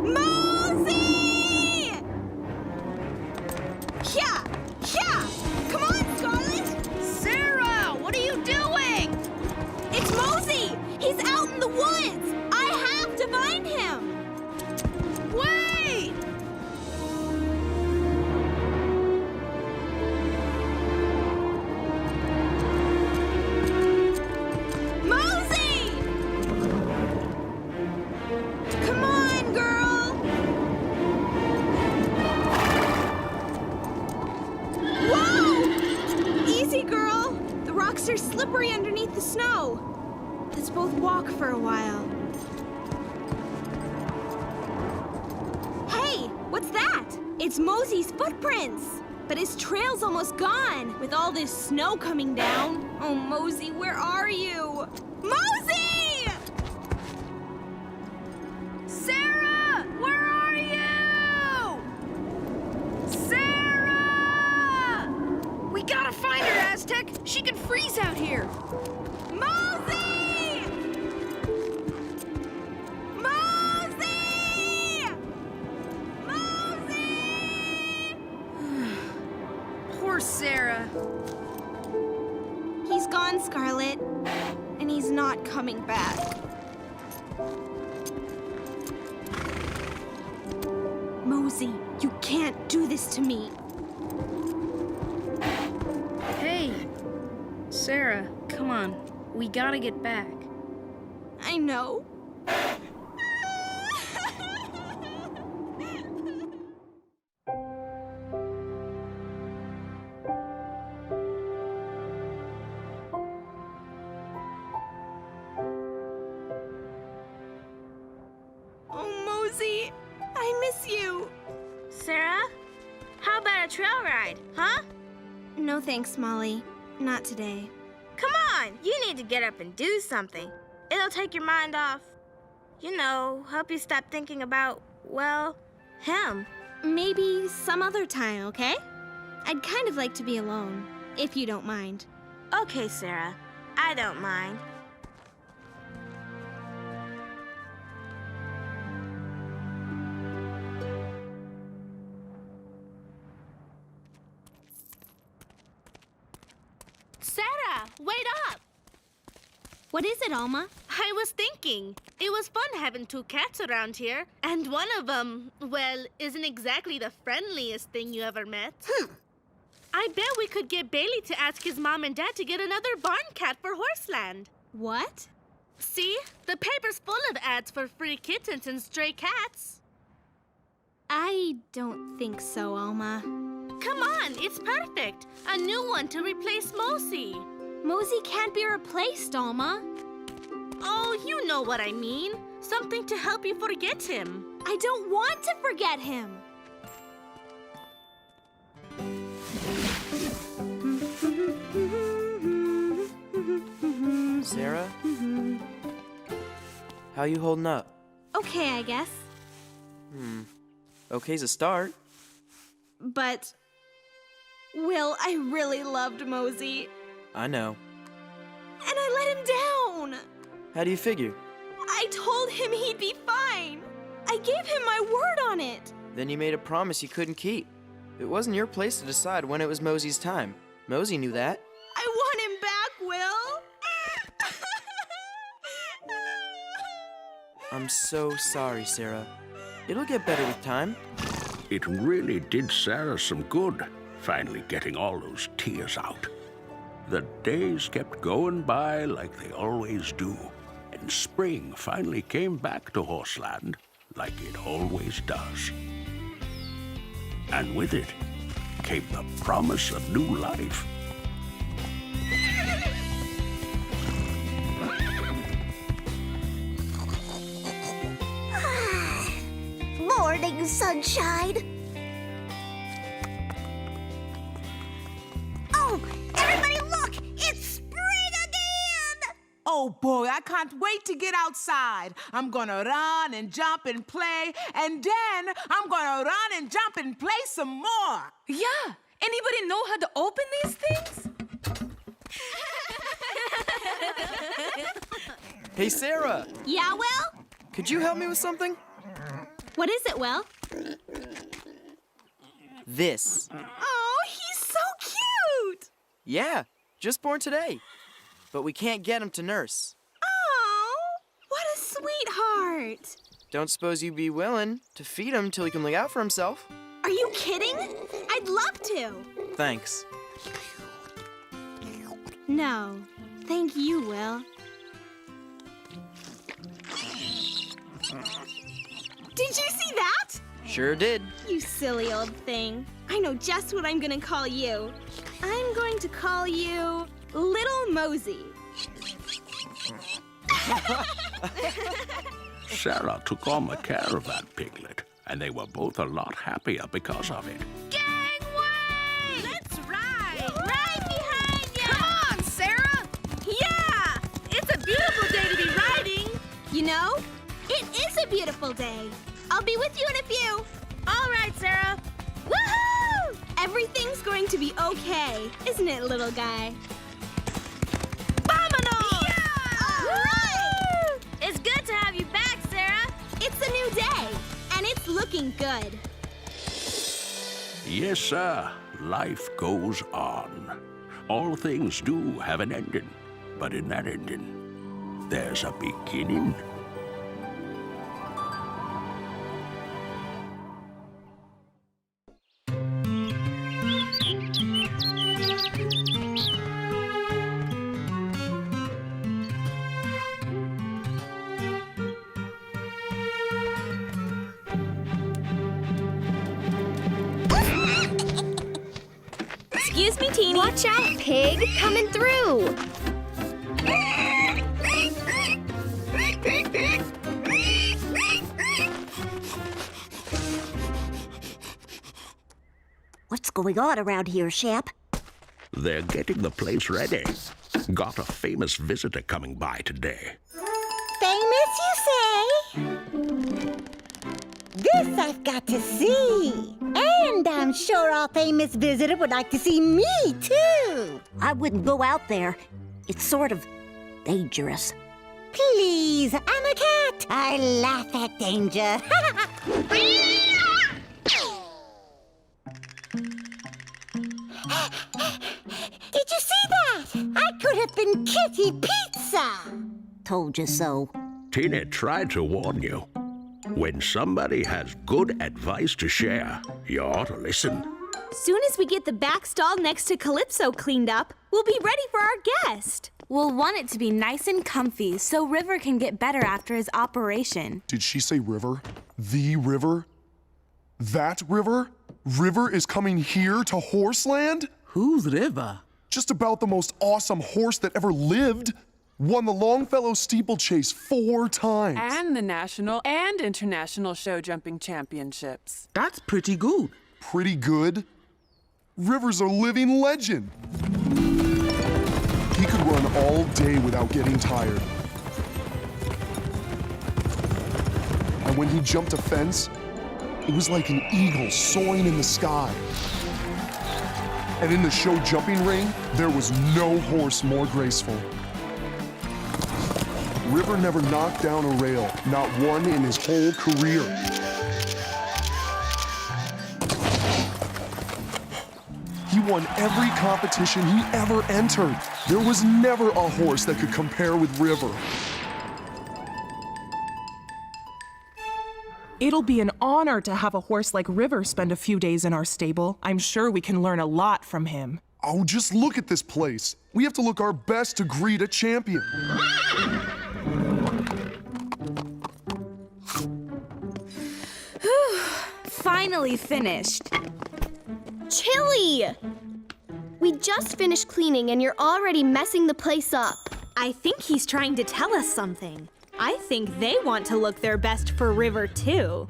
Mosey! Yeah! Yeah! Come on, Scarlet! Sarah, what are you doing? It's Mosey! He's out in the woods! I have to find him! Wait! Mosey! Come on, girl! Whoa! Easy, girl. The rocks are slippery underneath the snow. Let's both walk for a while. Hey, what's that? It's Mosey's footprints. But his trail's almost gone with all this snow coming down. Oh, Mosey, where are you? Mosey! Sarah, where are you? Sarah! We gotta find her, Aztec. She can freeze out here. Mosey! Mosey! Mosey! Poor Sarah. He's gone, Scarlet. And he's not coming back. Mosey, you can't do this to me. Hey, Sarah, come on. We gotta get back. I know. Oh, Mosey, I miss you. Sarah, how about a trail ride, huh? No thanks, Molly. Not today. Come on, you need to get up and do something. It'll take your mind off. You know, help you stop thinking about, well, him. Maybe some other time, okay? I'd kind of like to be alone, if you don't mind. Okay, Sarah, I don't mind. Sarah, wait up! What is it, Alma? I was thinking. It was fun having 2 cats around here. And one of them, well, isn't exactly the friendliest thing you ever met. I bet we could get Bailey to ask his mom and dad to get another barn cat for Horseland. What? See? The paper's full of ads for free kittens and stray cats. I don't think so, Alma. Come on, it's perfect. A new one to replace Mosey. Mosey can't be replaced, Alma. Oh, you know what I mean. Something to help you forget him. I don't want to forget him. Sarah? How you holding up? Okay, I guess. Okay's a start. But, Will, I really loved Mosey. I know. And I let him down. How do you figure? I told him he'd be fine. I gave him my word on it. Then you made a promise you couldn't keep. It wasn't your place to decide when it was Mosey's time. Mosey knew that. I want him back, Will. I'm so sorry, Sarah. It'll get better with time. It really did Sarah some good, finally getting all those tears out. The days kept going by like they always do, and spring finally came back to Horseland like it always does. And with it came the promise of new life. Morning, sunshine. Oh, everybody look! It's spring again! Oh boy, I can't wait to get outside. I'm gonna run and jump and play, and then I'm gonna run and jump and play some more. Yeah, anybody know how to open these things? Hey, Sarah! Yeah, Will? Could you help me with something? What is it, Will? This. Oh, he's so cute! Yeah, just born today. But we can't get him to nurse. Oh, what a sweetheart. Don't suppose you'd be willing to feed him till he can look out for himself? Are you kidding? I'd love to. Thanks. No, thank you, Will. Did you see that? Sure did. You silly old thing. I know just what I'm gonna call you. I'm going to call you Little Mosey. Sarah took on the care of that piglet, and they were both a lot happier because of it. Gangway! Let's ride! Right behind you! Come on, Sarah! Yeah! It's a beautiful day to be riding! You know, it is a beautiful day. I'll be with you in a few. All right, Sarah. Woohoo! Everything's going to be okay, isn't it, little guy? Vámonos! All right! It's good to have you back, Sarah. It's a new day, and it's looking good. Yes, sir. Life goes on. All things do have an ending, but in that ending, there's a beginning. Excuse me, Teeny. Watch out, pig! Coming through! What's going on around here, Shep? They're getting the place ready. Got a famous visitor coming by today. Famous, you say? This I've got to see. And I'm sure our famous visitor would like to see me, too. I wouldn't go out there. It's sort of dangerous. Please, I'm a cat. I laugh at danger. Did you see that? I could have been Kitty Pizza. Told you so. Teeny tried to warn you. When somebody has good advice to share, you ought to listen. Soon as we get the back stall next to Calypso cleaned up, we'll be ready for our guest. We'll want it to be nice and comfy so River can get better after his operation. Did she say river? The river? That river? River is coming here to Horseland? Who's River? Just about the most awesome horse that ever lived. Won the Longfellow steeplechase 4 times. And the national and international show jumping championships. That's pretty good. Pretty good? River's a living legend. He could run all day without getting tired. And when he jumped a fence, it was like an eagle soaring in the sky. And in the show jumping ring, there was no horse more graceful. River never knocked down a rail, not one in his whole career. He won every competition he ever entered. There was never a horse that could compare with River. It'll be an honor to have a horse like River spend a few days in our stable. I'm sure we can learn a lot from him. Oh, just look at this place. We have to look our best to greet a champion. Finally finished. Chili! We just finished cleaning and you're already messing the place up. I think he's trying to tell us something. I think they want to look their best for River, too.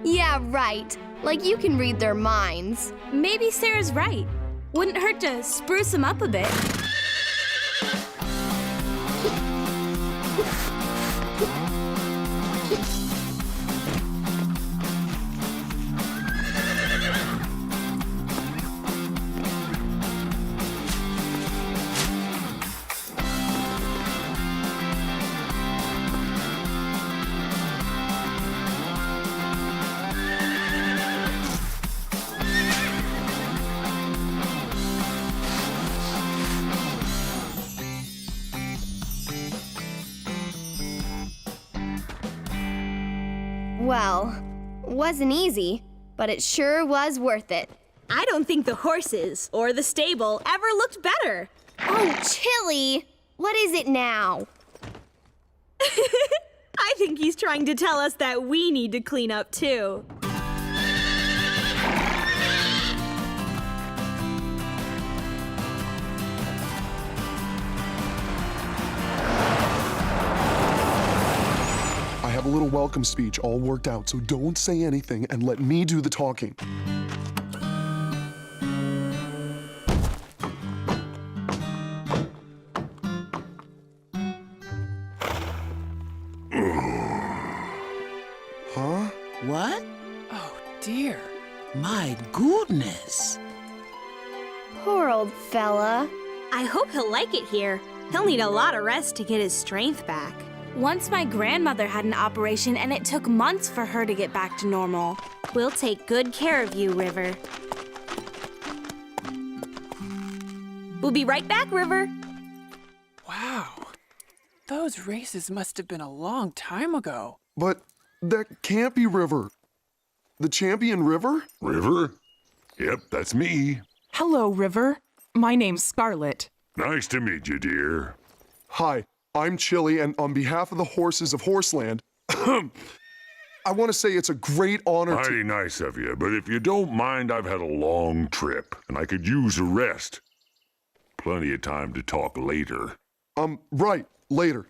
Yeah, right. Like you can read their minds. Maybe Sarah's right. Wouldn't hurt to spruce him up a bit. Well, wasn't easy, but it sure was worth it. I don't think the horses or the stable ever looked better. Oh, Chili! What is it now? I think he's trying to tell us that we need to clean up, too. I have a little welcome speech all worked out, so don't say anything and let me do the talking. Huh? What? Oh, dear. My goodness. Poor old fella. I hope he'll like it here. He'll need a lot of rest to get his strength back. Once my grandmother had an operation and it took months for her to get back to normal. We'll take good care of you, River. We'll be right back, River. Wow. Those races must have been a long time ago. But that can't be River. The champion River? River? Yep, that's me. Hello, River. My name's Scarlet. Nice to meet you, dear. Hi, I'm Chili, and on behalf of the horses of Horseland, I want to say it's a great honor Mighty nice of you, but if you don't mind, I've had a long trip, and I could use a rest. Plenty of time to talk later. Right, later.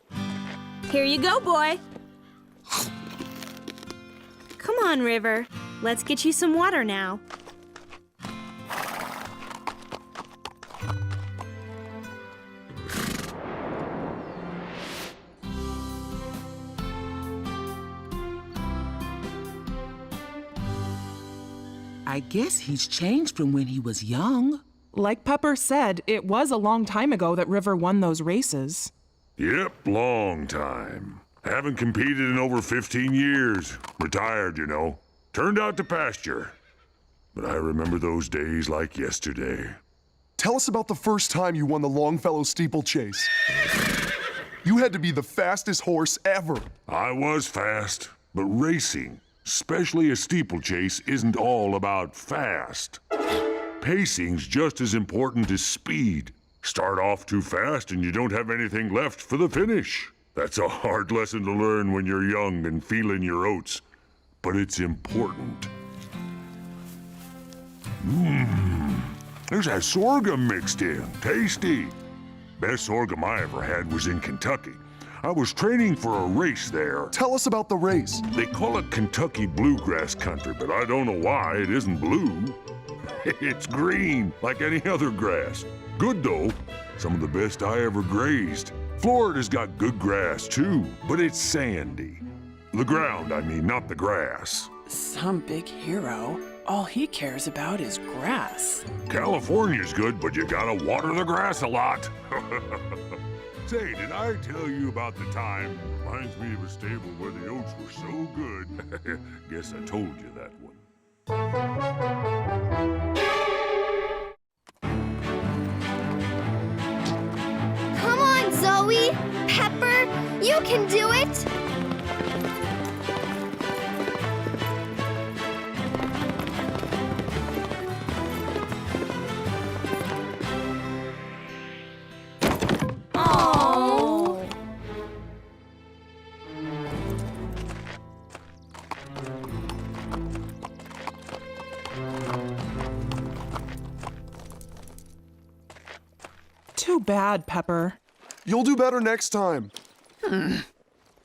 Here you go, boy. Come on, River. Let's get you some water now. I guess he's changed from when he was young. Like Pepper said, it was a long time ago that River won those races. Yep, long time. Haven't competed in over 15 years. Retired, you know. Turned out to pasture. But I remember those days like yesterday. Tell us about the first time you won the Longfellow steeplechase. You had to be the fastest horse ever. I was fast, but racing, especially a steeplechase, isn't all about fast. Pacing's just as important as speed. Start off too fast and you don't have anything left for the finish. That's a hard lesson to learn when you're young and feeling your oats, but it's important. There's that sorghum mixed in. Tasty. Best sorghum I ever had was in Kentucky. I was training for a race there. Tell us about the race. They call it Kentucky Bluegrass Country, but I don't know why it isn't blue. It's green, like any other grass. Good, though. Some of the best I ever grazed. Florida's got good grass, too, but it's sandy. The ground, I mean, not the grass. Some big hero. All he cares about is grass. California's good, but you gotta water the grass a lot. Say, did I tell you about the time? Reminds me of a stable where the oats were so good. Guess I told you that one. Come on, Zoe! Pepper, you can do it! Oh. Too bad, Pepper. You'll do better next time.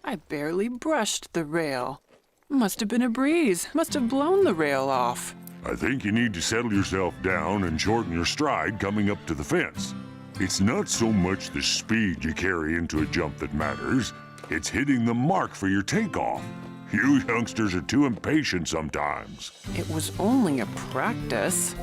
I barely brushed the rail. Must have been a breeze. Must have blown the rail off. I think you need to settle yourself down and shorten your stride coming up to the fence. It's not so much the speed you carry into a jump that matters. It's hitting the mark for your takeoff. You youngsters are too impatient sometimes. It was only a practice.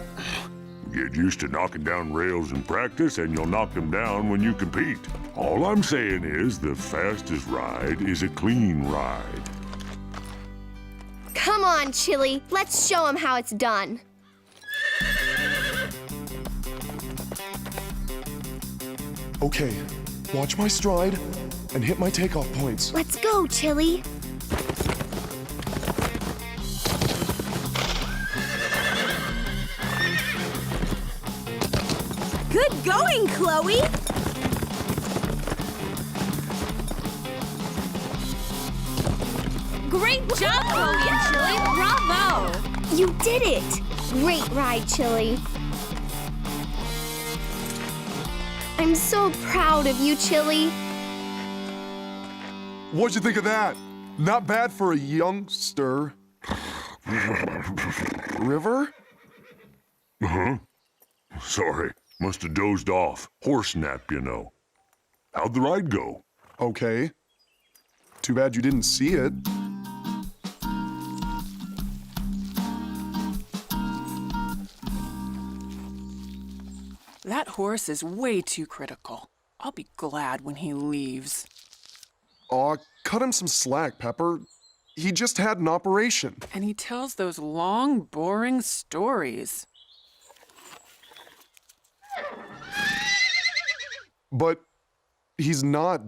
Get used to knocking down rails in practice and you'll knock them down when you compete. All I'm saying is the fastest ride is a clean ride. Come on, Chili. Let's show him how it's done. Okay, watch my stride and hit my takeoff points. Let's go, Chili. Good going, Chloe! Great job, Chloe and Chili. Bravo! You did it! Great ride, Chili. I'm so proud of you, Chili. What'd you think of that? Not bad for a youngster. River? Uh-huh. Sorry, must have dozed off. Horse nap, you know. How'd the ride go? Okay. Too bad you didn't see it. That horse is way too critical. I'll be glad when he leaves. Aw, cut him some slack, Pepper. He just had an operation. And he tells those long, boring stories. But he's not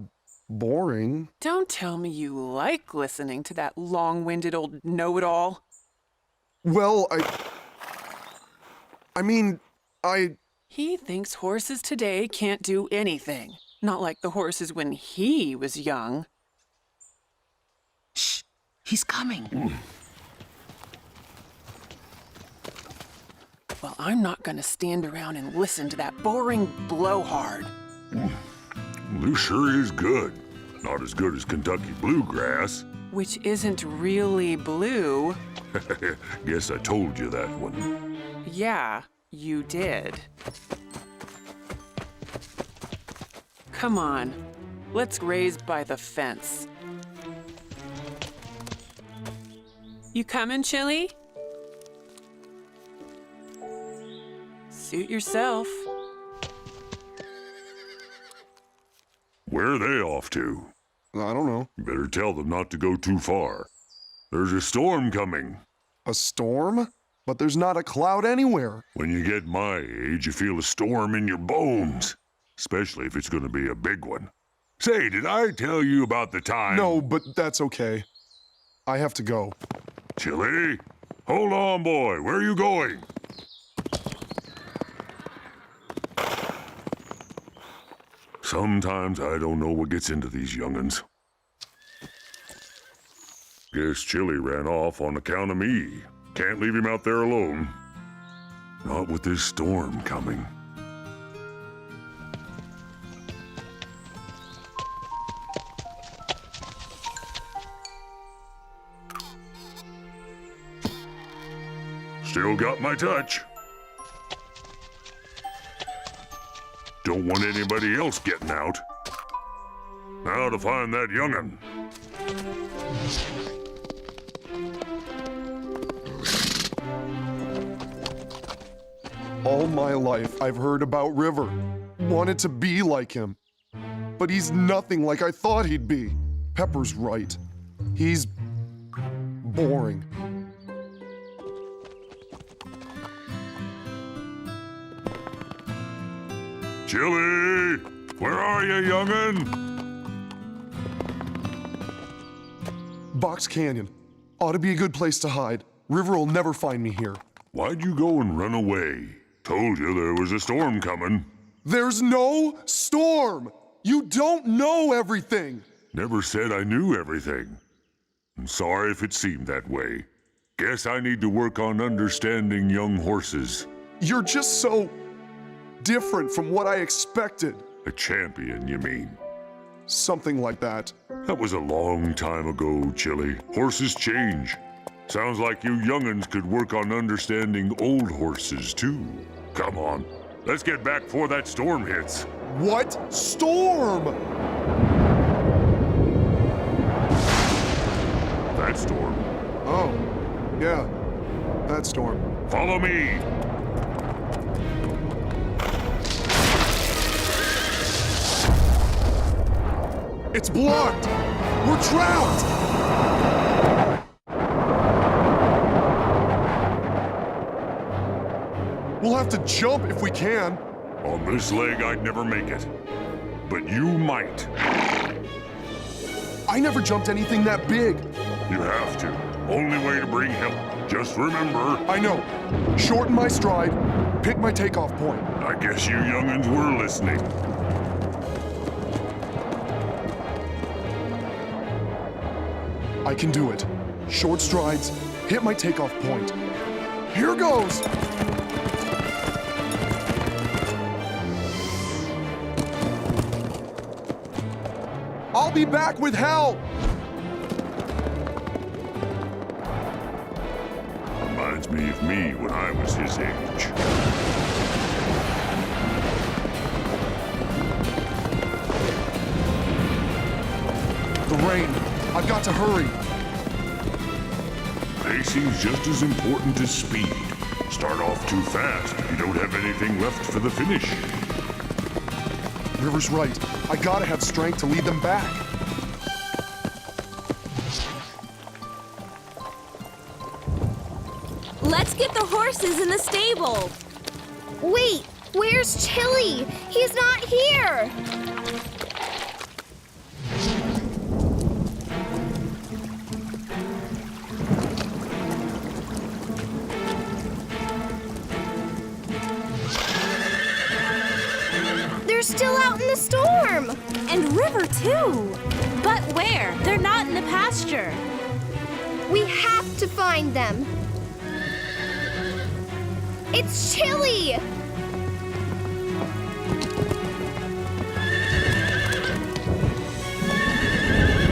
boring. Don't tell me you like listening to that long-winded old know-it-all. Well, I mean, He thinks horses today can't do anything. Not like the horses when he was young. Shh, he's coming. Well, I'm not gonna stand around and listen to that boring blowhard. This sure is good. Not as good as Kentucky Bluegrass. Which isn't really blue. Guess I told you that one. Yeah, you did. Come on, let's graze by the fence. You coming, Chili? Suit yourself. Where are they off to? I don't know. You better tell them not to go too far. There's a storm coming. A storm? But there's not a cloud anywhere. When you get my age, you feel a storm in your bones. Especially if it's going to be a big one. Say, did I tell you about the time? No, but that's okay. I have to go. Chili? Hold on, boy. Where are you going? Sometimes I don't know what gets into these young'uns. Guess Chili ran off on account of me. Can't leave him out there alone. Not with this storm coming. Still got my touch. Don't want anybody else getting out. Now to find that young'un. All my life, I've heard about River. Wanted to be like him. But he's nothing like I thought he'd be. Pepper's right. He's boring. Chili! Where are you, young'un? Box Canyon. Ought to be a good place to hide. River will never find me here. Why'd you go and run away? Told you there was a storm coming. There's no storm! You don't know everything! Never said I knew everything. I'm sorry if it seemed that way. Guess I need to work on understanding young horses. You're just so different from what I expected. A champion, you mean? Something like that. That was a long time ago, Chili. Horses change. Sounds like you young'uns could work on understanding old horses, too. Come on, let's get back before that storm hits. What storm? That storm. Oh, yeah, that storm. Follow me. It's blocked! We're trapped! We'll have to jump if we can. On this leg, I'd never make it. But you might. I never jumped anything that big. You have to. Only way to bring help. Just remember. I know. Shorten my stride. Pick my takeoff point. I guess you young'uns were listening. I can do it. Short strides, hit my takeoff point. Here goes! I'll be back with help! Reminds me of me when I was his age. The rain. I've got to hurry. Pacing's just as important as speed. Start off too fast, you don't have anything left for the finish. River's right. I gotta have strength to lead them back. Let's get the horses in the stable. Wait, where's Chili? He's not here! They're still out in the storm! And River, too. But where? They're not in the pasture. We have to find them. It's Chili!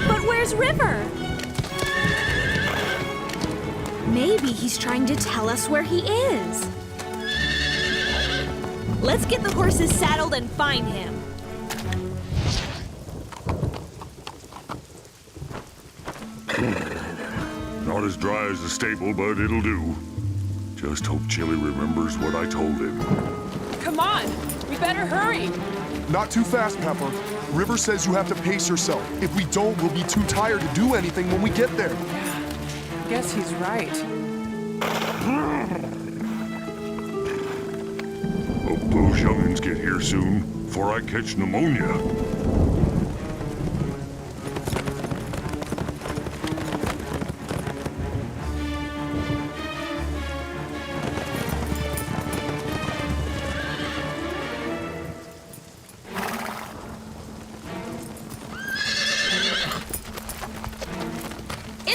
But where's River? Maybe he's trying to tell us where he is. Let's get the horses saddled and find him. Not as dry as the stable, but it'll do. Just hope Chili remembers what I told him. Come on, we better hurry. Not too fast, Pepper. River says you have to pace yourself. If we don't, we'll be too tired to do anything when we get there. Yeah, guess he's right. Hope those young'uns get here soon, before I catch pneumonia.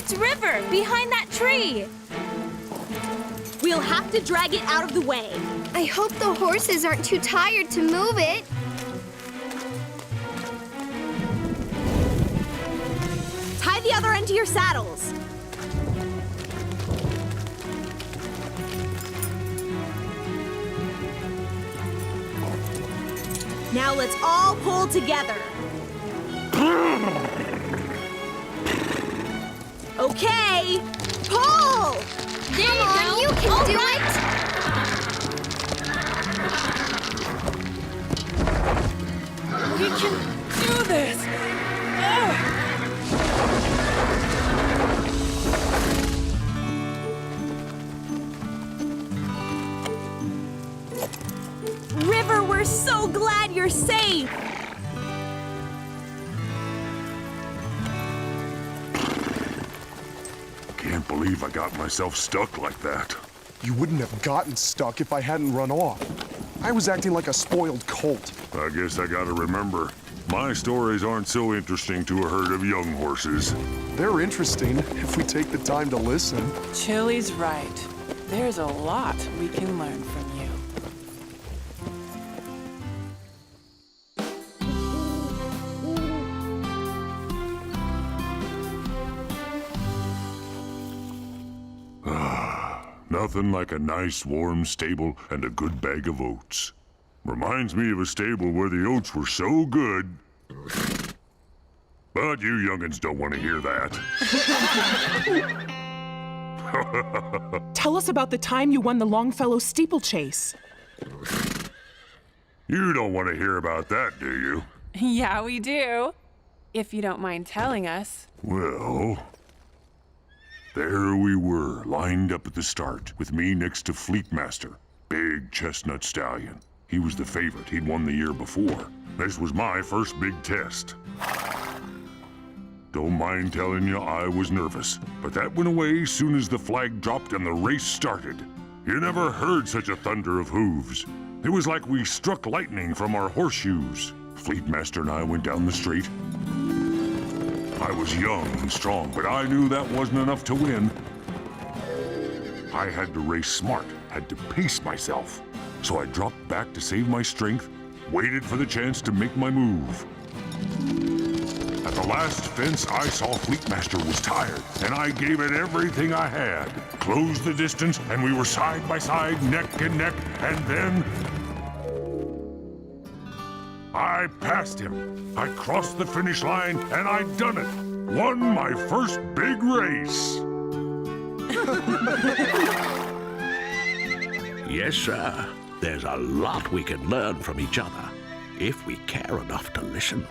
It's River, behind that tree. We'll have to drag it out of the way. I hope the horses aren't too tired to move it. Tie the other end to your saddles. Now let's all pull together. Okay, pull! Come on, you can do it! We can do this! River, we're so glad you're safe! Can't believe I got myself stuck like that. You wouldn't have gotten stuck if I hadn't run off. I was acting like a spoiled colt. I guess I gotta remember, my stories aren't so interesting to a herd of young horses. They're interesting if we take the time to listen. Chili's right. There's a lot we can learn from you. Nothing like a nice warm stable and a good bag of oats. Reminds me of a stable where the oats were so good. But you youngins don't want to hear that. Tell us about the time you won the Longfellow steeplechase. You don't want to hear about that, do you? Yeah, we do. If you don't mind telling us. Well, there we were, lined up at the start, with me next to Fleetmaster, big chestnut stallion. He was the favorite. He'd won the year before. This was my first big test. Don't mind telling you, I was nervous, but that went away as soon as the flag dropped and the race started. You never heard such a thunder of hooves. It was like we struck lightning from our horseshoes. Fleetmaster and I went down the straight. I was young and strong, but I knew that wasn't enough to win. I had to race smart, had to pace myself. So I dropped back to save my strength, waited for the chance to make my move. At the last fence, I saw Fleetmaster was tired, and I gave it everything I had. Closed the distance, and we were side by side, neck and neck, and then I passed him. I crossed the finish line, and I'd done it. Won my first big race. Yes, sir. There's a lot we can learn from each other, if we care enough to listen.